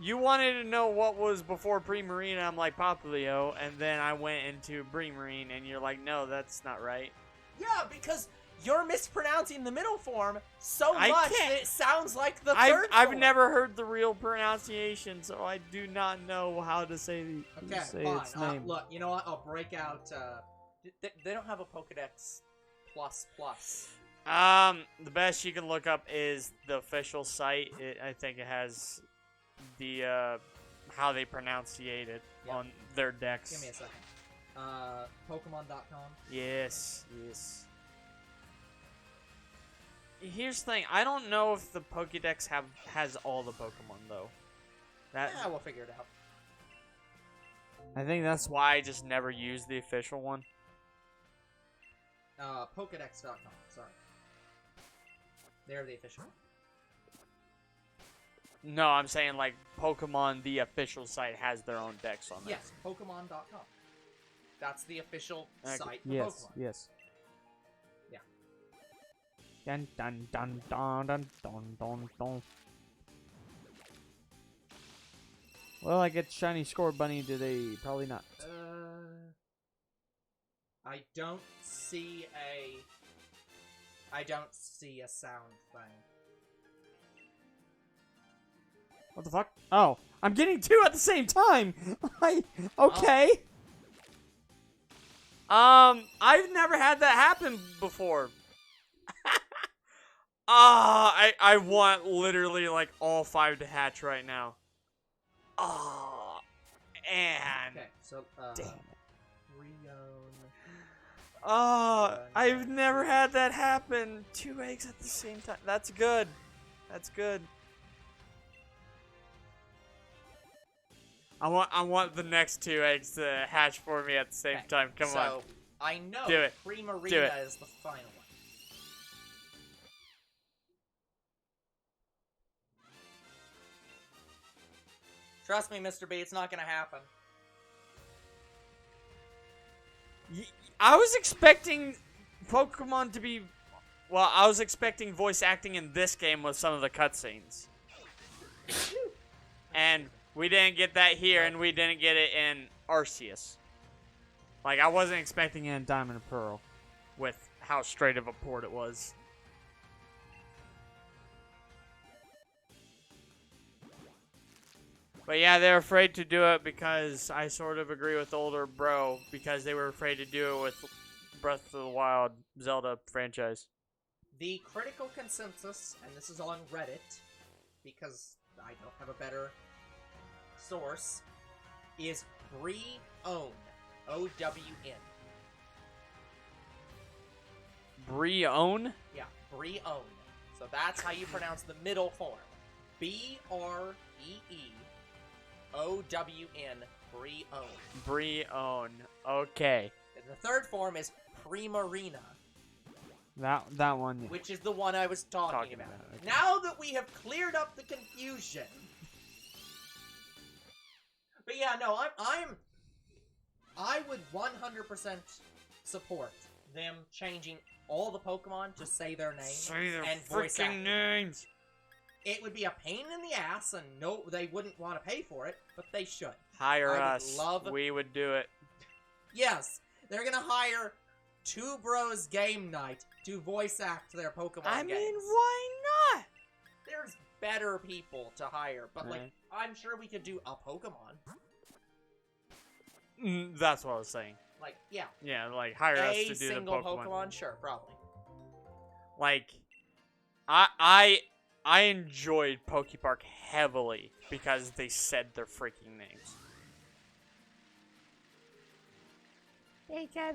you wanted to know what was before Primarine, I'm like, Popplio, and then I went into Bremarine, and you're like, no, that's not right. Yeah, because you're mispronouncing the middle form so I much can't- that it sounds like the third I've form. never heard the real pronunciation, so I do not know how to say, Okay, say fine. its name. Look, you know what? I'll break out, they don't have a Pokedex plus. The best you can look up is the official site. I think it has the, how they pronunciate it on their decks. Give me a second. Pokemon.com? Yes. Here's the thing. I don't know if the Pokédex has all the Pokemon, though. Yeah, we'll figure it out. I think that's why I just never used the official one. Pokedex.com, sorry. They're the official one. No, I'm saying, like, Pokemon, the official site, has their own decks on there. Yes, Pokemon.com. That's the official site for Yes, Pokemon. yes. Yeah. Dun dun dun dun dun dun dun dun. Will I get shiny Scorbunny today? Probably not. I don't see a sound thing. What the fuck? Oh, I'm getting two at the same time. Okay. I've never had that happen before. I want literally like all 5 to hatch right now. And Okay, so, damn it. Rion. I've never had that happen. 2 eggs at the same time. That's good. That's good. I want the next 2 eggs to hatch for me at the same time. Come on. So, I know Do it. Primarina is the final one. Trust me, Mr. B, it's not gonna happen. I was expecting Pokemon to be... Well, I was expecting voice acting in this game with some of the cutscenes. And we didn't get that here, and we didn't get it in Arceus. Like, I wasn't expecting it in Diamond and Pearl with how straight of a port it was. But yeah, they're afraid to do it because I sort of agree with older bro because they were afraid to do it with Breath of the Wild Zelda franchise. The critical consensus, and this is on Reddit, because I don't have a better source, is Breon. O-W-N. Breon? Yeah, Breon. So that's how you pronounce the middle form. B-R-E-E-O-W-N. Breon. Breon. Okay. And the third form is Primarina. That one. Yeah. Which is the one I was talking about. Okay. Now that we have cleared up the confusion. But yeah, no, I would 100% support them changing all the Pokemon to say their names Say their and voice freaking acting. names. It would be a pain in the ass, and no, they wouldn't want to pay for it, but they should. Hire us. We would do it. Yes, they're gonna hire Two Bros Game Night to voice act their Pokemon games. I mean, why not? There's better people to hire, but like, I'm sure we could do a Pokemon. That's what I was saying. Like, yeah. Yeah, like hire us to do the single Pokemon. Sure, probably. Like, I enjoyed Pokepark heavily because they said their freaking names. Pika.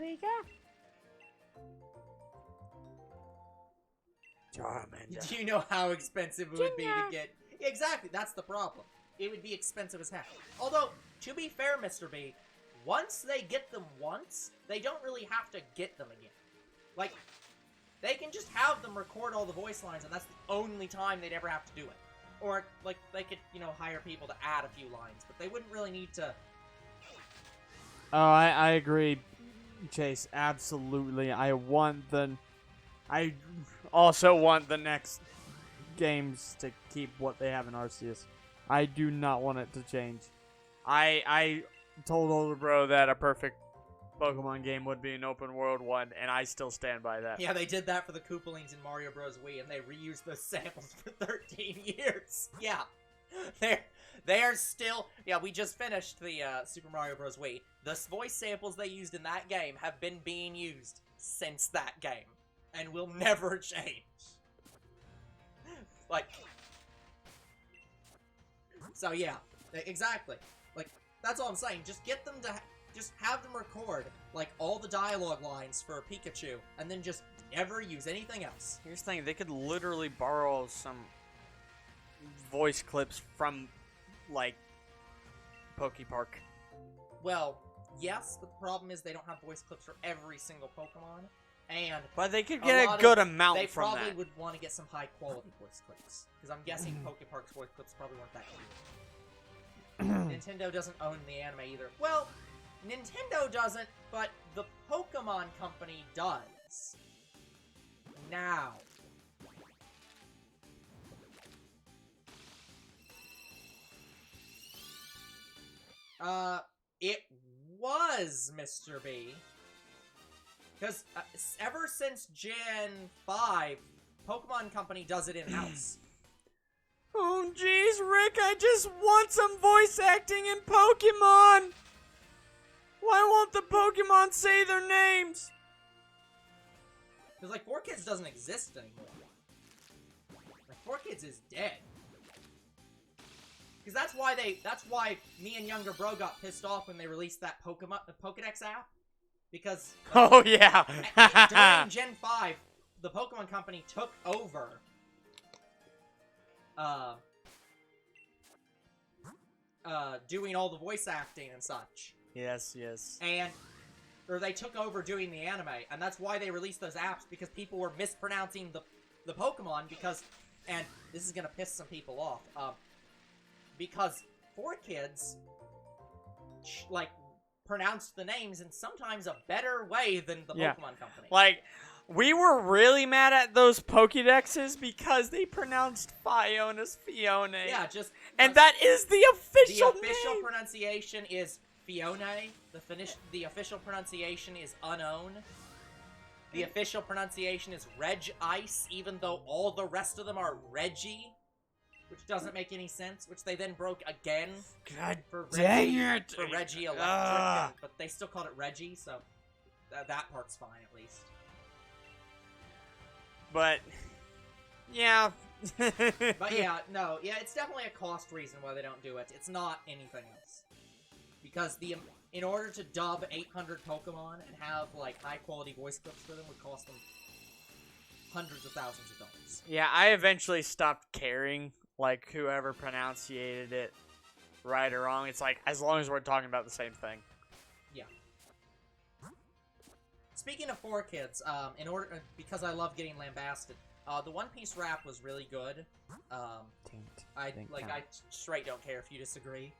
Do you know how expensive it would be to get... Exactly, that's the problem. It would be expensive as heck. Although, to be fair, Mr. B, once they get them once, they don't really have to get them again. Like, they can just have them record all the voice lines, and that's the only time they'd ever have to do it. Or, like, they could, you know, hire people to add a few lines, but they wouldn't really need to... Oh, I agree, Chase. Absolutely. I also want the next games to keep what they have in Arceus. I do not want it to change. I told older bro that a perfect Pokemon game would be an open world one, and I still stand by that. Yeah, they did that for the Koopalings in Mario Bros. Wii, and they reused those samples for 13 years. Yeah. They are still... Yeah, we just finished the Super Mario Bros. Wii. The voice samples they used in that game have been being used since that game, and will never change. Like... So, yeah. Exactly. Like, that's all I'm saying. Just get them to... Just have them record, like, all the dialogue lines for Pikachu, and then just never use anything else. Here's the thing, they could literally borrow some voice clips from, like, Pokepark. Well, yes, but the problem is they don't have voice clips for every single Pokemon, and... But they could get a good amount from that. They probably would want to get some high-quality voice clips, because I'm guessing Pokepark's voice clips probably weren't that good. Nintendo doesn't own the anime either. Well... Nintendo doesn't, but the Pokemon Company does. Now. It was Mr. B. Because ever since Gen 5, Pokemon Company does it in-house. Oh, jeez, Rick, I just want some voice acting in Pokemon! Why won't the Pokemon say their names? Because, like, 4Kids doesn't exist anymore. Like, 4Kids is dead. Because that's why me and younger bro got pissed off when they released that Pokédex app. Because... Oh, yeah. during Gen 5, the Pokemon Company took over... doing all the voice acting and such. Yes, yes. Or they took over doing the anime, and that's why they released those apps, because people were mispronouncing the Pokemon, because, and this is gonna piss some people off, because 4Kids, like, pronounced the names in sometimes a better way than the Pokemon Company. Like, we were really mad at those Pokédexes because they pronounced Fiona as Fiona. Yeah, just... And that is the official name! The official pronunciation is Fiona. The official pronunciation is Unknown. The official pronunciation is Reg Ice, even though all the rest of them are Reggie. Which doesn't make any sense, which they then broke again. God for dang Reggie, it! For Reggie Electric, but they still called it Reggie, so that part's fine, at least. But, yeah. But yeah, no, yeah, it's definitely a cost reason why they don't do it. It's not anything else. Because in order to dub 800 Pokemon and have, like, high-quality voice clips for them would cost them hundreds of thousands of dollars. Yeah, I eventually stopped caring, like, whoever pronunciated it right or wrong. It's like, as long as we're talking about the same thing. Yeah. Speaking of 4Kids, because I love getting lambasted, the One Piece rap was really good. I straight don't care if you disagree.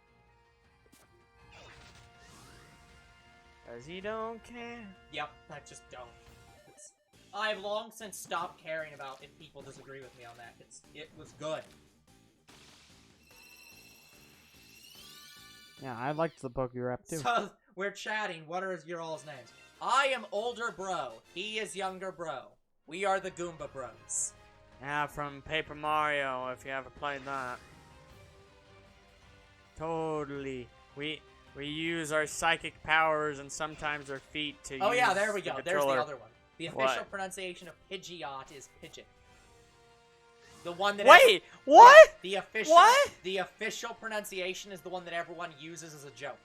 Cause he don't care. Yep, I just don't. I've long since stopped caring about if people disagree with me on that. It was good. Yeah, I liked the Poke rap too. So, we're chatting. What are your all's names? I am older bro. He is younger bro. We are the Goomba Bros. Yeah, from Paper Mario, if you ever played that. Totally. We use our psychic powers and sometimes our feet to use Oh yeah, there we go. There's the controller. other one. The official pronunciation of Pidgeot is Pidgeot. The one that... Wait! What? The official... What? The official pronunciation is the one that everyone uses as a joke.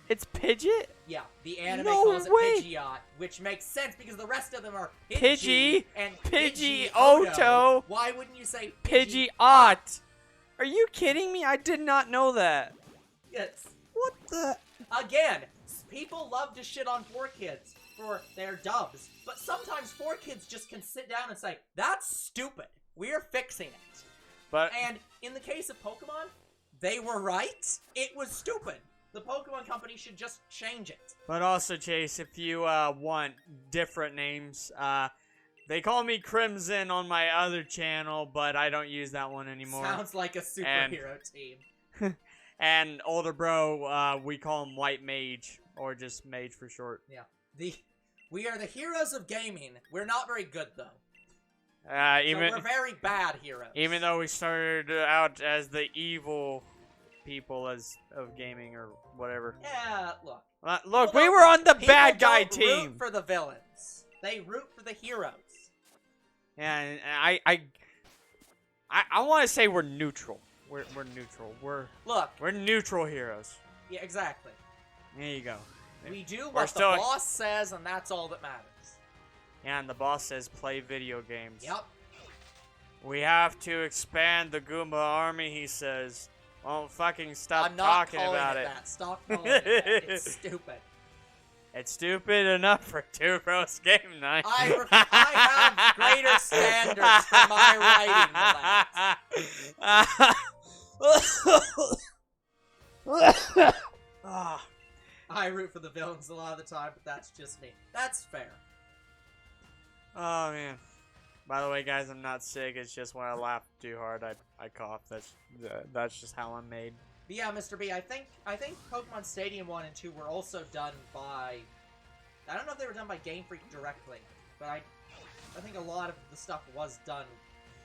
It's Pidgeot? Yeah, the anime No calls it way. Pidgeot, which makes sense because the rest of them are Pidgey and Pidgeotto. Why wouldn't you say Pidgeot. Are you kidding me? I did not know that. Yes. What the? Again, people love to shit on 4Kids for their dubs, but sometimes 4Kids just can sit down and say, that's stupid. We're fixing it. But And in the case of Pokemon, they were right. It was stupid. The Pokemon Company should just change it. But also, Chase, if you want different names, they call me Crimson on my other channel, but I don't use that one anymore. Sounds like a superhero team. And older bro, we call him White Mage, or just Mage for short. Yeah. We are the heroes of gaming. We're not very good, though. So we're very bad heroes. Even though we started out as the evil people of gaming or whatever. Yeah, look. Look, we were on the bad guy don't team. Root for the villains. They root for the heroes. Yeah, and I want to say we're neutral. We're neutral. We're neutral heroes. Yeah, exactly. There you go. We do what the boss says, and that's all that matters. Yeah, and the boss says play video games. Yep. We have to expand the Goomba army, he says. Won't fucking stop I'm not talking calling about it it. that. Stop calling it that. It's stupid. It's stupid enough for Two Bros Game Night. I have greater standards for my writing than that. I root for the villains a lot of the time, but that's just me. That's fair. Oh, man. By the way, guys, I'm not sick. It's just when I laugh too hard, I cough. That's just how I'm made. But yeah, Mr. B, I think Pokemon Stadium 1 and 2 were also done by... I don't know if they were done by Game Freak directly, but I think a lot of the stuff was done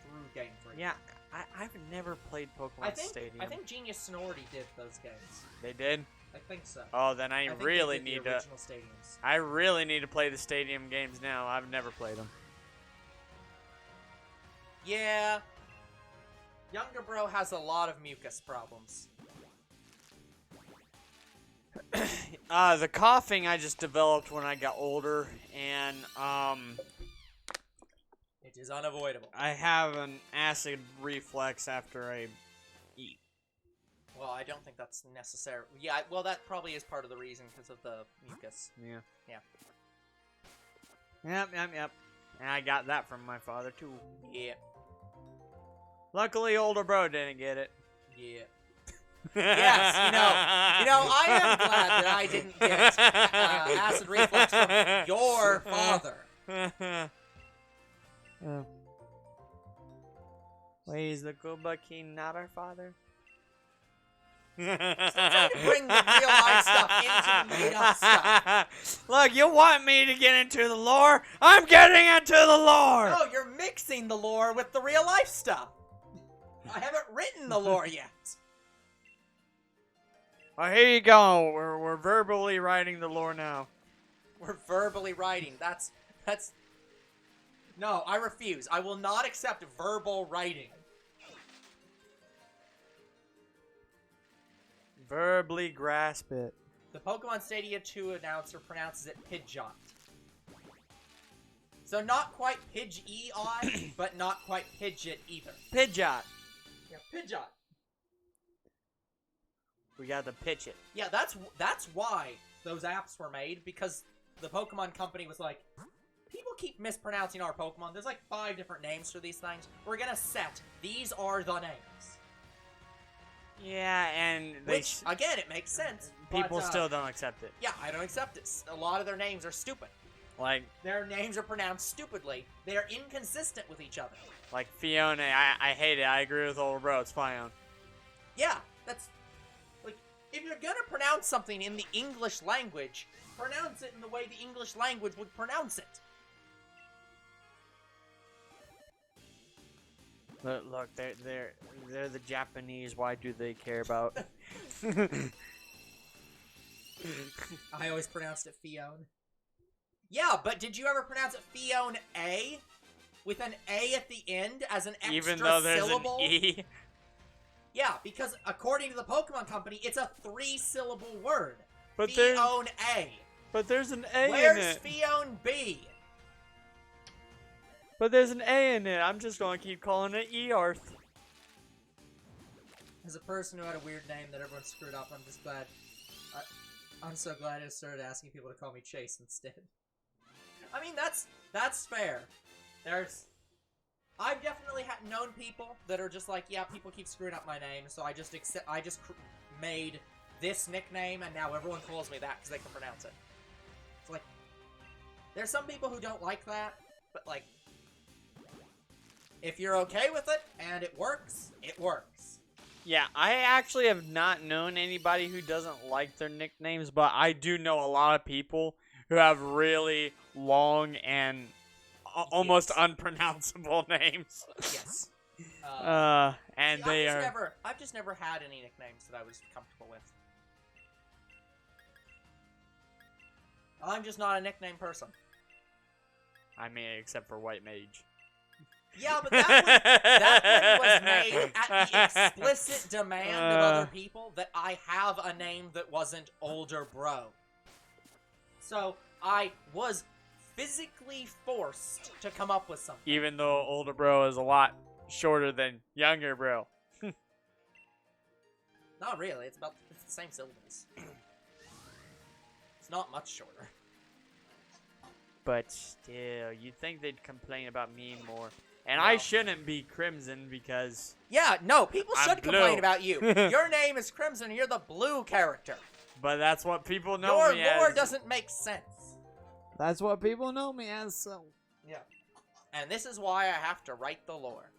through Game Freak. Yeah, I've never played Pokemon Stadium. I think Genius Sonority did those games. They did? I think so. Oh, then I think they really did the need to. original stadiums. I really need to play the Stadium games now. I've never played them. Yeah. Younger bro has a lot of mucus problems. The coughing I just developed when I got older, and It is unavoidable. I have an acid reflex after I eat. Well, I don't think that's necessary. Yeah, well, that probably is part of the reason because of the mucus. Yeah. Yeah. Yep. And I got that from my father too. Yeah. Luckily, older bro didn't get it. Yeah. Yes, you know, I am glad that I didn't get acid reflux from your father. Wait, is the Goomba King not our father? Stop trying to bring the real life stuff into the made up stuff. Look, you want me to get into the lore? I'm getting into the lore! No, you're mixing the lore with the real life stuff. I haven't written the lore yet. Well, here you go. We're verbally writing the lore now. We're verbally writing. That's... No, I refuse. I will not accept verbal writing. Verbally grasp it. The Pokemon Stadia 2 announcer pronounces it Pidgeot. So not quite Pidgey, but not quite Pidgeot either. Pidgeot. Yeah, Pidgeot. We got to pitch it. Yeah, that's why those apps were made, because the Pokemon company was like, people keep mispronouncing our Pokemon. There's like 5 different names for these things. We're gonna set, these are the names. Yeah, and Which, again, it makes sense. People but, still don't accept it. Yeah, I don't accept it. A lot of their names are stupid. Like, their names are pronounced stupidly. They are inconsistent with each other. Like Fiona, I hate it. I agree with old bro. It's Fiona. Yeah, that's... Like, if you're gonna pronounce something in the English language, pronounce it in the way the English language would pronounce it. Look, they're the Japanese. Why do they care about? I always pronounced it Fiona. Yeah, but did you ever pronounce it Fiona A? With an A at the end as an extra Even though there's syllable? an E? Yeah, because according to the Pokemon Company, it's a 3-syllable word. But Fiona A. But there's an A Where's in it. Fiona B? But there's an A in it. I'm just gonna keep calling it Earth. As a person who had a weird name that everyone screwed up, I'm just glad. I'm so glad I started asking people to call me Chase instead. I mean, that's fair. I've definitely known people that are just like, yeah, people keep screwing up my name, so I just made this nickname, and now everyone calls me that because they can pronounce it. It's like, there's some people who don't like that, but like, if you're okay with it and it works, it works. Yeah, I actually have not known anybody who doesn't like their nicknames, but I do know a lot of people who have really long and almost unpronounceable names. Yes. And See, they are... I've just never had any nicknames that I was comfortable with. I'm just not a nickname person. I mean, except for White Mage. Yeah, but that one was made at the explicit demand of other people that I have a name that wasn't older bro. So I was physically forced to come up with something. Even though older bro is a lot shorter than younger bro. Not really, it's the same syllables. It's not much shorter. But still, you'd think they'd complain about me more. And No. I shouldn't be Crimson because... Yeah, no, people I'm should blue. complain about you. Your name is Crimson and you're the blue character. But that's what people know me as. Your lore doesn't make sense. That's what people know me as, so... Yeah. And this is why I have to write the lore.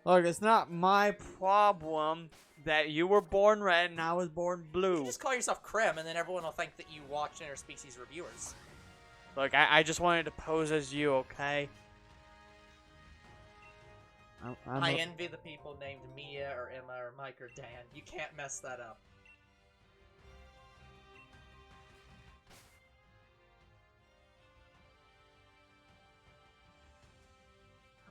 Look, it's not my problem that you were born red and I was born blue. You just call yourself Crim and then everyone will think that you watch interspecies reviewers. Look, I just wanted to pose as you, okay? I envy the people named Mia or Emma or Mike or Dan. You can't mess that up.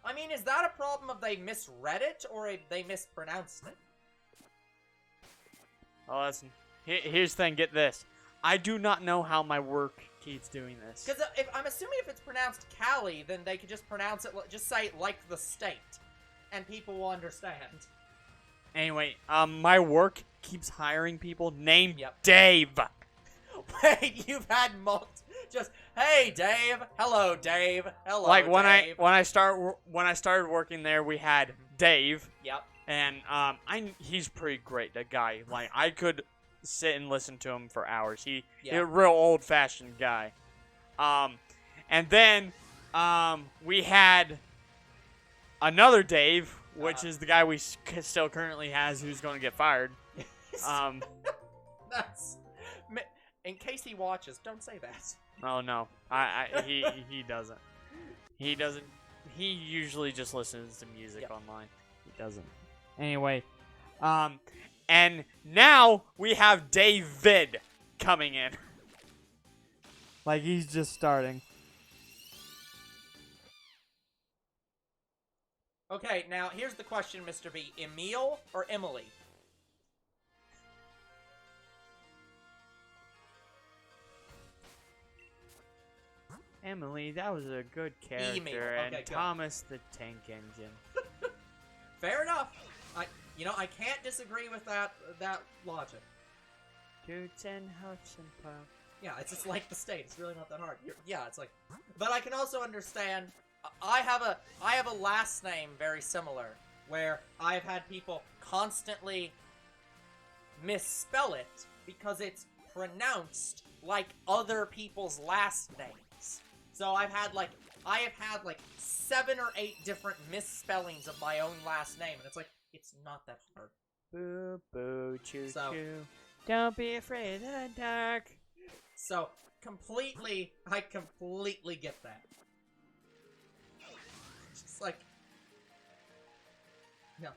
I mean, is that a problem of they misread it or they mispronounced it? Oh, here's the thing. Get this. I do not know how my work keeps doing this. Because I'm assuming if it's pronounced Cali, then they could just pronounce it, just say like the state, and people will understand. Anyway, my work keeps hiring people named Yep. Dave. Wait, you've had just hey Dave, hello Dave, hello. Like when Dave. I started working there, we had Dave. Yep. And he's pretty great, that guy. Like I could sit and listen to him for hours. He's a real old-fashioned guy. And then we had another Dave, which is the guy we still currently has, who's going to get fired. That's in case he watches. Don't say that. Oh no, he doesn't. He doesn't. He usually just listens to music online. He doesn't. Anyway, and now we have David coming in. Like he's just starting. Okay, now here's the question, Mr. B. Emil or Emily? Emily, that was a good character, Okay, and good. Thomas the Tank Engine. Fair enough. I can't disagree with that logic. Dudes and huts and puff. Yeah, it's just like the state. It's really not that hard. It's like, but I can also understand. I have a last name very similar, where I've had people constantly misspell it because it's pronounced like other people's last names. So I have had like 7 or 8 different misspellings of my own last name, and it's like, it's not that hard. Boo boo choo choo. Don't be afraid of the dark. So I completely get that. It's just like, no.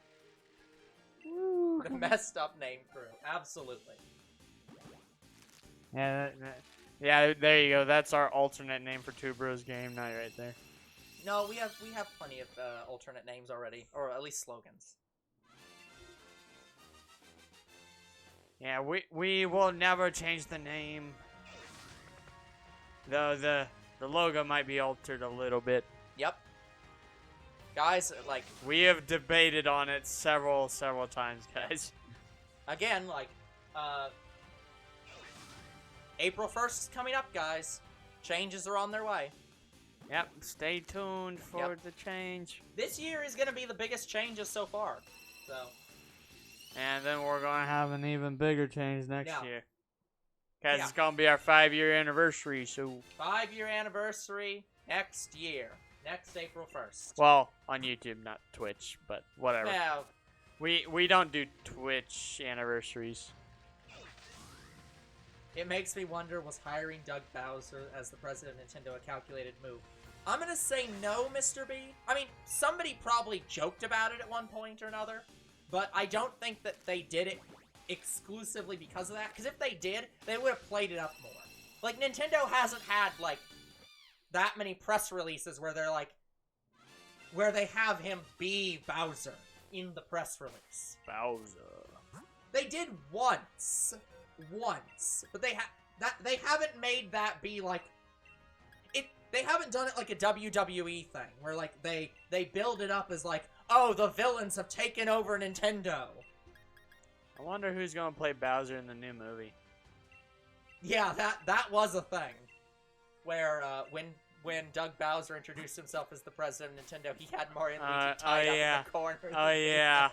Woo. The messed up name crew, absolutely. Yeah, there you go. That's our alternate name for Two Bros Game Night right there. No, we have plenty of alternate names already, or at least slogans. Yeah, we will never change the name. Though the logo might be altered a little bit. Yep. Guys, like, we have debated on it several times, guys. Again, like, April 1st is coming up, guys. Changes are on their way. Yep, stay tuned for the change. This year is going to be the biggest changes so far. So. And then we're going to have an even bigger change next year. Because it's Yeah. going to be our 5-year anniversary, so... 5-year anniversary next year. Next April 1st. Well, on YouTube, not Twitch, but whatever. Well, We don't do Twitch anniversaries. it makes me wonder, was hiring Doug Bowser as the president of Nintendo a calculated move? I'm going to say no, Mr. B. I mean, somebody probably joked about it at one point or another, but I don't think that they did it exclusively because of that. Because if they did, they would have played it up more. Like, Nintendo hasn't had, like, that many press releases where they're like, where they have him be Bowser in the press release. Bowser. They did once, but they haven't made that be like it. They haven't done it like a WWE thing where like they build it up as like, oh, the villains have taken over Nintendo. I wonder who's gonna play Bowser in the new movie. Yeah, that was a thing where when Doug Bowser introduced himself as the president of Nintendo, he had Mario and Luigi tied up in the corner. Oh yeah.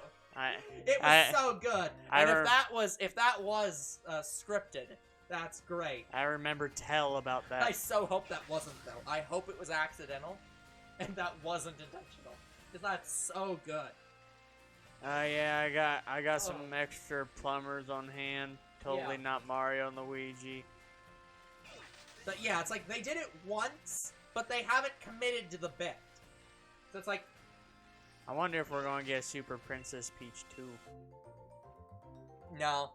It was so good. And if that was scripted, that's great. I remember tell about that. I so hope that wasn't, though. I hope it was accidental, and that wasn't intentional. Because that's so good. Yeah, I got some extra plumbers on hand. Totally Yeah. not Mario and Luigi. But yeah, it's like they did it once, but they haven't committed to the bit. So it's like, I wonder if we're going to get Super Princess Peach 2. No.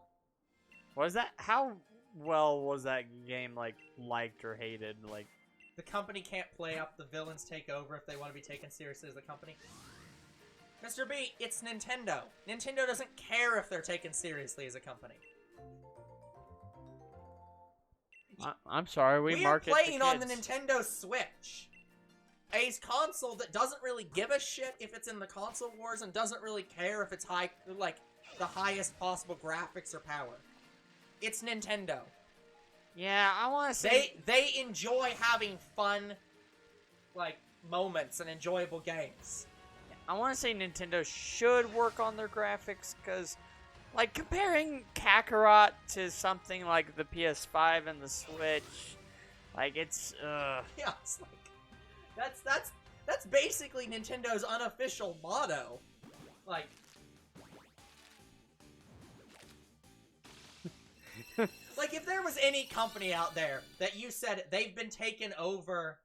Was that... How well was that game, like, liked or hated? Like... The company can't play up, the villains take over if they want to be taken seriously as a company. Mr. B, it's Nintendo. Nintendo doesn't care if they're taken seriously as a company. I'm sorry, we market are playing to on the kids. Nintendo Switch. A console that doesn't really give a shit if it's in the console wars and doesn't really care if it's the highest possible graphics or power. It's Nintendo. Yeah, I want to say... They enjoy having fun, moments and enjoyable games. I want to say Nintendo should work on their graphics, because, like, comparing Kakarot to something like the PS5 and the Switch, like, it's, Yeah, it's like... That's basically Nintendo's unofficial motto. Like... Like, if there was any company out there that you said they've been taken over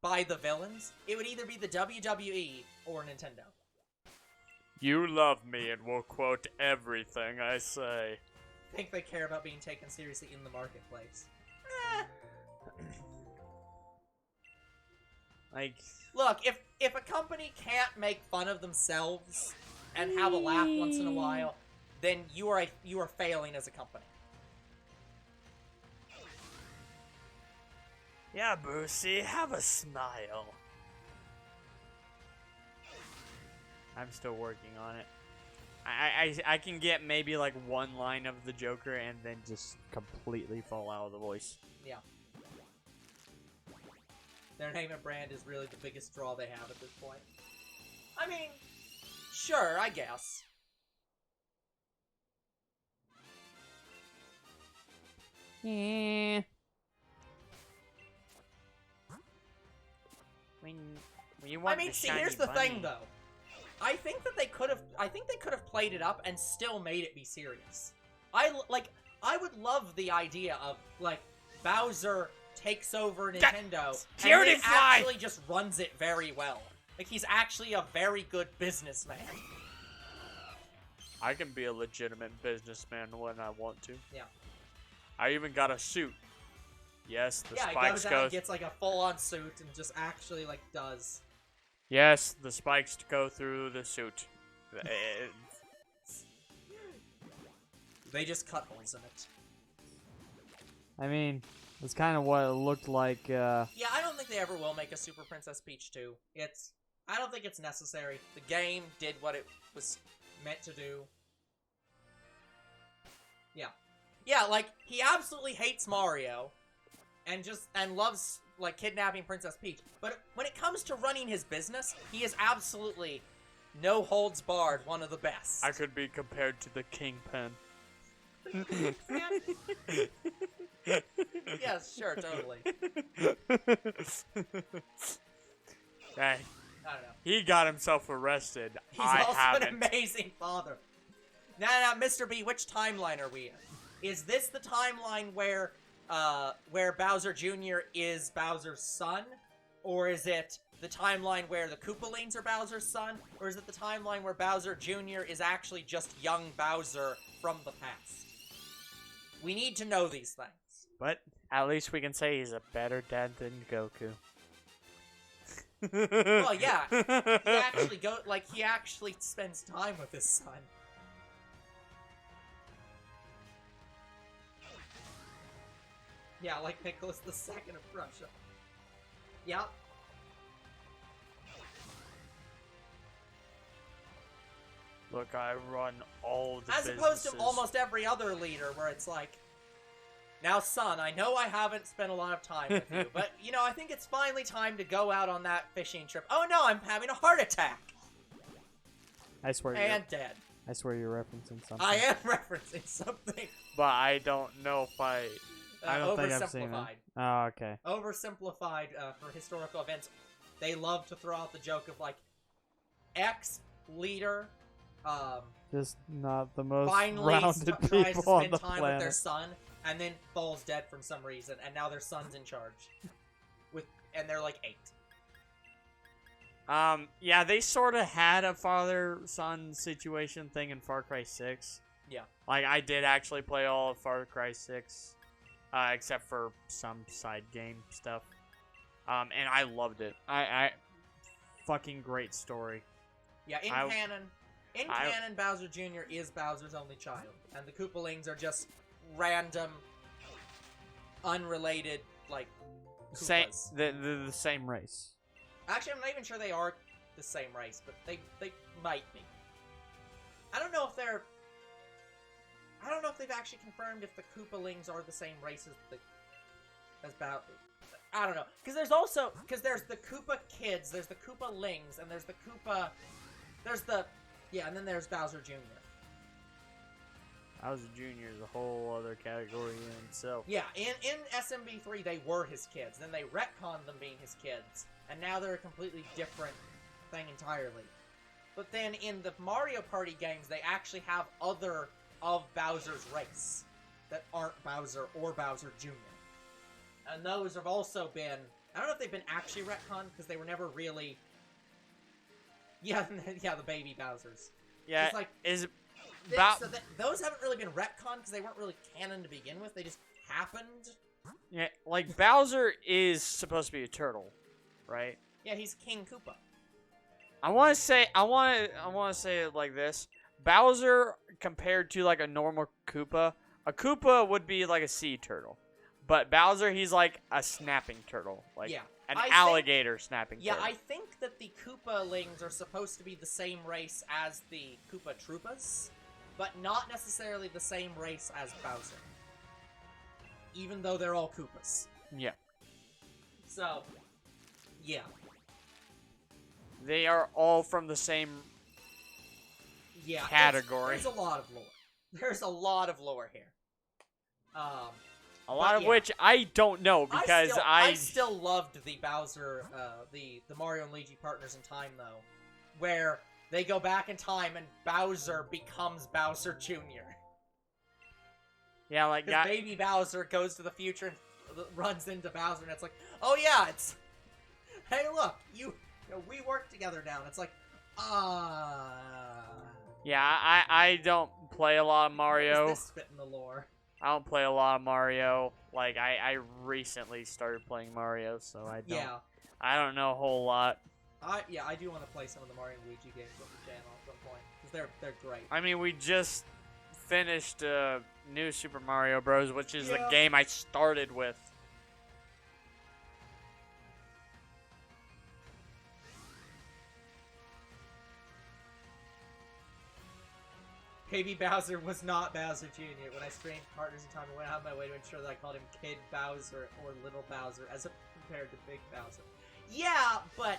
by the villains, it would either be the WWE or Nintendo. You love me and will quote everything I say. I think they care about being taken seriously in the marketplace. Like... Look, if a company can't make fun of themselves and have a laugh once in a while, then you are failing as a company. Yeah, Brucey, have a smile. I'm still working on it. I can get maybe like one line of the Joker and then just completely fall out of the voice. Yeah. Their name and brand is really the biggest draw they have at this point. I mean, sure, I guess. Yeah. You want see, here's the thing, though. I think they could have played it up and still made it be serious. I would love the idea of, like, Bowser takes over Nintendo and then actually just runs it very well. Like, he's actually a very good businessman. I can be a legitimate businessman when I want to. Yeah. I even got a suit. Yes, the spikes spikes he goes out and gets, like, a full-on suit and just actually, like, does. Yes, the spikes go through the suit. They just cut holes in it. I mean, that's kind of what it looked like, Yeah, I don't think they ever will make a Super Princess Peach 2. I don't think it's necessary. The game did what it was meant to do. Yeah. Yeah, like, he absolutely hates Mario. And loves, like, kidnapping Princess Peach. But when it comes to running his business, he is absolutely, no holds barred, one of the best. I could be compared to the Kingpin. Yes, sure, totally. Hey, I don't know. he got himself arrested. He's also an amazing father. Now, Mr. B, which timeline are we in? Is this the timeline where Bowser Jr. is Bowser's son? Or is it the timeline where the Koopalings are Bowser's son? Or is it the timeline where Bowser Jr. is actually just young Bowser from the past? We need to know these things. But at least we can say he's a better dad than Goku. Well, yeah. He actually spends time with his son. Yeah, like Nicholas II of Prussia. Yep. Look, I run all the businesses. As opposed to almost every other leader, where it's like, now, son, I know I haven't spent a lot of time with you, but, I think it's finally time to go out on that fishing trip. Oh, no, I'm having a heart attack! I swear dead. I swear you're referencing something. I am referencing something. But I don't know if I don't think I've seen it. Oh, okay. Oversimplified for historical events. They love to throw out the joke of, like, ex-leader, just not the most finally rounded tries to people on spend the time planet. with their son, and then falls dead from some reason, and now their son's in charge. And they're like 8. Yeah, they sort of had a father-son situation thing in Far Cry 6. Yeah. Like, I did actually play all of Far Cry 6, except for some side game stuff. And I loved it. I fucking great story. Yeah, in canon, Bowser Jr. is Bowser's only child, and the Koopalings are just random, unrelated, like, Koopas. The same race. Actually, I'm not even sure they are the same race, but they might be. I don't know if they've actually confirmed if the Koopalings are the same race as Bowser. I don't know, because there's the Koopa kids, there's the Koopalings, and there's and then there's Bowser Jr. Bowser Jr. is a whole other category in itself. Yeah, in SMB3 they were his kids, then they retconned them being his kids, and now they're a completely different thing entirely. But then in the Mario Party games, they actually have other of Bowser's race that aren't Bowser or Bowser Jr. And those have also been... I don't know if they've been actually retconned, because they were never really... Yeah, the baby Bowsers. Yeah, like, those haven't really been retconned, because they weren't really canon to begin with. They just happened. Yeah, like, Bowser is supposed to be a turtle, right? Yeah, he's King Koopa. I want to say it like this. Bowser, compared to, like, a normal Koopa, a Koopa would be like a sea turtle. But Bowser, he's like a snapping turtle. Like, an alligator snapping turtle. Yeah, I think that the Koopalings are supposed to be the same race as the Koopa Troopas, but not necessarily the same race as Bowser. Even though they're all Koopas. Yeah. So, yeah. They are all from the same category. There's a lot of lore. There's a lot of lore here. A lot of which I don't know, because I still loved the Bowser, the Mario and Luigi Partners in Time, though, where they go back in time and Bowser becomes Bowser Jr. Yeah, like that. Baby Bowser goes to the future and runs into Bowser, and it's like, oh yeah, it's, hey look, we work together now, and it's like, Yeah, I don't play a lot of Mario. Is this fit in the lore? I don't play a lot of Mario. Like, I recently started playing Mario, so I don't know a whole lot. I do want to play some of the Mario and Luigi games on the channel at some point, because they're great. I mean, we just finished New Super Mario Bros., which is the game I started with. Baby Bowser was not Bowser Jr. When I streamed Partners in Time, I went out of my way to ensure that I called him Kid Bowser or Little Bowser as compared to Big Bowser. Yeah, but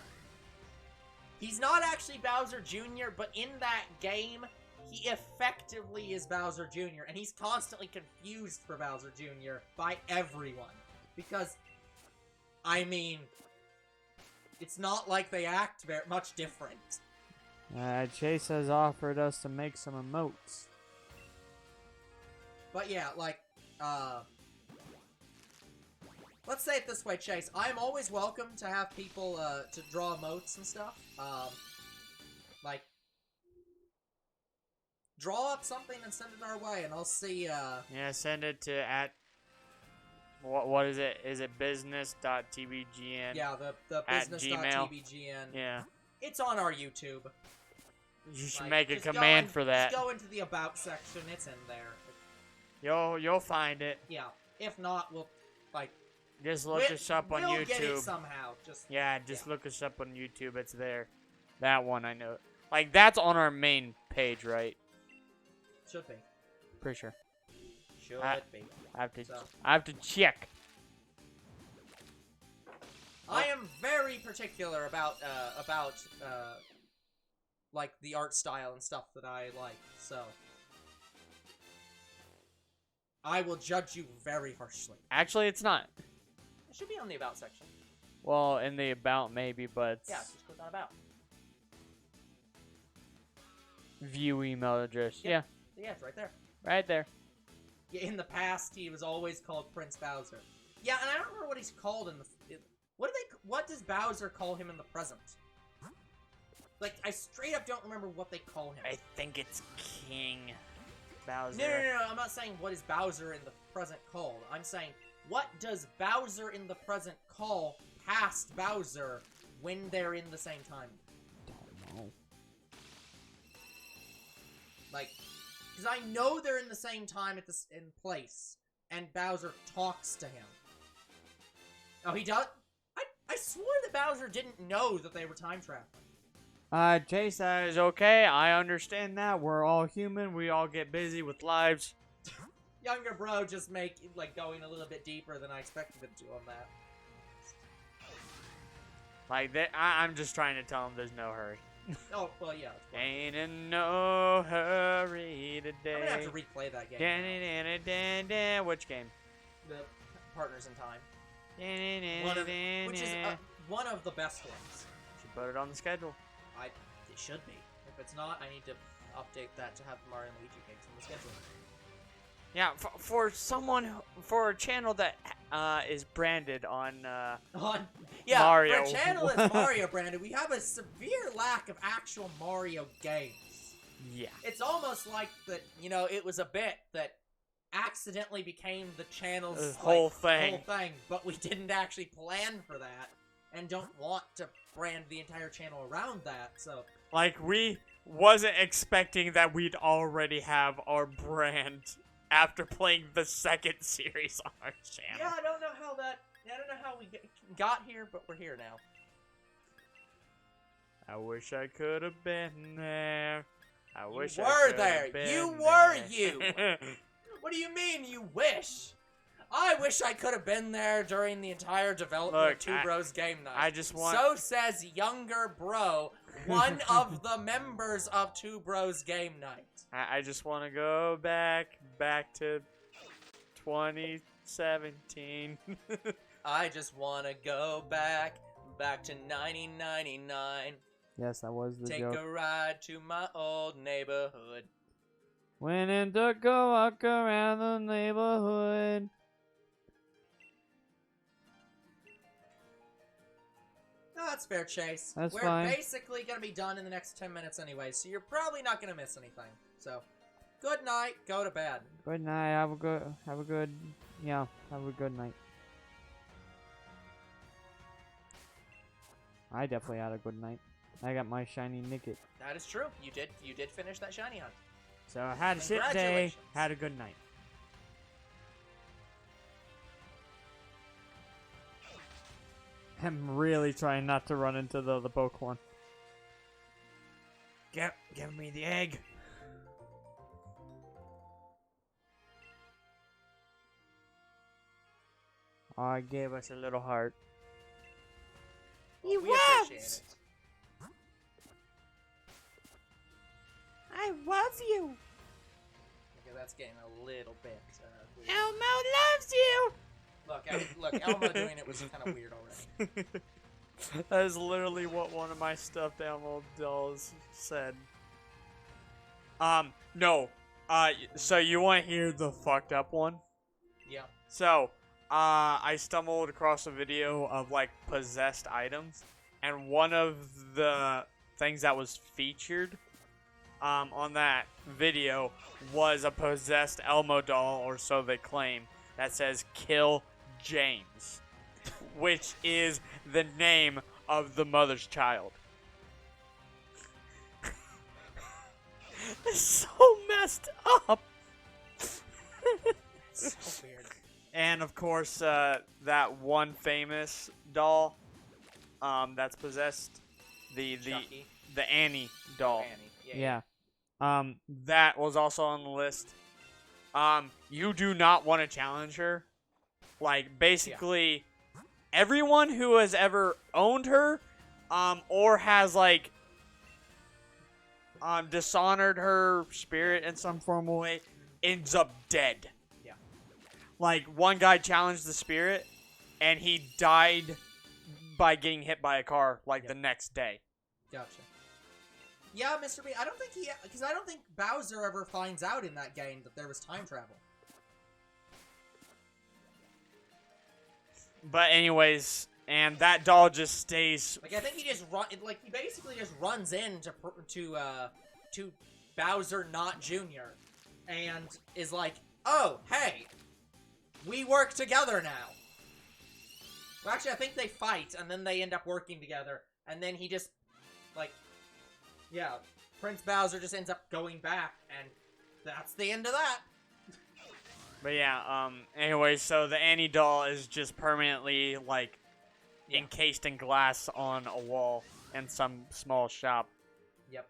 he's not actually Bowser Jr., but in that game, he effectively is Bowser Jr., and he's constantly confused for Bowser Jr. by everyone. Because, I mean, it's not like they act very much different. Chase has offered us to make some emotes. But yeah, like, let's say it this way, Chase. I'm always welcome to have people, to draw emotes and stuff. Like, draw up something and send it our way, and I'll see, Yeah, send it to what is it? Is it business.tbgn? Yeah, the business.tbgn. Yeah. It's on our YouTube. You should make a command for that. Just go into the About section. It's in there. You'll find it. Yeah. If not, we'll, like... Just look us up on YouTube. We'll get it somehow. Just look us up on YouTube. It's there. That one, I know. Like, that's on our main page, right? Should be. Pretty sure. Should be. I have to check. I am very particular about like, the art style and stuff that I like, so... I will judge you very harshly. Actually, it's not. It should be on the About section. Well, in the About, maybe, but... Yeah, just click on About. View email address. Yeah, it's right there. Right there. Yeah, in the past, he was always called Prince Bowser. Yeah, and I don't remember what he's called in the... What does Bowser call him in the present? Like, I straight up don't remember what they call him. I think it's King Bowser. No. I'm not saying what is Bowser in the present called. I'm saying, what does Bowser in the present call past Bowser when they're in the same time? Don't know. Like, because I know they're in the same time at this in place, and Bowser talks to him. Oh, he does? I swore that Bowser didn't know that they were time traveling. Chase, that is okay. I understand that. We're all human. We all get busy with lives. Younger bro just going a little bit deeper than I expected him to on that. Like, I'm just trying to tell him there's no hurry. Oh, well, yeah. Ain't in no hurry today. I'm gonna have to replay that game. Which game? The Partners in Time. Which is one of the best ones. Should put it on the schedule. It should be. If it's not, I need to update that to have the Mario and Luigi games on the schedule. Yeah, for a channel that is branded on Mario. For a channel that's Mario branded, we have a severe lack of actual Mario games. Yeah. It's almost like that, it was a bit that accidentally became the channel's whole thing, but we didn't actually plan for that, and don't want to brand the entire channel around that, so... Like, we wasn't expecting that we'd already have our brand after playing the second series on our channel. Yeah, I don't know how we got here, but we're here now. I wish I could have been there. I wish you I were could there. have been You there. were you. What do you mean you wish? I wish I could have been there during the entire development of Two Bros Game Night. I just want... So says Younger Bro, one of the members of Two Bros Game Night. I just want to go back to 2017. I just want to go back to 1999. Yes, that was the joke. Take a ride to my old neighborhood. Went in to go walk around the neighborhood. No, that's fair, Chase. That's We're fine. basically going to be done in the next 10 minutes anyway, so you're probably not going to miss anything. So, good night, go to bed. Good night, have a good night. I definitely had a good night. I got my Shiny Nickit. That is true. You did finish that shiny hunt. So I had a shit day, had a good night. I'm really trying not to run into the Pokemon. Give me the egg. Oh, I gave us a little heart. We appreciate it. I love you. Okay, that's getting a little bit weird. Elmo loves you. Look, Elmo doing it was kind of weird already. That is literally what one of my stuffed Elmo dolls said. No. So you want to hear the fucked up one? Yeah. So, I stumbled across a video of, like, possessed items. And one of the things that was featured on that video was a possessed Elmo doll, or so they claim, that says, "Kill James," which is the name of the mother's child. It's so messed up. So weird. And of course, that one famous doll that's possessed, the Annie doll. Annie. Yeah. That was also on the list. You do not want to challenge her. Like, basically, everyone who has ever owned her, or has, like, dishonored her spirit in some formal way, ends up dead. Yeah. Like, one guy challenged the spirit, and he died by getting hit by a car, like, the next day. Gotcha. Yeah, Mr. B, I don't think Bowser ever finds out in that game that there was time travel. But anyways, And that doll just stays. Like, I think he just he basically just runs in to Bowser not Jr. and is like, oh, hey, we work together now. Well, actually, I think they fight, and then they end up working together, and then he just, like, yeah, Prince Bowser just ends up going back, and that's the end of that. But yeah, anyway, so the Annie doll is just permanently, like, encased in glass on a wall in some small shop. Yep.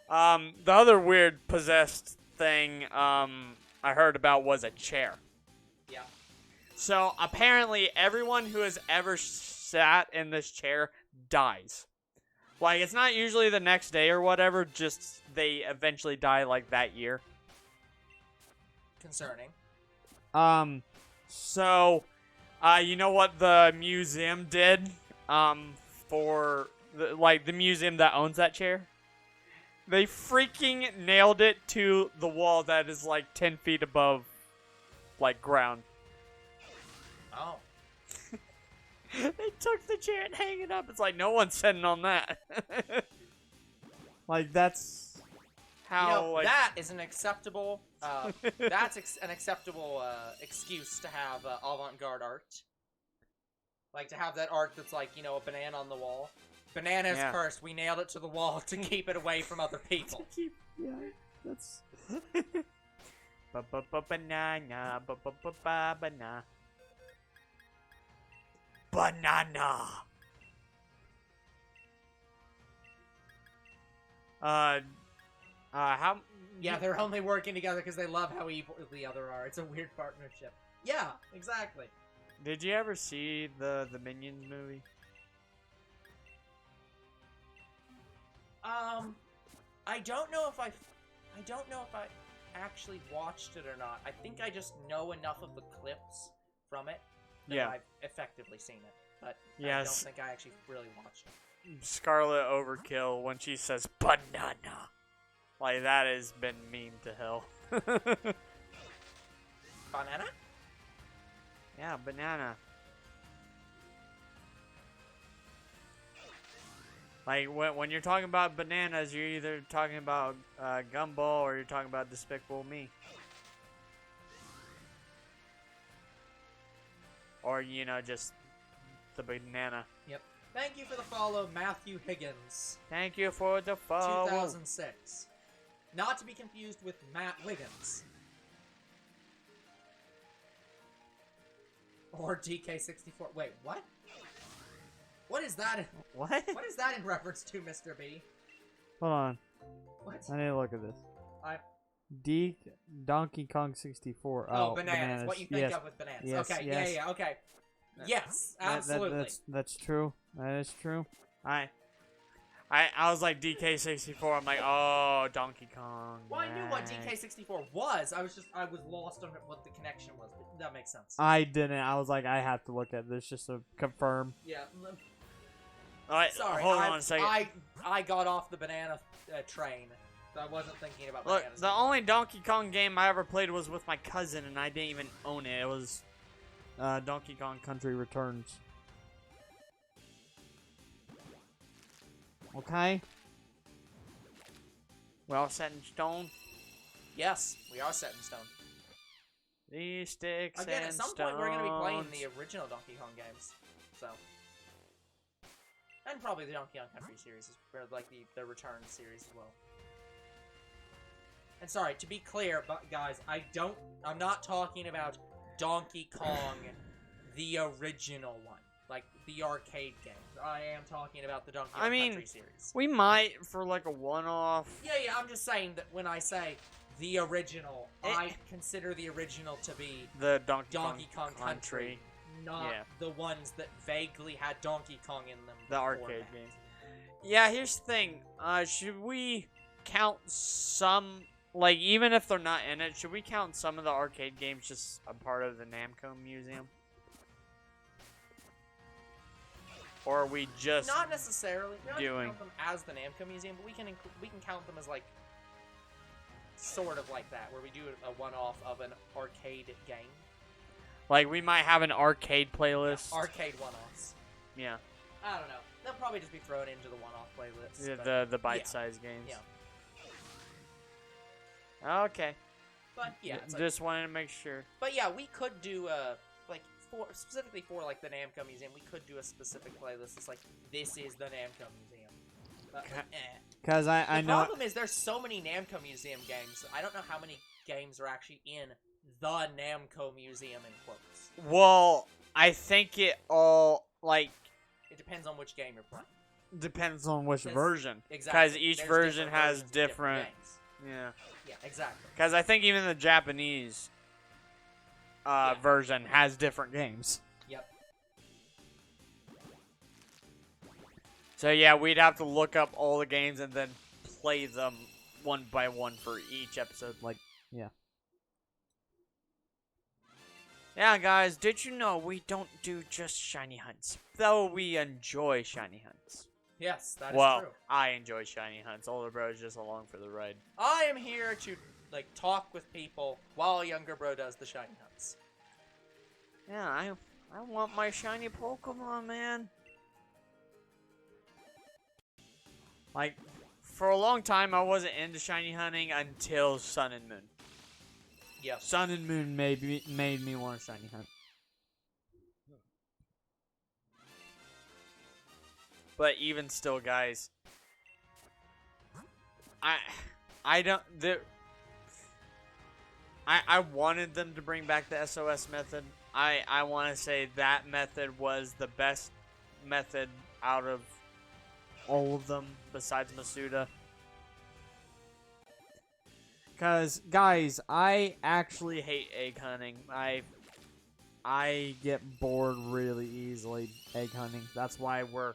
The other weird possessed thing, I heard about was a chair. Yeah. So, apparently, everyone who has ever sat in this chair dies. Like, it's not usually the next day or whatever, just they eventually die, like, that year. Concerning. So, you know what the museum did, for, the museum that owns that chair? They freaking nailed it to the wall that is, like, 10 feet above, like, ground. Oh. They took the chair and hang it up. It's like, no one's sitting on that. Like, that's how, like... that is an acceptable, an acceptable, excuse to have, avant-garde art. Like, to have that art that's like, you know, a banana on the wall. Banana is cursed. We nailed it to the wall to keep it away from other people. Yeah, that's... Banana, banana. Banana. How? Yeah, they're only working together because they love how evil the other are. It's a weird partnership. Yeah, exactly. Did you ever see the Minions movie? I don't know if I actually watched it or not. I think I just know enough of the clips from it that I've effectively seen it. But I don't think I actually really watched it. Scarlet Overkill, when she says banana. Like, that has been meme to hell. Banana? Yeah, banana. Like, when you're talking about bananas, you're either talking about Gumball or you're talking about Despicable Me. Or, you know, just the banana. Yep. Thank you for the follow, Matthew Higgins. Thank you for the follow. 2006. Not to be confused with Matt Wiggins. Or DK64. Wait, what? What is that? What? What is that in reference to, Mr. B? Hold on. What? I need to look at this. Donkey Kong 64. Oh, bananas. What you think of with bananas. Yes, okay, yes. yeah, okay. Yes, absolutely. That's true. That is true. I was like DK64. I'm like, oh, Donkey Kong. Well, I knew what DK64 was. I was lost on what the connection was, but that makes sense. I didn't. I was like, I have to look at this just to confirm. Yeah. Alright, sorry, hold on a second. I got off the banana train, so I wasn't thinking about Look, bananas. the only Donkey Kong game I ever played was with my cousin, and I didn't even own it. It was Donkey Kong Country Returns. Okay. We all set in stone? Yes, we are set in stone. These sticks Again, and at some point we're going to be playing the original Donkey Kong games, so... And probably the Donkey Kong Country series, or like the Return series as well. And sorry, to be clear, but guys, I'm not talking about Donkey Kong, the original one. Like, the arcade game. I am talking about the Donkey Kong Country series. We might for like a one-off. Yeah, I'm just saying that when I say the original, I consider the original to be the Donkey Kong Country. Not the ones that vaguely had Donkey Kong in them. The arcade games. Yeah, here's the thing. Should we count some, like, even if they're not in it, should we count some of the arcade games just a part of the Namco Museum? Or are we just not necessarily. We don't doing count them as the Namco Museum, but we can count them as, like, sort of like that, where we do a one-off of an arcade game. Like, we might have an arcade playlist. Yeah, arcade one-offs. Yeah. I don't know. They'll probably just be thrown into the one-off playlist. The bite-sized games. Yeah. Okay. But yeah, it's like, just wanted to make sure. But yeah, we could do like specifically for like the Namco Museum, we could do a specific playlist. It's like this is the Namco Museum. Because I the know. The problem is there's so many Namco Museum games. I don't know how many games are actually in the Namco Museum in quotes. Well, I think it all like. It depends on which game you're playing. Depends on which version. Exactly. Because each There's version different has versions of different different. games. Yeah, exactly. Because I think even the Japanese version has different games. Yep. So yeah, we'd have to look up all the games and then play them one by one for each episode. Like, yeah. Yeah, guys, did you know we don't do just shiny hunts? Though we enjoy shiny hunts. Yes, that is well, true. I enjoy shiny hunts. Older bro is just along for the ride. I am here to like talk with people while younger bro does the shiny hunts. Yeah, I want my shiny Pokemon, man. Like, for a long time, I wasn't into shiny hunting until Sun and Moon. Yep. Sun and Moon made me want a shiny hunt. But even still, guys, I don't. I wanted them to bring back the SOS method. I want to say that method was the best method out of all of them besides Masuda. Because, guys, I actually hate egg hunting. I get bored really easily egg hunting. That's why we're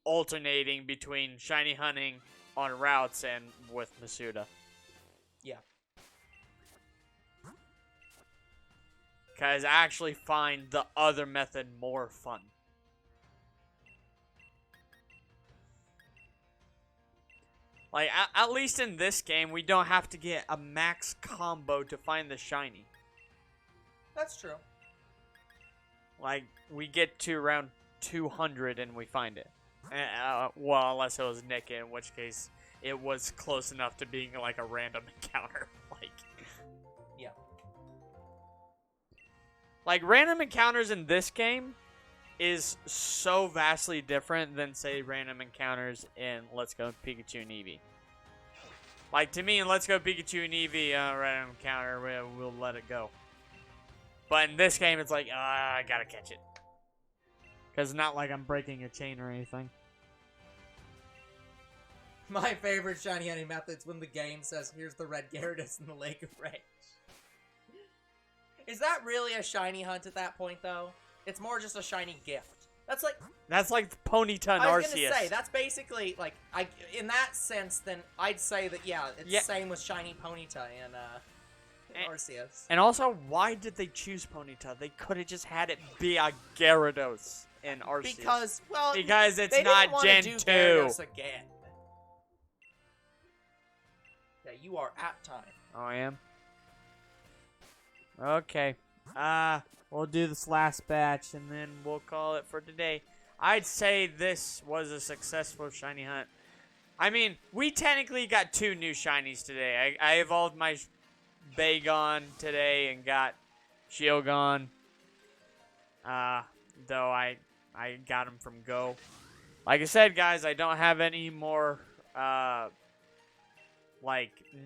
alternating between shiny hunting on routes and with Masuda. Yeah. Because I actually find the other method more fun. Like, at least in this game, we don't have to get a max combo to find the shiny. That's true. Like, we get to around 200 and we find it. Well, unless it was Nickit, in which case it was close enough to being like a random encounter. Yeah. Like, random encounters in this game is so vastly different than, say, random encounters in Let's Go Pikachu and Eevee. Like, to me, in Let's Go Pikachu and Eevee, random encounter, we'll let it go. But in this game, it's like, I gotta catch it. Because it's not like I'm breaking a chain or anything. My favorite shiny hunting method's when the game says, here's the red Gyarados in the Lake of Rage. Is that really a shiny hunt at that point, though? It's more just a shiny gift. That's like Ponyta and Arceus. I was gonna say, that's basically, like, in that sense, then I'd say that, it's the same with shiny Ponyta and Arceus. And also, why did they choose Ponyta? They could have just had it be a Gyarados in Arceus. Because it's they not didn't Gen do 2. Gyarados again. Yeah, you are at time. Oh, I am? Okay. We'll do this last batch, and then we'll call it for today. I'd say this was a successful shiny hunt. I mean, we technically got 2 new shinies today. I evolved my Bagon today and got Shelgon. Though I got him from Go. Like I said, guys, I don't have any more,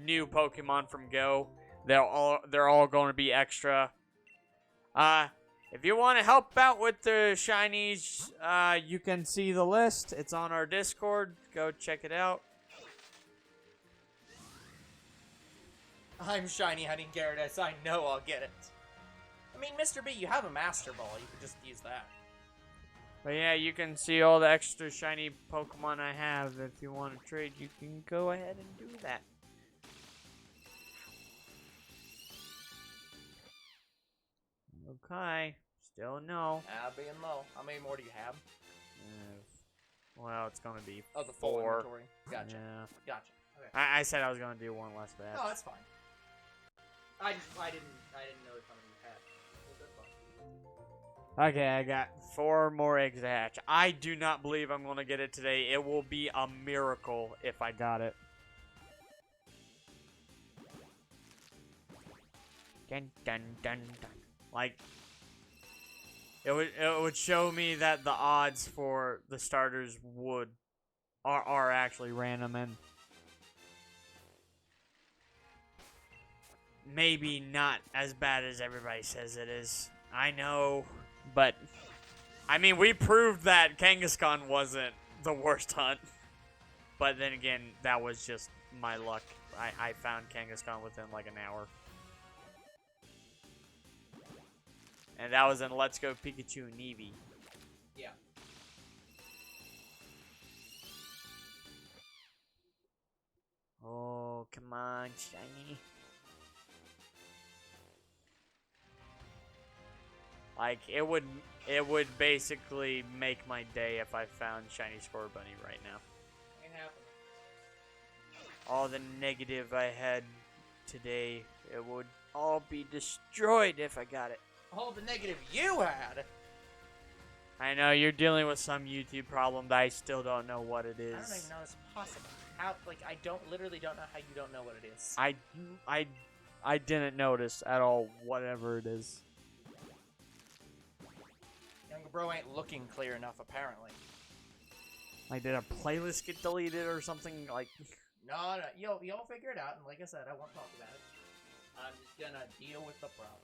new Pokemon from Go. They're all going to be extra. If you want to help out with the shinies, you can see the list. It's on our Discord. Go check it out. I'm shiny hunting Gyarados. I know I'll get it. I mean, Mr. B, you have a Master Ball. You could just use that. But yeah, you can see all the extra shiny Pokemon I have. If you want to trade, you can go ahead and do that. Okay. Still no. Being low. How many more do you have? Well, it's going to be the full 4. inventory. Gotcha. Yeah. Gotcha. Okay. I said I was going to do one last batch. Oh, that's fine. I didn't know how many you had. Well, that's fine. Okay, I got 4 more eggs to hatch. I do not believe I'm going to get it today. It will be a miracle if I got it. Dun, dun, dun, dun. Like, it would show me that the odds for the starters are actually random and maybe not as bad as everybody says it is. I know, but I mean, we proved that Kangaskhan wasn't the worst hunt. But then again, that was just my luck. I found Kangaskhan within like an hour. And that was in Let's Go Pikachu and Eevee. Yeah. Oh, come on, shiny. Like, it would basically make my day if I found Shiny Scorbunny right now. Ain't happening. All the negative I had today, it would all be destroyed if I got it. All the negative you had. I know you're dealing with some YouTube problem that I still don't know what it is. I don't even know it's possible. How? Like, I literally don't know how you don't know what it is. I didn't notice at all whatever it is. Younger bro ain't looking clear enough, apparently. Like, did a playlist get deleted or something? Like, No, you'll figure it out. And like I said, I won't talk about it. I'm just gonna deal with the problem.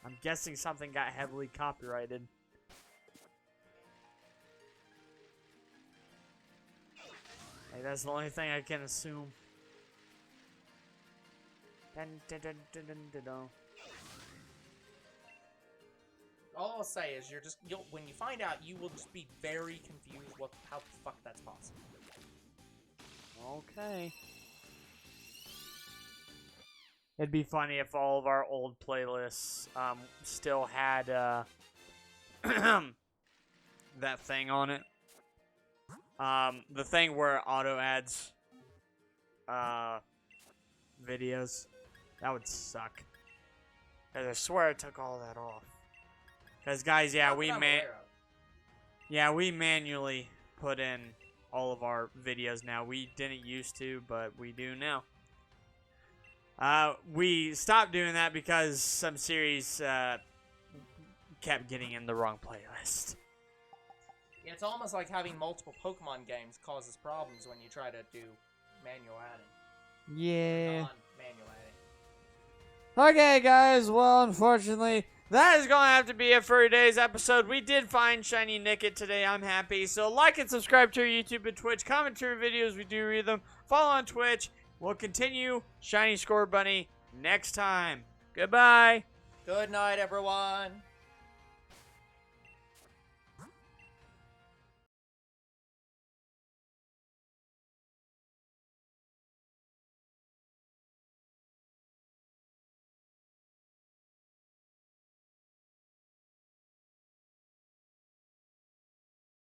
I'm guessing something got heavily copyrighted. Like, that's the only thing I can assume. Dun, dun, dun, dun, dun, dun, dun. All I'll say is when you find out, you will just be very confused how the fuck that's possible. Okay. It'd be funny if all of our old playlists still had that thing on it. The thing where auto adds videos. That would suck. 'Cause I swear I took all that off. Because guys, yeah, we manually put in all of our videos now. We didn't used to, but we do now. We stopped doing that because some series kept getting in the wrong playlist. Yeah, it's almost like having multiple Pokemon games causes problems when you try to do manual adding. Yeah. Non-manual adding. Okay, guys. Well, unfortunately, that is going to have to be it for today's episode. We did find Shiny Nickit today. I'm happy. So like and subscribe to our YouTube and Twitch. Comment to our videos. We do read them. Follow on Twitch. We'll continue Shiny Scorbunny next time. Goodbye. Good night, everyone.